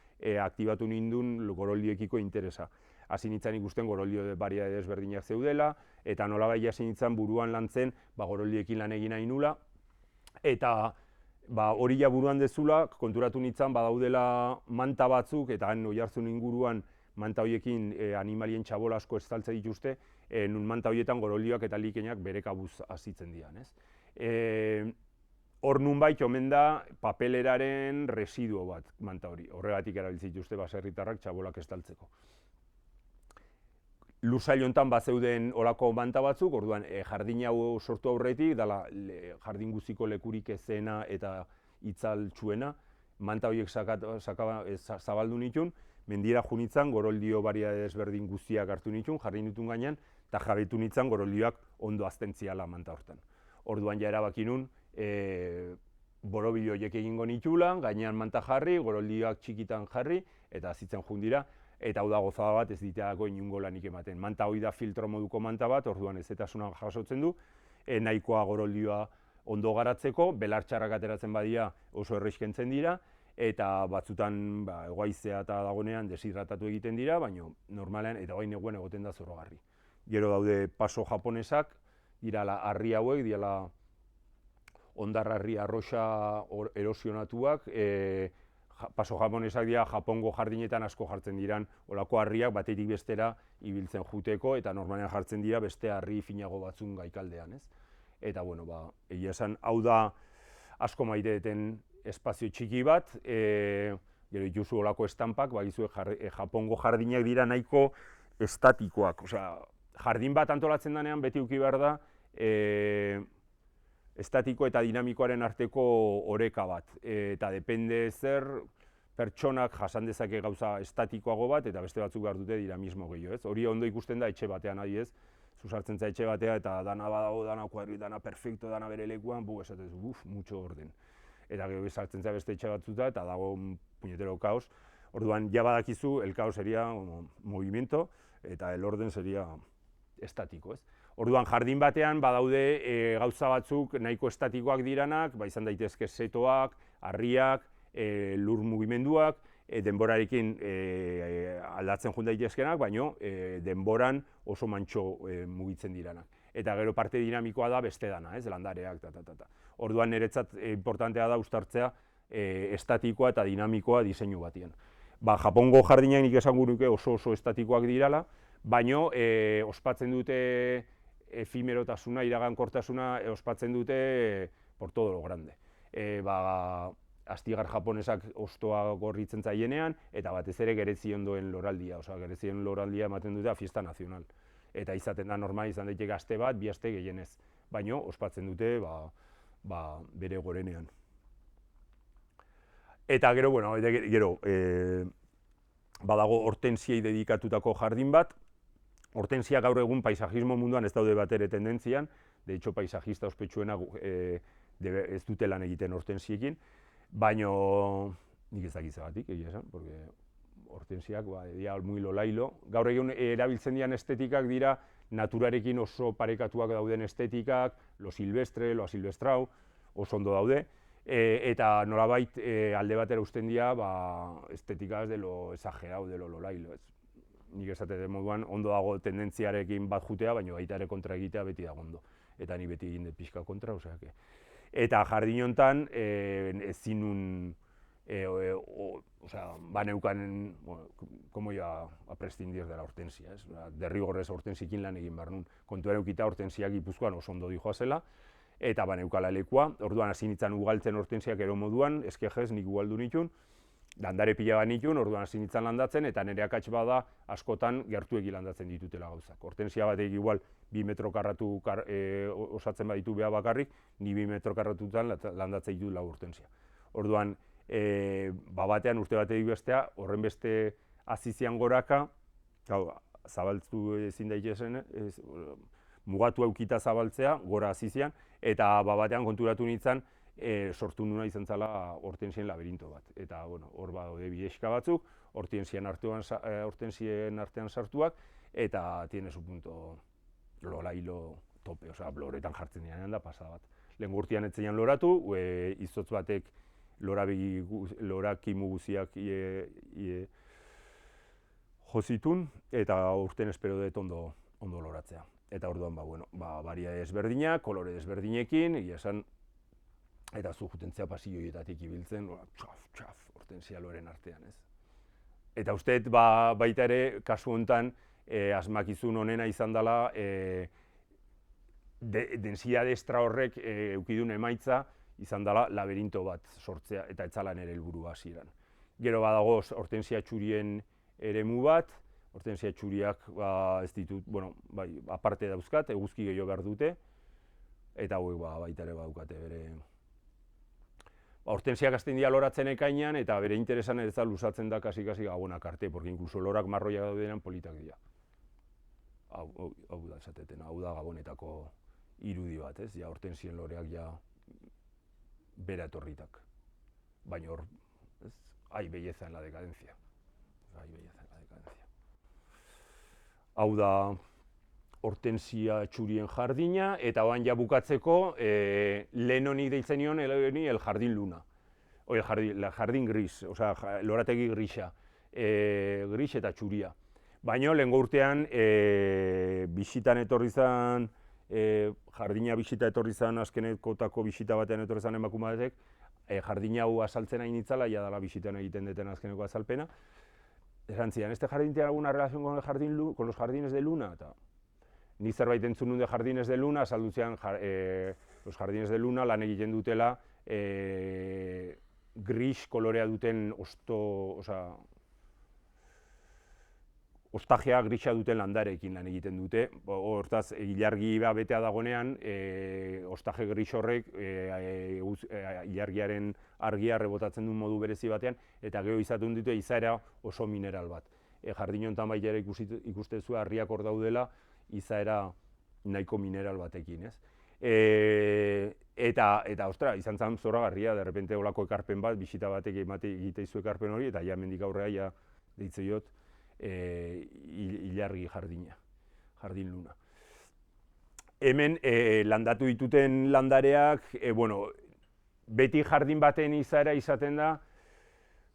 aktibatu nindun goroldioekiko interesa. Hasi nintzen ikusten goroldio variedade desberdinak zeudela, eta nolabait hasi nintzen buruan lantzen goroldioekin lan egin nahi nula, eta hori ja buruan dezula, konturatu nintzen badaudela manta batzuk, eta han Oiartzun inguruan manta horiekin animalien txabola asko estaltze dituzte, nun manta horietan goroldioak eta likenak bere kabuz azitzen dian. Hor nunbait omen da papeleraren residuo bat manta hori, horregatik erabiltzen dituzte baserritarrak txabolak estaltzeko. Lursail honetan bazeuden olako manta batzuk, orduan jardin hau sortu aurretik, dela jardin guztiko lekurik ezena eta itzaltsuena, manta horiek zabaldu nituen, mendira junitzen goroldio variedade desberdin guztiak hartu nituen, jardin ditun gainean, eta jabetu nintzen goroldioak ondo aztentziala manta hortan. Orduan ja erabaki nun, borobilo horiek egingo nitula, gainean manta jarri, goroldioak txikitan jarri, eta azitzen jundira, eta hau da gozada bat ez diteako inungo lanik ematen. Manta hori da filtro moduko manta bat, orduan ezetasuna jasotzen du, nahikoa goroldioa ondo garatzeko, belartxarrak ateratzen badia oso erreizkentzen dira, eta batzutan egoaizea eta dagonean deshidratatu egiten dira, baina normalean eta hori neguen egoten da zorogarri. Gero daude paso japonesak, dirala harri hauek, dirala ondarrarri arroxa erosionatuak, paso japonesak dira Japongo jardinetan asko jartzen diran olako harriak batetik bestera ibiltzen juteko eta normalean jartzen dira beste harri finago batzun gaikaldean, ez? eta bueno, egia esan, hau da asko maite duten espazio txiki bat, gero dituzu olako estampak, bagizu Japongo jardinak dira nahiko estatikoak, osea, jardin bat antolatzen denean beti eduki behar da estatiko eta dinamikoaren arteko oreka bat, eta depende zer pertsonak jasan dezake gauza estatikoago bat, eta beste batzuk behar dute dinamismo gehiago, ez? Hori ondo ikusten da etxe batean adibidez, zu sartzen za etxe batea eta dana badago, dana kuadri, dana perfecto, dana bere lekuan, esatez, mucho orden. Eta gero sartzen za beste etxe batzuta eta dago puñetero kaos. Orduan, ja badakizu, el caos sería movimiento, eta el orden sería estatiko, ez? Orduan, jardin batean badaude gauza batzuk nahiko estatikoak diranak, izan daitezke setoak, harriak, lur mugimenduak, denborarekin aldatzen joan daitezkenak, baina denboran oso mantxo mugitzen diranak. Eta gero parte dinamikoa da beste dana, ez, landareak, Orduan, niretzat importantea da uztartzea estatikoa eta dinamikoa diseinu batean. Japongo jardinak nik esango nuke oso estatikoak dirala, baina ospatzen dute efimerotasuna, iragankortasuna, ospatzen dute por todo lo grande. Astigar japonesak ostoa gorritzen zaienean, eta batez ere Gereziondoen loraldia, Gerezion loraldia ematen dute fiesta nazional. Eta izaten da normal, izan daiteke aste bat, bi aste gehienez, baina ospatzen dute bere gorenean. Eta gero, badago hortensiei dedikatutako jardin bat. Hortensia gaur egun paisajismo munduan ez daude bat ere tendentzian, de hecho paisajista ospetsuena ez dute lan egiten hortensiekin, baina nik ez dakit zagatik, egia esan, porque hortensiak dira muy lolailo. Gaur egun erabiltzen dian estetikak dira naturarekin oso parekatuak dauden estetikak, lo silvestre, lo asilvestrau, oso ondo daude, eta nolabait alde batera uzten dira estetikaz de lo exagerau, de lo lolailo. Nik esate den moduan ondo dago tendentziarekin bat jutea, baina baita ere kontra egitea beti dago ondo. Eta ni beti egin dut pixka kontra, oseake. Eta jardin honetan ezin nun, baneukan, como iba a prescindir de la hortensia, derrigorrez hortensikin lan egin behar nun. Kontuan eukita hortensiak Gipuzkoan oso ondo dijoa zela, eta baneukala lekua, orduan hasi nintzen ugaltzen hortensiak ero moduan, eskejez nik ugaldu nituen, landare pila bat nituen, orduan hasi nintzen landatzen, eta nire akats bada askotan gertuegi landatzen ditutela gauzak. Hortensia batek igual 2 metro karratu osatzen baditu beha bakarrik, ni 2 metro karratutan landatzen ditut lau hortensia. Orduan, batean urte batetik bestea, horren beste azizian goraka, zabaltzu ezin daitezen, mugatu eukita zabaltzea, gora azizian, eta batean konturatu nintzen, sortu nuna izan zela hortensien laberinto bat. Eta, hor badaude bideska batzuk, hortensien artean sartuak, eta tiene su punto lolailo tope, loretan jartzen dianean da pasada bat. Lehen gurtian etzean loratu, izotz batek loraki muguziak jozitun, eta urten espero dut ondo loratzea. Eta orduan, baria desberdinak, kolore desberdinekin, egia esan, eta zu jutentzea pasilloietatik ibiltzen, hortensia loren artean, ez. Eta usteet baita ere, kasu honetan, asmakizun honena izan dela, densidade estra horrek eukidun emaitza izan dela laberinto bat sortzea, eta etzala nere helburua hasieran. Gero badago hortensia txurien eremu bat, hortensia txuriak ez ditut, aparte dauzkat, eguzki gehiago behar dute, eta hauek baita ere badukate bere. Hortensiak hasten dira loratzen ekainean, eta bere interesan ez da luzatzen da kasi-kasi gabonak arte, porque incluso lorak marroiak daudenean politak dira. Hau da esatetena, hau da gabonetako irudi bat, ez? Ja, hortensien loreak ja bera etorritak. Baina hor, ez? Hay belleza en la decadencia. Hay belleza en la decadencia. Hau da hortensia txurien jardina, eta oan ja bukatzeko, lehen honi deitzen nion, el jardin luna. El jardin gris, lorategi grisa, gris eta txuria. Baina lehengo urtean, bisitan etorri zen, jardina bisita etorri zen, azkenekotako bisita batean etorri zen emakume batek, jardina hau azaltzen hain itzala, ja dala bisitan egiten deten azkeneko azalpena. Esan zidan, este jardín tiene alguna relación con los jardines de luna? Ni zerbait entzun nun de Jardines de Luna, azalduzean los Jardines de Luna lan egiten dutela gris kolorea duten ostajea grisa duten landareekin lan egiten dute. Hortaz, ilargi betea dagonean, ostaje gris horrek ilargiaren argia rebotatzen duen modu berezi batean, eta gero izaten dute izaera oso mineral bat. Jardin honetan baita ere ikustezu harriak hor daudela, izaera nahiko mineral batekin, ez? Eta ostra, izan zen zoragarria, derrepente olako ekarpen bat, bisita batek egiteizu ekarpen hori, eta ja mendik aurrea deitze jot, ilargi jardina, Jardin Luna. Hemen landatu dituten landareak, beti jardin baten izaera izaten da,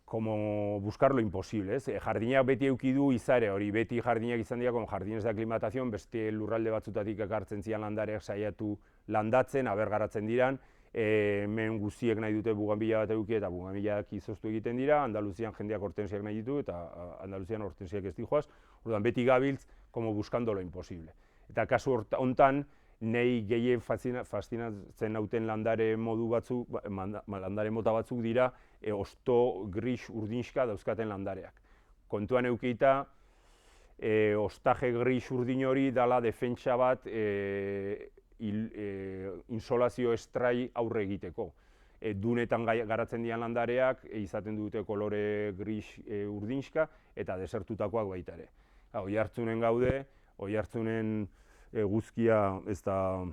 como buscar lo imposible, ez? Jardinak beti eduki du izaera hori, beti jardinak izan dira, como jardines de aclimatación, beste lurralde batzutatik ekartzen zian landareak saiatu landatzen, garatzen diran, hemen guztiek nahi dute buganbila bat eduki eta buganbilak izoztu egiten dira, Andaluzian jendeak hortensiak nahi ditu eta Andaluzian hortensiak ez dijoaz, orduan beti gabiltz, como buscando lo imposible. Eta kasu hontan, nei gehien faszinatzen nauten landare mota batzuk dira osto gris urdinska dauzkaten landareak. Kontuan eukita, ostaje gris urdin hori dala defentsa bat insolazio estrai aurre egiteko. Dunetan garatzen dian landareak izaten dute kolore gris urdinska eta desertutakoak baita ere. Oihartzunen gaude, Oihartzunen eguzkia ez da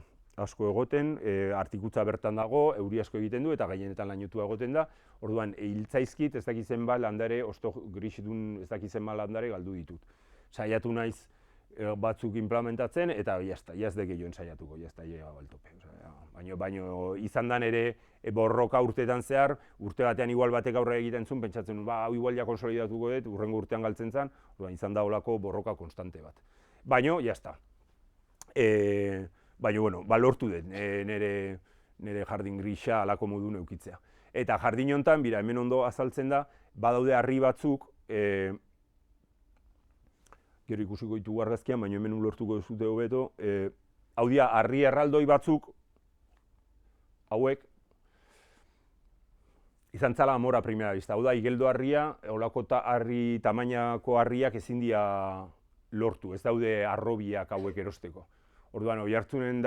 asko egoten, artikutza bertan dago, euri asko egiten du eta gehienetan lainotua egoten da. Orduan, hiltzaizkit ez dakizen bat landare, osto grisdun ez dakizen bat landare galdu ditut. Saiatu naiz batzuk implementatzen eta jaz de gehioen saiatuko, jaz da llega baltope. Baina izan dan ere borroka urteetan zehar, urte batean igual batek aurre egiten zuen, pentsatzen, hau igual ja konsolidatuko dut, urrengo urtean galtzen zen, izan da olako borroka konstante bat. Baina, jazta. Baina, lortu dut nire jardin grisa alako modu neukitzea. Eta jardin honetan, bira, hemen ondo azaltzen da, badaude harri batzuk, gero ikusiko ditugu argazkian, baina hemen lortuko duzute hobeto, hau dira, harri erraldoi batzuk, hauek, izan zala amora primera vista. Hau da, igeldo harria, olako harri tamainako harriak ezin dira lortu, ez daude arrobiak hauek erosteko. Orduan, Oihartzunen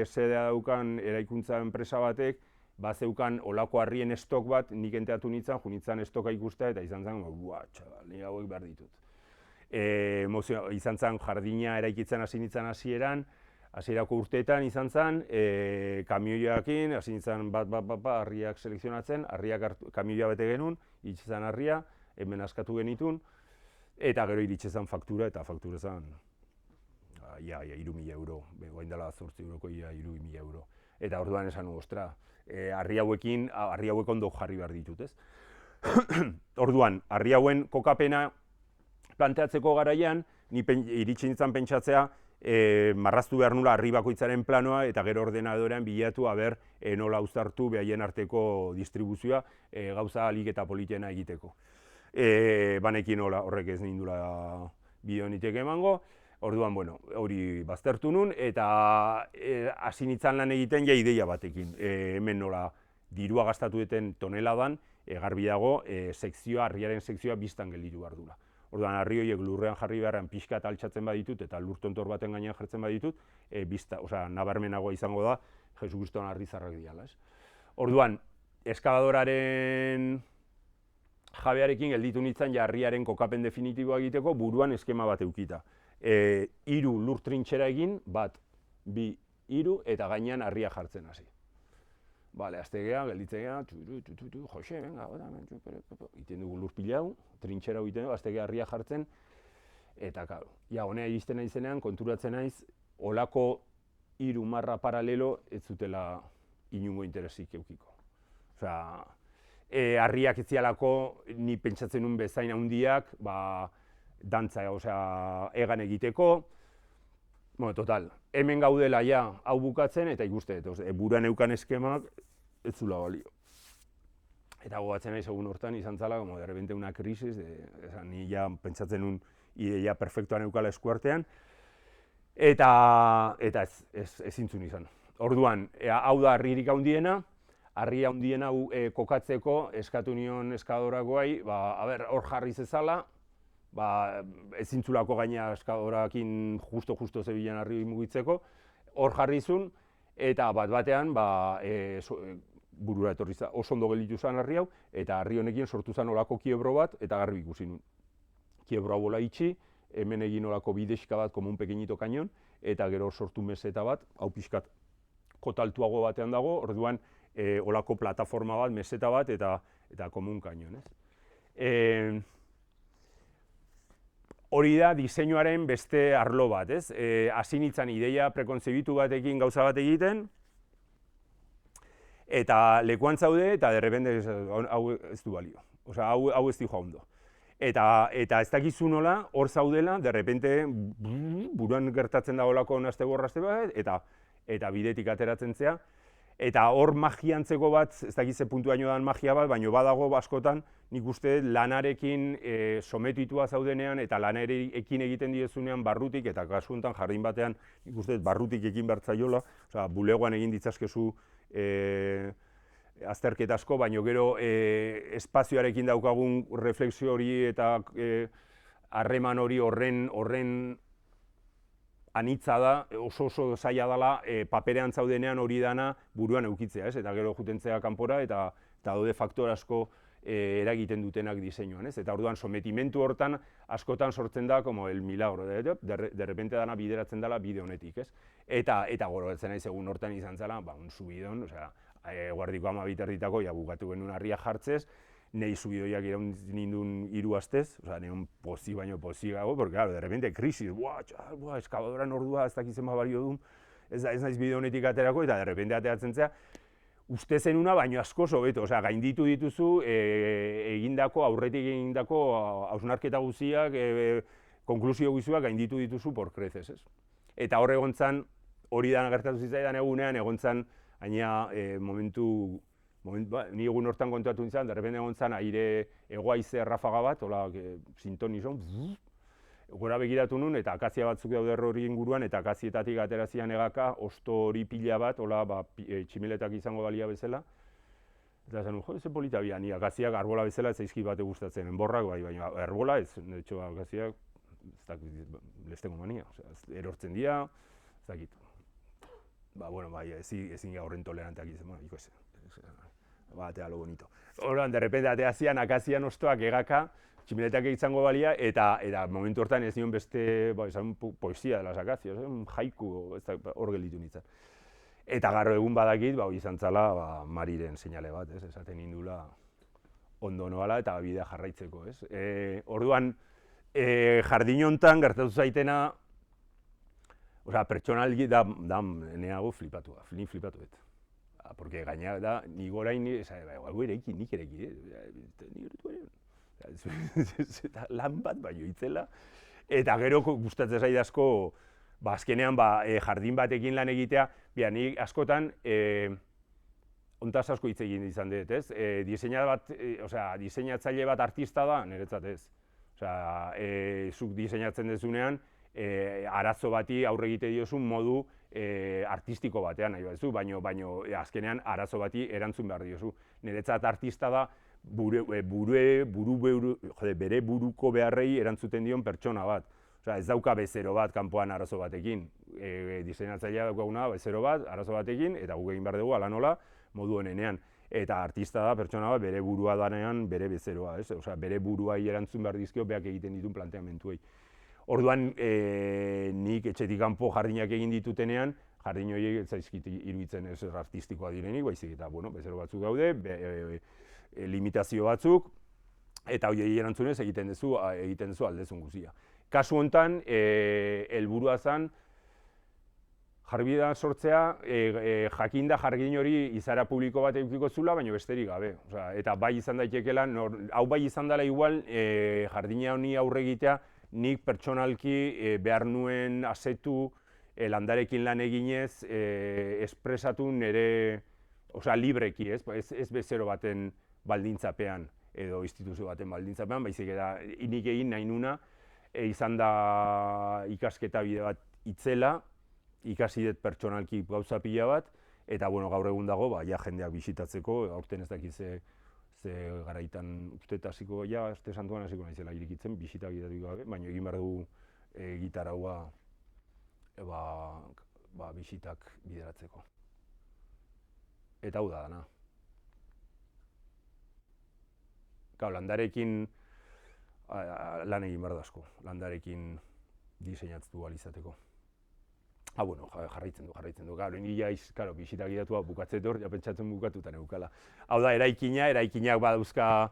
sedea daukan eraikuntza enpresa batek, bazeukan olako harrien estok bat, nik enteatu nintzen, junitzen estoka ikustea, eta izan zen, txabal, nire hauek behar ditut. Izan zen jardina eraikitzen hasi nintzen hasieran, hasierako urteetan izan zen, kamioiakin, hasi nintzen bat, harriak selekzionatzen, harriak kamioia bete genuen, iritsi zen harria, hemen askatu genitun, eta gero iritsi zen faktura, eta faktura zen, 3.000 euro, guain dela 8 euroko 3.000 euro. Eta orduan esan, ostra, harri hauek ondo jarri behar ditut, ez? Orduan, harri hauen kokapena planteatzeko garaian, iritsi nintzen pentsatzea, marraztu behar nula harri bakoitzaren planoa eta gero ordenadorean bilatu nola uztartu behaien arteko distribuzioa gauza alik eta politena egiteko. Banekin horrek ez nindula bideonitek emango, orduan, hori baztertu nun, eta hasi nintzen lan egiten ja ideia batekin. Hemen nola dirua gastatu duten toneladan, garbi dago, harriaren sekzioa biztan gelditu behar dula. Orduan, harri horiek lurrean jarri beharrean pixka eta altxatzen baditut, eta lurtontor baten gainean jartzen baditut, nabarmenagoa izango da, Jesu Kristoan harri zarrak diala. Orduan, eskabadoraren jabearekin gelditu nintzen harriaren kokapen definitiboa egiteko buruan eskema bat eukita. 3 lur trintxera egin, 1, 2, 3, eta gainean harria jartzen hasi. Bale, azte geha, gelditzen geha, Jose, venga, iten dugu lur pilau, trintxera egiten dugu, azte geha harria jartzen, eta, karo, honea iristen naizenean, konturatzen naiz, olako 3 marra paralelo ez zutela inungo interesik eukiko. Harriak ez zialako, ni pentsatzen nun bezain handiak, dantza, egan egiteko, total, hemen gaudela ja hau bukatzen eta ikuste, buruan eukan eskemak ez zula balio. Eta gogatzen naiz egun hortan izan zala, de repente una krisis, ni ja pentsatzen nun ideia perfektuan eukala eskuartean, eta ezin zuen izan. Orduan, hau da harririk handiena, harri handien hau kokatzeko eskatu nion eskadorakoai, hor jarri zezala, ezin zulako gaina eskadorakin justo zebilen harri mugitzeko, hor jarri zuen, eta bat-batean burura etorri za, oso ondo gelditu zen harri hau, eta harri honekin sortu zen olako kiebro bat, eta garbi ikusi nuen. Kiebro hau bola itxi, hemen egin olako bidexka bat, komun pequeñito kañon, eta gero sortu meseta bat, hau pixkat kotaltuago batean dago, orduan olako plataforma bat, meseta bat, eta komun kañon, ez? Hori da diseinuaren beste arlo bat, ez? Hasi nintzen ideia prekontzebitu batekin gauza bat egiten, eta lekuan zaude, eta derrepende hau ez du balio. Osea, hau ez dihoa ondo. Eta ez dakizu nola, hor zaudela, derrepente buruan gertatzen da olako naste borraste bat, eta bidetik ateratzen zea. Eta hor magia antzeko bat, ez dakiz ze puntuaino dan magia bat, baina badago askotan, nik uste lanarekin sometitua zaudenean eta lanarekin egiten diezunean barrutik, eta kasu honetan jardin batean nik uste barrutik ekin bertzaiola, osea, bulegoan egin ditzazkezu azterketa asko, baina gero espazioarekin daukagun refleksio hori eta harreman hori horren anitza da, oso zaila dela paperean zaudenean hori dana buruan eukitzea, ez? Eta gero jutentzea kanpora eta daude faktor asko eragiten dutenak diseinuan, ez? Eta orduan sometimentu hortan askotan sortzen da como el milagro, de repente dana bideratzen dela bide honetik, ez? Eta gogoratzen naiz egun hortan izan zela, un subidon, osea, guardiko 12 ja bukatu genuen harria jartzez, nahi subidoiak iraun nindun 3 astez, osea, neon pozi baino pozigago, porque claro, de repente krisis, eskabadoran ordua ez dakitzen balio duen, ez naiz bide honetik aterako, eta de repente ateratzen zea, uste zenuna baino asko hobeto, osea, gainditu dituzu aurretik egindako hausnarketa guztiak, konklusio guztiak gainditu dituzu por creces, ez? Eta hor egontzan, hori dana gertatu zitzaidan egunean, egontzan, haina momentu, ni egun hortan kontuatu nintzen, derrepende egon zen aire egoaize errafaga bat, hola sintonizon, gora begiratu nun, eta akazia batzuk daude hori inguruan, eta akazietatik aterazian egaka, osto hori pila bat, hola tximiletak izango balia bezala. Eta zen, ze polita bia, ni akaziak arbola bezala ez zaizki bate gustatzen, enborrak bai, baina arbola ez, de hecho akaziak, ez dakit, lestengo mania, erortzen dira, ez dakit. Bueno, bai, ezin horren toleranteak izan, bueno, iko ez. Batea lo bonito. Horren, derrepende ateazian, akazian ostoak egaka, tximiletak izango balia, eta momentu hortan ez nion beste, esan poesia de las akazios, un haiku, hor gelditu nintzen. Eta garro egun badakit, izan zala Mariren seinale bat, esaten indula ondo noala eta bidea jarraitzeko, ez? Orduan, jardin hontan gertatu zaitena, osea, pertsonalki da neago flipatu dut. Porque gaina da, ni gorain, hau ereki, nik ereki, eta lan bat baino itzela. Eta gero gustatzen zait asko, azkenean jardin batekin lan egitea, ni askotan, ontaz asko hitz egin izan dut, ez? Diseinatzaile bat artista da, niretzat ez. Zuk diseinatzen dezunean, arazo bati aurre egite diozun modu artistiko batean nahi baduzu, baino azkenean arazo bati erantzun behar diozu. Niretzat artista da bere buruko beharrei erantzuten dion pertsona bat. Ez dauka bezero bat kanpoan arazo batekin. Diseinatzailea daukaguna bezero bat, arazo batekin, eta guk egin behar dugu ala nola modu honenean. Eta artista da pertsona bat bere burua danean bere bezeroa, bere buruai erantzun behar dizkio beak egiten dituen planteamentuei. Orduan, nik etxetik kanpo jardinak egin ditutenean, jardin horiek ez zaizkit iruditzen ez artistikoa direnik, baizik eta, bezero batzuk daude, limitazio batzuk, eta horiei erantzunez egiten duzu aldezun guztia. Kasu honetan, helburua zen, jarbidea sortzea, jakinda jardin hori izaera publiko bat edukiko zula, baina besterik gabe. Eta bai izan daitekeela, hau bai izan dela igual, jardina honi aurre egitea, nik pertsonalki behar nuen asetu landarekin lan eginez espresatu nire, libreki, ez bezero baten baldintzapean edo instituzio baten baldintzapean, baizik eta nik egin nahi nuna izan da ikasketa bide bat itzela, ikasi dut pertsonalki gauza pila bat, eta bueno, gaur egun dago, ja jendeak bisitatzeko, aurten ez dakit ze garaitan uste hasiko, aste santuan hasiko naizela irikitzen, bisitak egitetik gabe, baina egin behar dugu gitaraua bisitak bideratzeko. Eta hau da dana. Landarekin lan egin behar da asko, landarekin diseinatzatu ahal izateko. Bueno, jarraitzen du. Ni bisitak gidatua bukatzen hor, pentsatzen bukatuta neukala. Hau da, eraikinak badauzka,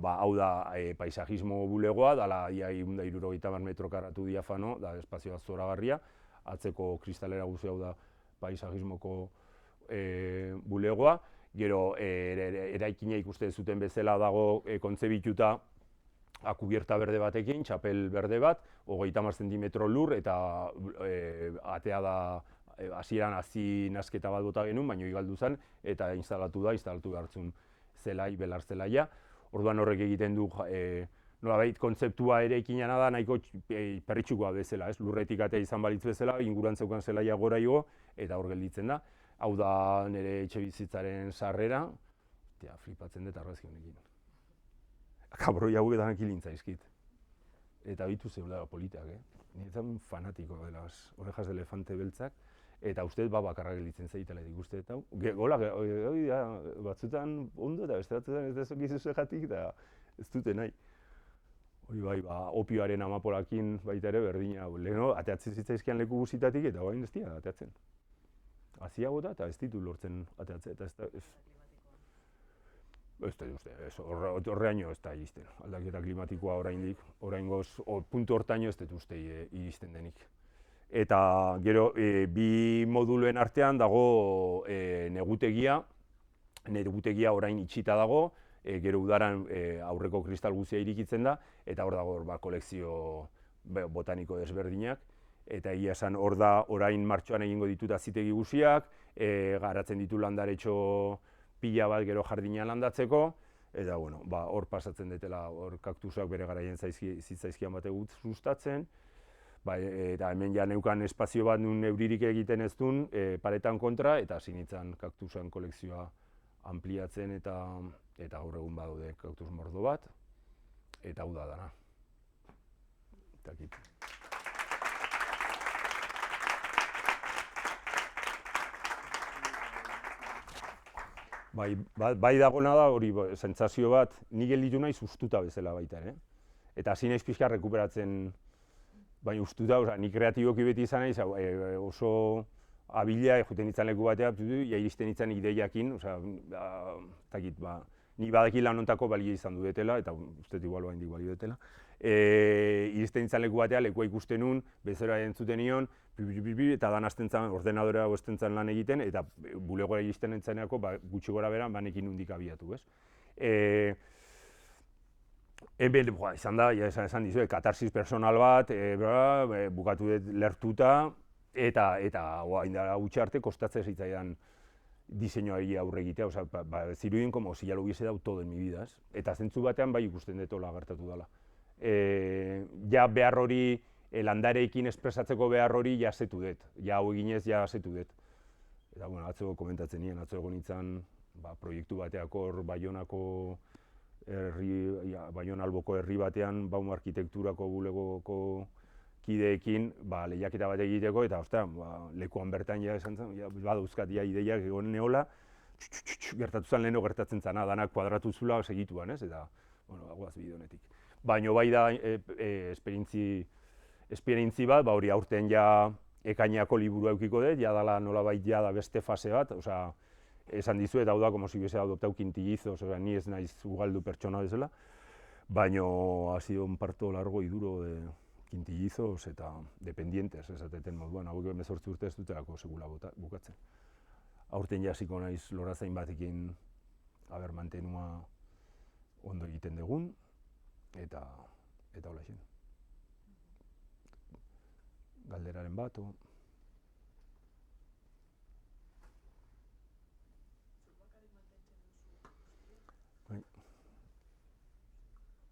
hau da paisajismo bulegoa, dala 170 metro karratu diafano, da espazioa zoragarria, atzeko kristalera guzti hau da paisajismoko bulegoa, gero eraikina ikusten zuten bezala dago kontzebituta akubierta berde batekin, txapel berde bat, 30 zentimetro lur, eta atea da hasieran hazi nasketa bat bota genuen, baina igaldu zen, eta instalatu behar zuen zelai, belar zelaia. Orduan horrek egiten du, nolabait kontzeptua eraikinana da nahiko perritxukoa bezala, lurretik atea izan balitz bezala, ingurantzeukan zelaia gora igo, eta hor gelditzen da. Hau da nire etxebizitzaren sarrera, flipatzen dut argazki honekin. Kabroi hauek danak hilintzaizkit. Eta bitu zeudela politeak, Niretzan fanatiko de las orejas de elefante beltzak, eta uste bakarra gelditzen zaitela ikuste eta gola, batzutan ondo eta beste batzutan ez dezok izuzegatik eta ez dute nahi. Hori bai, opioaren amapolakin baita ere berdina, leheno ateatzen zitzaizkian leku guztietatik eta bain ez dira ateatzen. Hazia bota eta ez ditu lortzen ateatzen, eta horreaino ez da iristen. Aldaketa klimatikoa oraindik, oraingoz, puntu hortaino ez dut uste iristen denik. Eta gero, bi moduluen artean dago negutegia orain itxita dago, gero udaran aurreko kristal guztia irikitzen da, eta hor dago kolekzio botaniko desberdinak, eta egia esan hor da orain martxoan egingo ditut azitegi guziak, garatzen ditu landaretxo pila bat gero jardina landatzeko, eta hor pasatzen detela, hor kaktusak bere garaian zitzaizkian bat sustatzen, eta hemen ja neukan espazio bat nun euririk egiten ez duen paretan kontra, eta hasi nintzen kaktusan kolekzioa ampliatzen, eta gaur egun badaude kaktus mordo bat, eta hau da dana. Bai dagona da hori sentsazio bat, ni gelditu naiz hustuta bezala baita, eta hasi naiz pixka rekuperatzen, baina hustuta, ni kreatiboki beti izan naiz, oso abila, juten nintzen leku batean, iristen nintzen ideiakin, ni badaki lan hontako balio izan dudetela, eta uste igual baindik balio dutela, iristen nintzen leku batean, lekua ikusten nun, bezera entzuten nion, eta dan hasten zen, ordenadora hasten zen lan egiten, eta bulegora iristen nintzeneako gutxi gora beran banekin hundik abiatu, ez? Izan da, esan dizuet, katarsis personal bat, bukatu dut lertuta, eta hain dara gutxi arte kostatzen zitzaidan diseinuari aurre egitea, zirudien como si ya lo hubiese dado todo en mi vida, ez? Eta zentzu batean bai ikusten dut hola gertatu dela. Ja behar hori, landareekin espresatzeko behar hori jasetu dut, hau eginez jasetu dut. Eta atzo komentatzen nien, atzo egon nintzen proiektu bateako Baionako Baiona alboko herri batean, Baum arkitekturako bulegoko kideekin lehiaketa bat egiteko, eta lekuan bertan esan zen, badauzkat ideiak egon neola, gertatu zen leheno gertatzen zena, danak kuadratu zula segituan, ez? Eta, aguaz bide honetik. Baina bai da esperientzi bat, hori aurten ja ekainako liburua eukiko dut, ja dala nolabait ja da beste fase bat, esan dizuet, hau da, como si hubiese adoptado quintillizos, ni ez naiz ugaldu pertsona bezala, baina ha sido un parto largo y duro de quintillizos eta dependientes, esateten moduan, hauek 18 urte ez dutelako segula bukatzen. Aurten jasiko naiz lorazain batekin mantenua ondo egiten dugun, eta hola xin. Galderaren bat,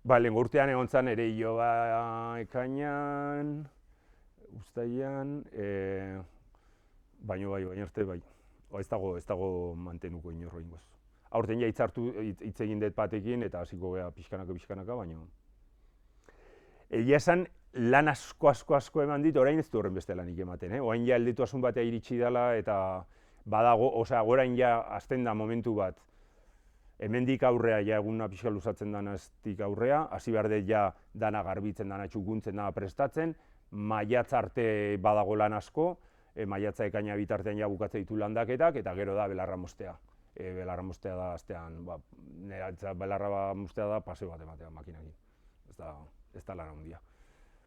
Ba, lehengo urtean egon zen ere iloba ekainan, uztailan, baina arte bai. Ez dago mantenuko inorro ingoz. Aurten ja hitz egin dut batekin eta hasiko gara pixkanaka, baina... Egia esan, lan asko eman dit, orain ez du horren beste lanik ematen, Orain ja heldutasun batea iritsi dela eta badago, orain ja hasten da momentu bat, hemendik aurrea, ja eguna pixka luzatzen danaztik aurrea, hasi behar dut ja dana garbitzen, dana txukuntzen, dana prestatzen, maiatza arte badago lan asko, maiatza ekaina bitartean ja bukatzen ditu landaketak, eta gero da belarra mostea. Belarra mostea da astean, belarra mostea da paseo bat ematea makinakin. Ez da lan handia.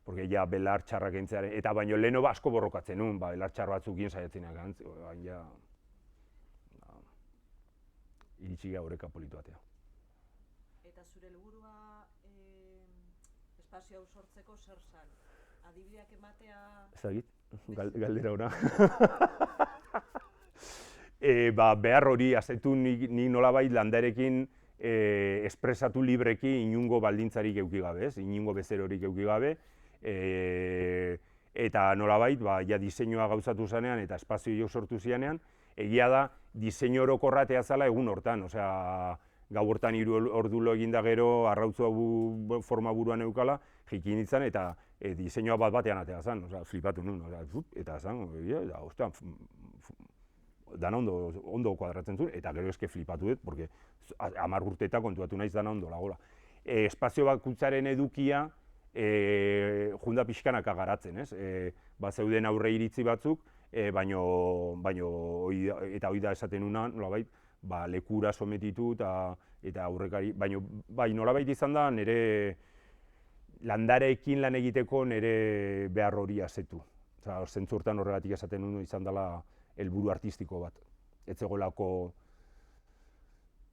Porque ja belar txarrak entzearen, eta baino leheno asko borrokatzen nun, belar txar batzukin saiatzenak gantz, baina iritsi gara horreka politu batea. Eta zure helburua espazio hau sortzeko zer zan? Adibideak ematea... Ez dakit, galdera ona. Behar hori, azetu nik nolabait landarekin espresatu libreki inungo baldintzarik eduki gabe, inungo bezerorik eduki gabe, eta nolabait, ja diseinua gauzatu zanean eta espazio jo sortu zianean, egia da, diseinu orokorra zala egun hortan, osea, gau hortan 3 ordu lo eginda gero, arrautzu forma buruan eukala, jikin nintzen eta diseinua batean atea zan, osea, flipatu nun, eta zan, eta dana ondo kuadratzen zuen, eta gero eske flipatu dut, porque 10 urteetan kontuatu naiz dana ondo lagola. Espazio bakoitzaren edukia junda pixkanaka garatzen, ez? Zeuden aurre iritzi batzuk, eta hori da esaten nuna, nolabait, lekura sometitu eta aurrekari, baina nolabait izan da nire landareekin lan egiteko nire behar hori asetu. Zentzu hortan horregatik esaten nuen izan dela helburu artistiko bat. Ez zegoelako,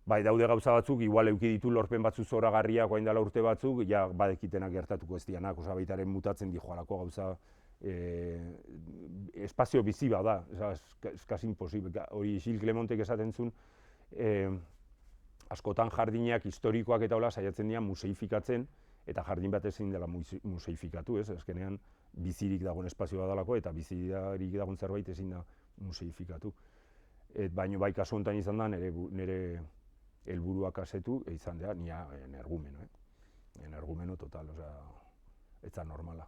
daude gauza batzuk, igual eduki ditu lorpen batzu zoragarriak orain dela urte batzuk, ja badekitenak gertatuko ez dianak, baitaren mutatzen dijoalako gauza espazio bizi bat da, eskaz imposible. Hori Gilles Clemontek esaten zuen, askotan jardinak historikoak eta hola saiatzen dira museifikatzen, eta jardin bat ezin dela museifikatu, ez? Azkenean bizirik dagoen espazio bat dalako, eta bizirik dagoen zerbait ezin da museifikatu. Baina bai kasu honetan izan da, nire helburuak asetu, izan da, nia energumeno, energumeno total, ez da normala.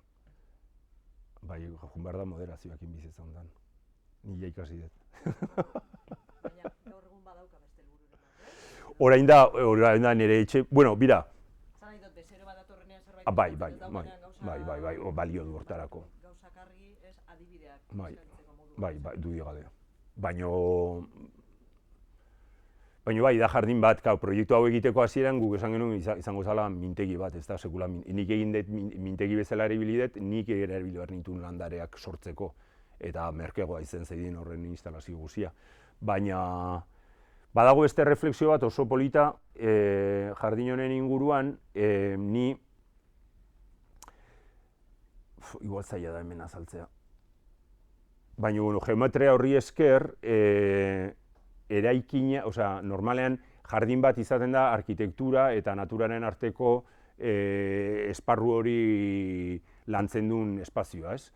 Bai, jun behar da moderazioakin bizitzen honetan. Nila ikasi dut. Baina gaur egun badauka beste helbururen bat, Orain da nire etxe, bueno, bira. Zara nahi dut, bezero bat datorrenean zerbait... Bai, balio du hortarako. Gauzak argi ez adibideak eskaintzeko modu. Bai, dudik gabe. Baina da jardin bat, proiektu hau egiteko hasieran guk esan genuen izango zala mintegi bat, ez da, sekula. Nik egin dut mintegi bezala erabili dut, nik erabili behar nituen landareak sortzeko, eta merkegoa izen zeidin horren instalazio guzia. Baina badago beste refleksio bat oso polita jardin honen inguruan, ni igual zaila da hemen azaltzea. Baina, geometria horri esker, eraikina, normalean jardin bat izaten da arkitektura eta naturaren arteko esparru hori lantzen duen espazioa, ez?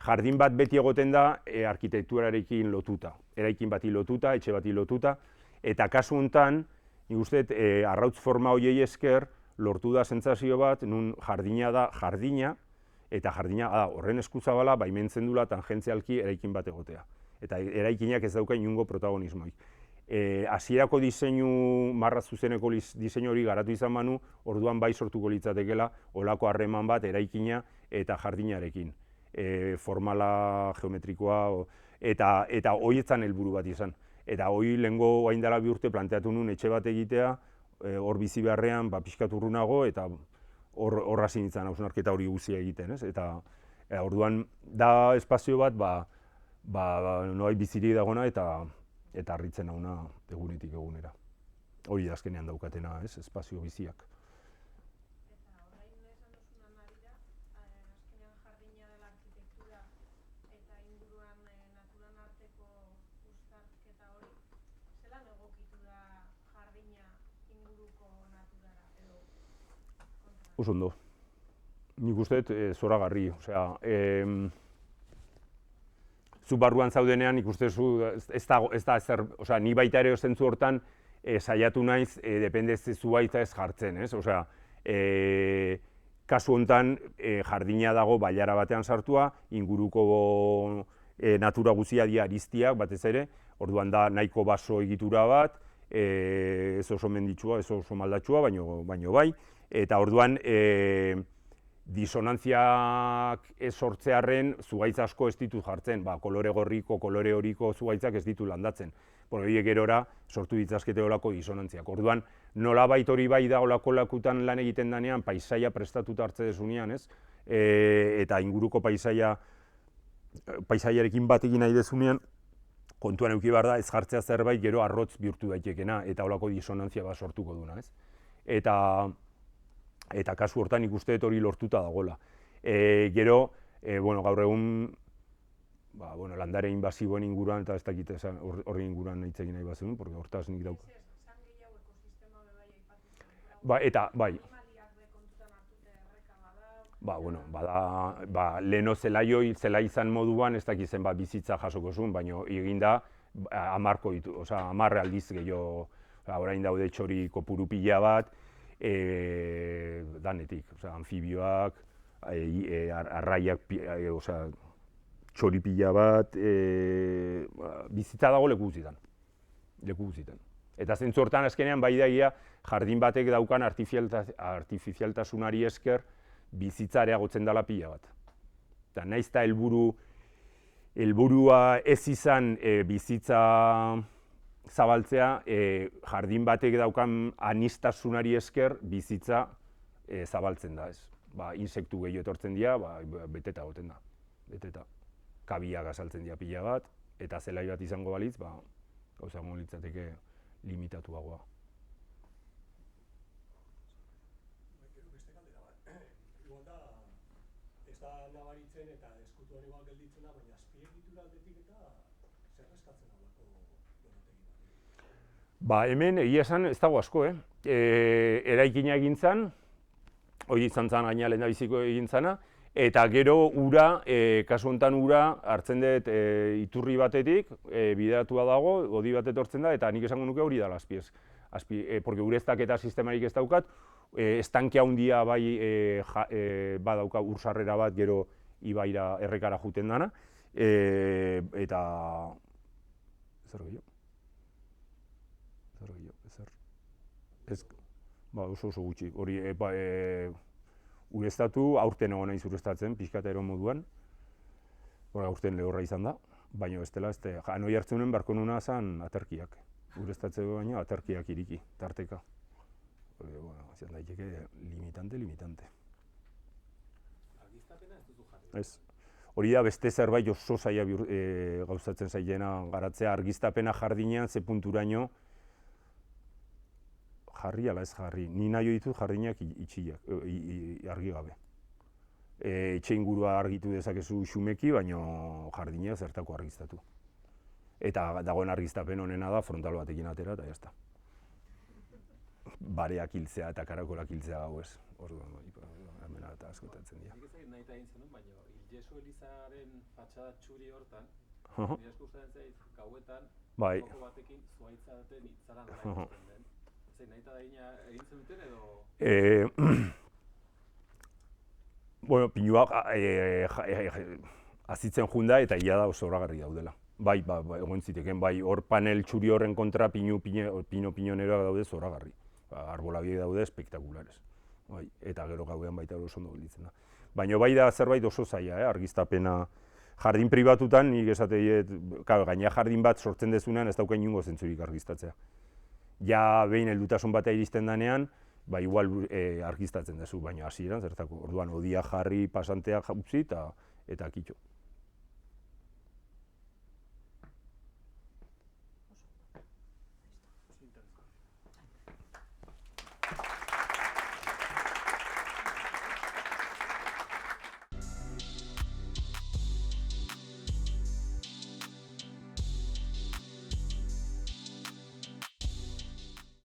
Jardin bat beti egoten da arkitekturarekin lotuta, eraikin bati lotuta, etxe bati lotuta, eta kasu honetan, nik uste, arrautz forma horiei esker, lortu da sentsazio bat, nun jardina da jardina, eta jardina horren eskuzabala baimentzen dula tangentzialki eraikin bat egotea. Eta eraikinak ez dauka inungo protagonismoik. Hasierako diseinu, marra zuzeneko diseinu hori garatu izan manu, orduan bai sortuko litzatekela olako harreman bat eraikina eta jardinarekin. Formala, geometrikoa, eta hori etzan helburu bat izan. Eta hori lehengo hain dela 2 urte planteatu nuen etxe bat egitea, hor bizi beharrean pixkat urrunago, eta hor hasi nintzen hausnarketa hori guzia egiten, ez? Eta orduan da espazio bat, noai bizirik dagona eta harritzen nauna egunetik egunera. Hori da azkenean daukatena, ez? Espazio biziak. Eta orain esan duzunan arira, azkenean jardina dela arkitektura eta inguruan naturan arteko uztarketa hori, zelan egokitu da jardina inguruko naturara? Edo Oso ondo. Nik uste dut zoragarri, osea, zu barruan zaudenean nik uste zu ez da ezer, osea, ni baita ere zentzu hortan saiatu naiz depende zu baita ez jartzen, ez? Osea, kasu hontan jardina dago bailara batean sartua, inguruko natura guztia dira ariztiak batez ere, orduan da nahiko baso egitura bat, ez oso menditsua, ez oso maldatsua, baino bai, eta orduan disonantziak ez sortzearren zuhaitz asko ez ditu jartzen, kolore gorriko, kolore horiko zuhaitzak ez ditu landatzen. Horiek gerora sortu ditzazkete olako disonantziak. Orduan, nolabait hori bai da olako lakutan lan egiten danean, paisaia prestatuta hartze desunean, ez? Eta inguruko paisaiarekin bat egin nahi dezunean, kontuan eduki behar da, ez jartzea zerbait gero arrotz bihurtu daitekena, eta olako disonantzia bat sortuko duna, ez? Eta kasu hortan ikuste dut hori lortuta dagoela. Gero, gaur egun, landare invasiboen inguruan, eta ez dakit horri inguruan hitz egin nahi bazen, porque hortaz nik dauk. Zan gehiago ekosistema bai aipatu zen. Bai. Animaliak be kontutan hartute erreka bada. Leheno zelai izan moduan, ez dakit zenbat bizitza jasoko zuen, baina eginda 10 aldiz gehiago, orain daude txori kopuru pila bat, danetik, anfibioak, arraiak, txori pila bat, bizitza dago leku guztietan. Eta zentzu hortan azkenean bai daia jardin batek daukan artifizialtasunari esker bizitza areagotzen dela pila bat. Eta nahiz eta helburua ez izan bizitza zabaltzea, jardin batek daukan anistasunari esker bizitza zabaltzen da, ez. Insektu gehiago etortzen dira, beteta goten da, beteta. Kabiak azaltzen dira pila bat, eta zelai bat izango balitz, gauza gongo litzateke limitatuagoa. Beste galdera bat, igual da, ez da nabaritzen eta eskutuan igual gelditzen da, baina azpiegitura aldetik eta zer eskatzen alako donategi bat? Hemen egia esan ez dago asko, eraikina egin zan, hori izan zan gaina lehendabiziko egin zana, eta gero ura, kasu honetan ura hartzen dut iturri batetik, bideratua dago, hodi bat etortzen da, eta nik esango nuke hori dela azpiez. Porque ureztak eta sistemarik ez daukat, estanke handia bai badauka ursarrera bat gero ibaira errekara juten dana, eta zer gehiago? Oso gutxi, hori ureztatu, aurten egon naiz ureztatzen, pixkata ero moduan, aurten lehorra izan da, baina bestela, hanoi hartzenunen barko nuna zan aterkiak, ureztatzeko baina aterkiak iriki, tarteka. Zian daiteke limitante. Argiztapena ez duzu jarri? Ez. Hori da beste zerbait oso zaila gauzatzen zailena garatzea, argiztapena jardinean ze punturaino jarri ala ez jarri. Ni nahi ditut jardinak itxiak, argi gabe. Etxe ingurua argitu dezakezu xumeki, baina jardina zertako argiztatu. Eta dagoen argiztapen honena da frontal batekin atera eta jazta. Bareak hiltzea eta karakolak hiltzea gau ez. Orduan, hemen eta askotatzen dira. Nik ezagit nahi eta egin zenun, baina Jesu Elizaren fatxada txuri hortan, nire asko ustean zait, gauetan, koko batekin zuhaitzaten itzaran gara ikusten den. Zer, nahi eta egin zenuten edo? Pinuak azitzen junda eta ia da oso horagarri daudela. Bai, egon ziteken, hor panel txuri horren kontra pino-pinoneroak daude zoragarri. Arbolabiek daude espektakulares. Eta gero gauean baita oso ondo gelditzen da. Baina bai da zerbait oso zaila, argiztapena. Jardin pribatutan, nik esate diet, gaina jardin bat sortzen dezunean ez dauka inongo zentzurik argiztatzea. Ja behin heldutasun batea iristen danean, igual argiztatzen duzu, baina hasieran zertako. Orduan, hodia jarri pasanteak utzi eta kitxo.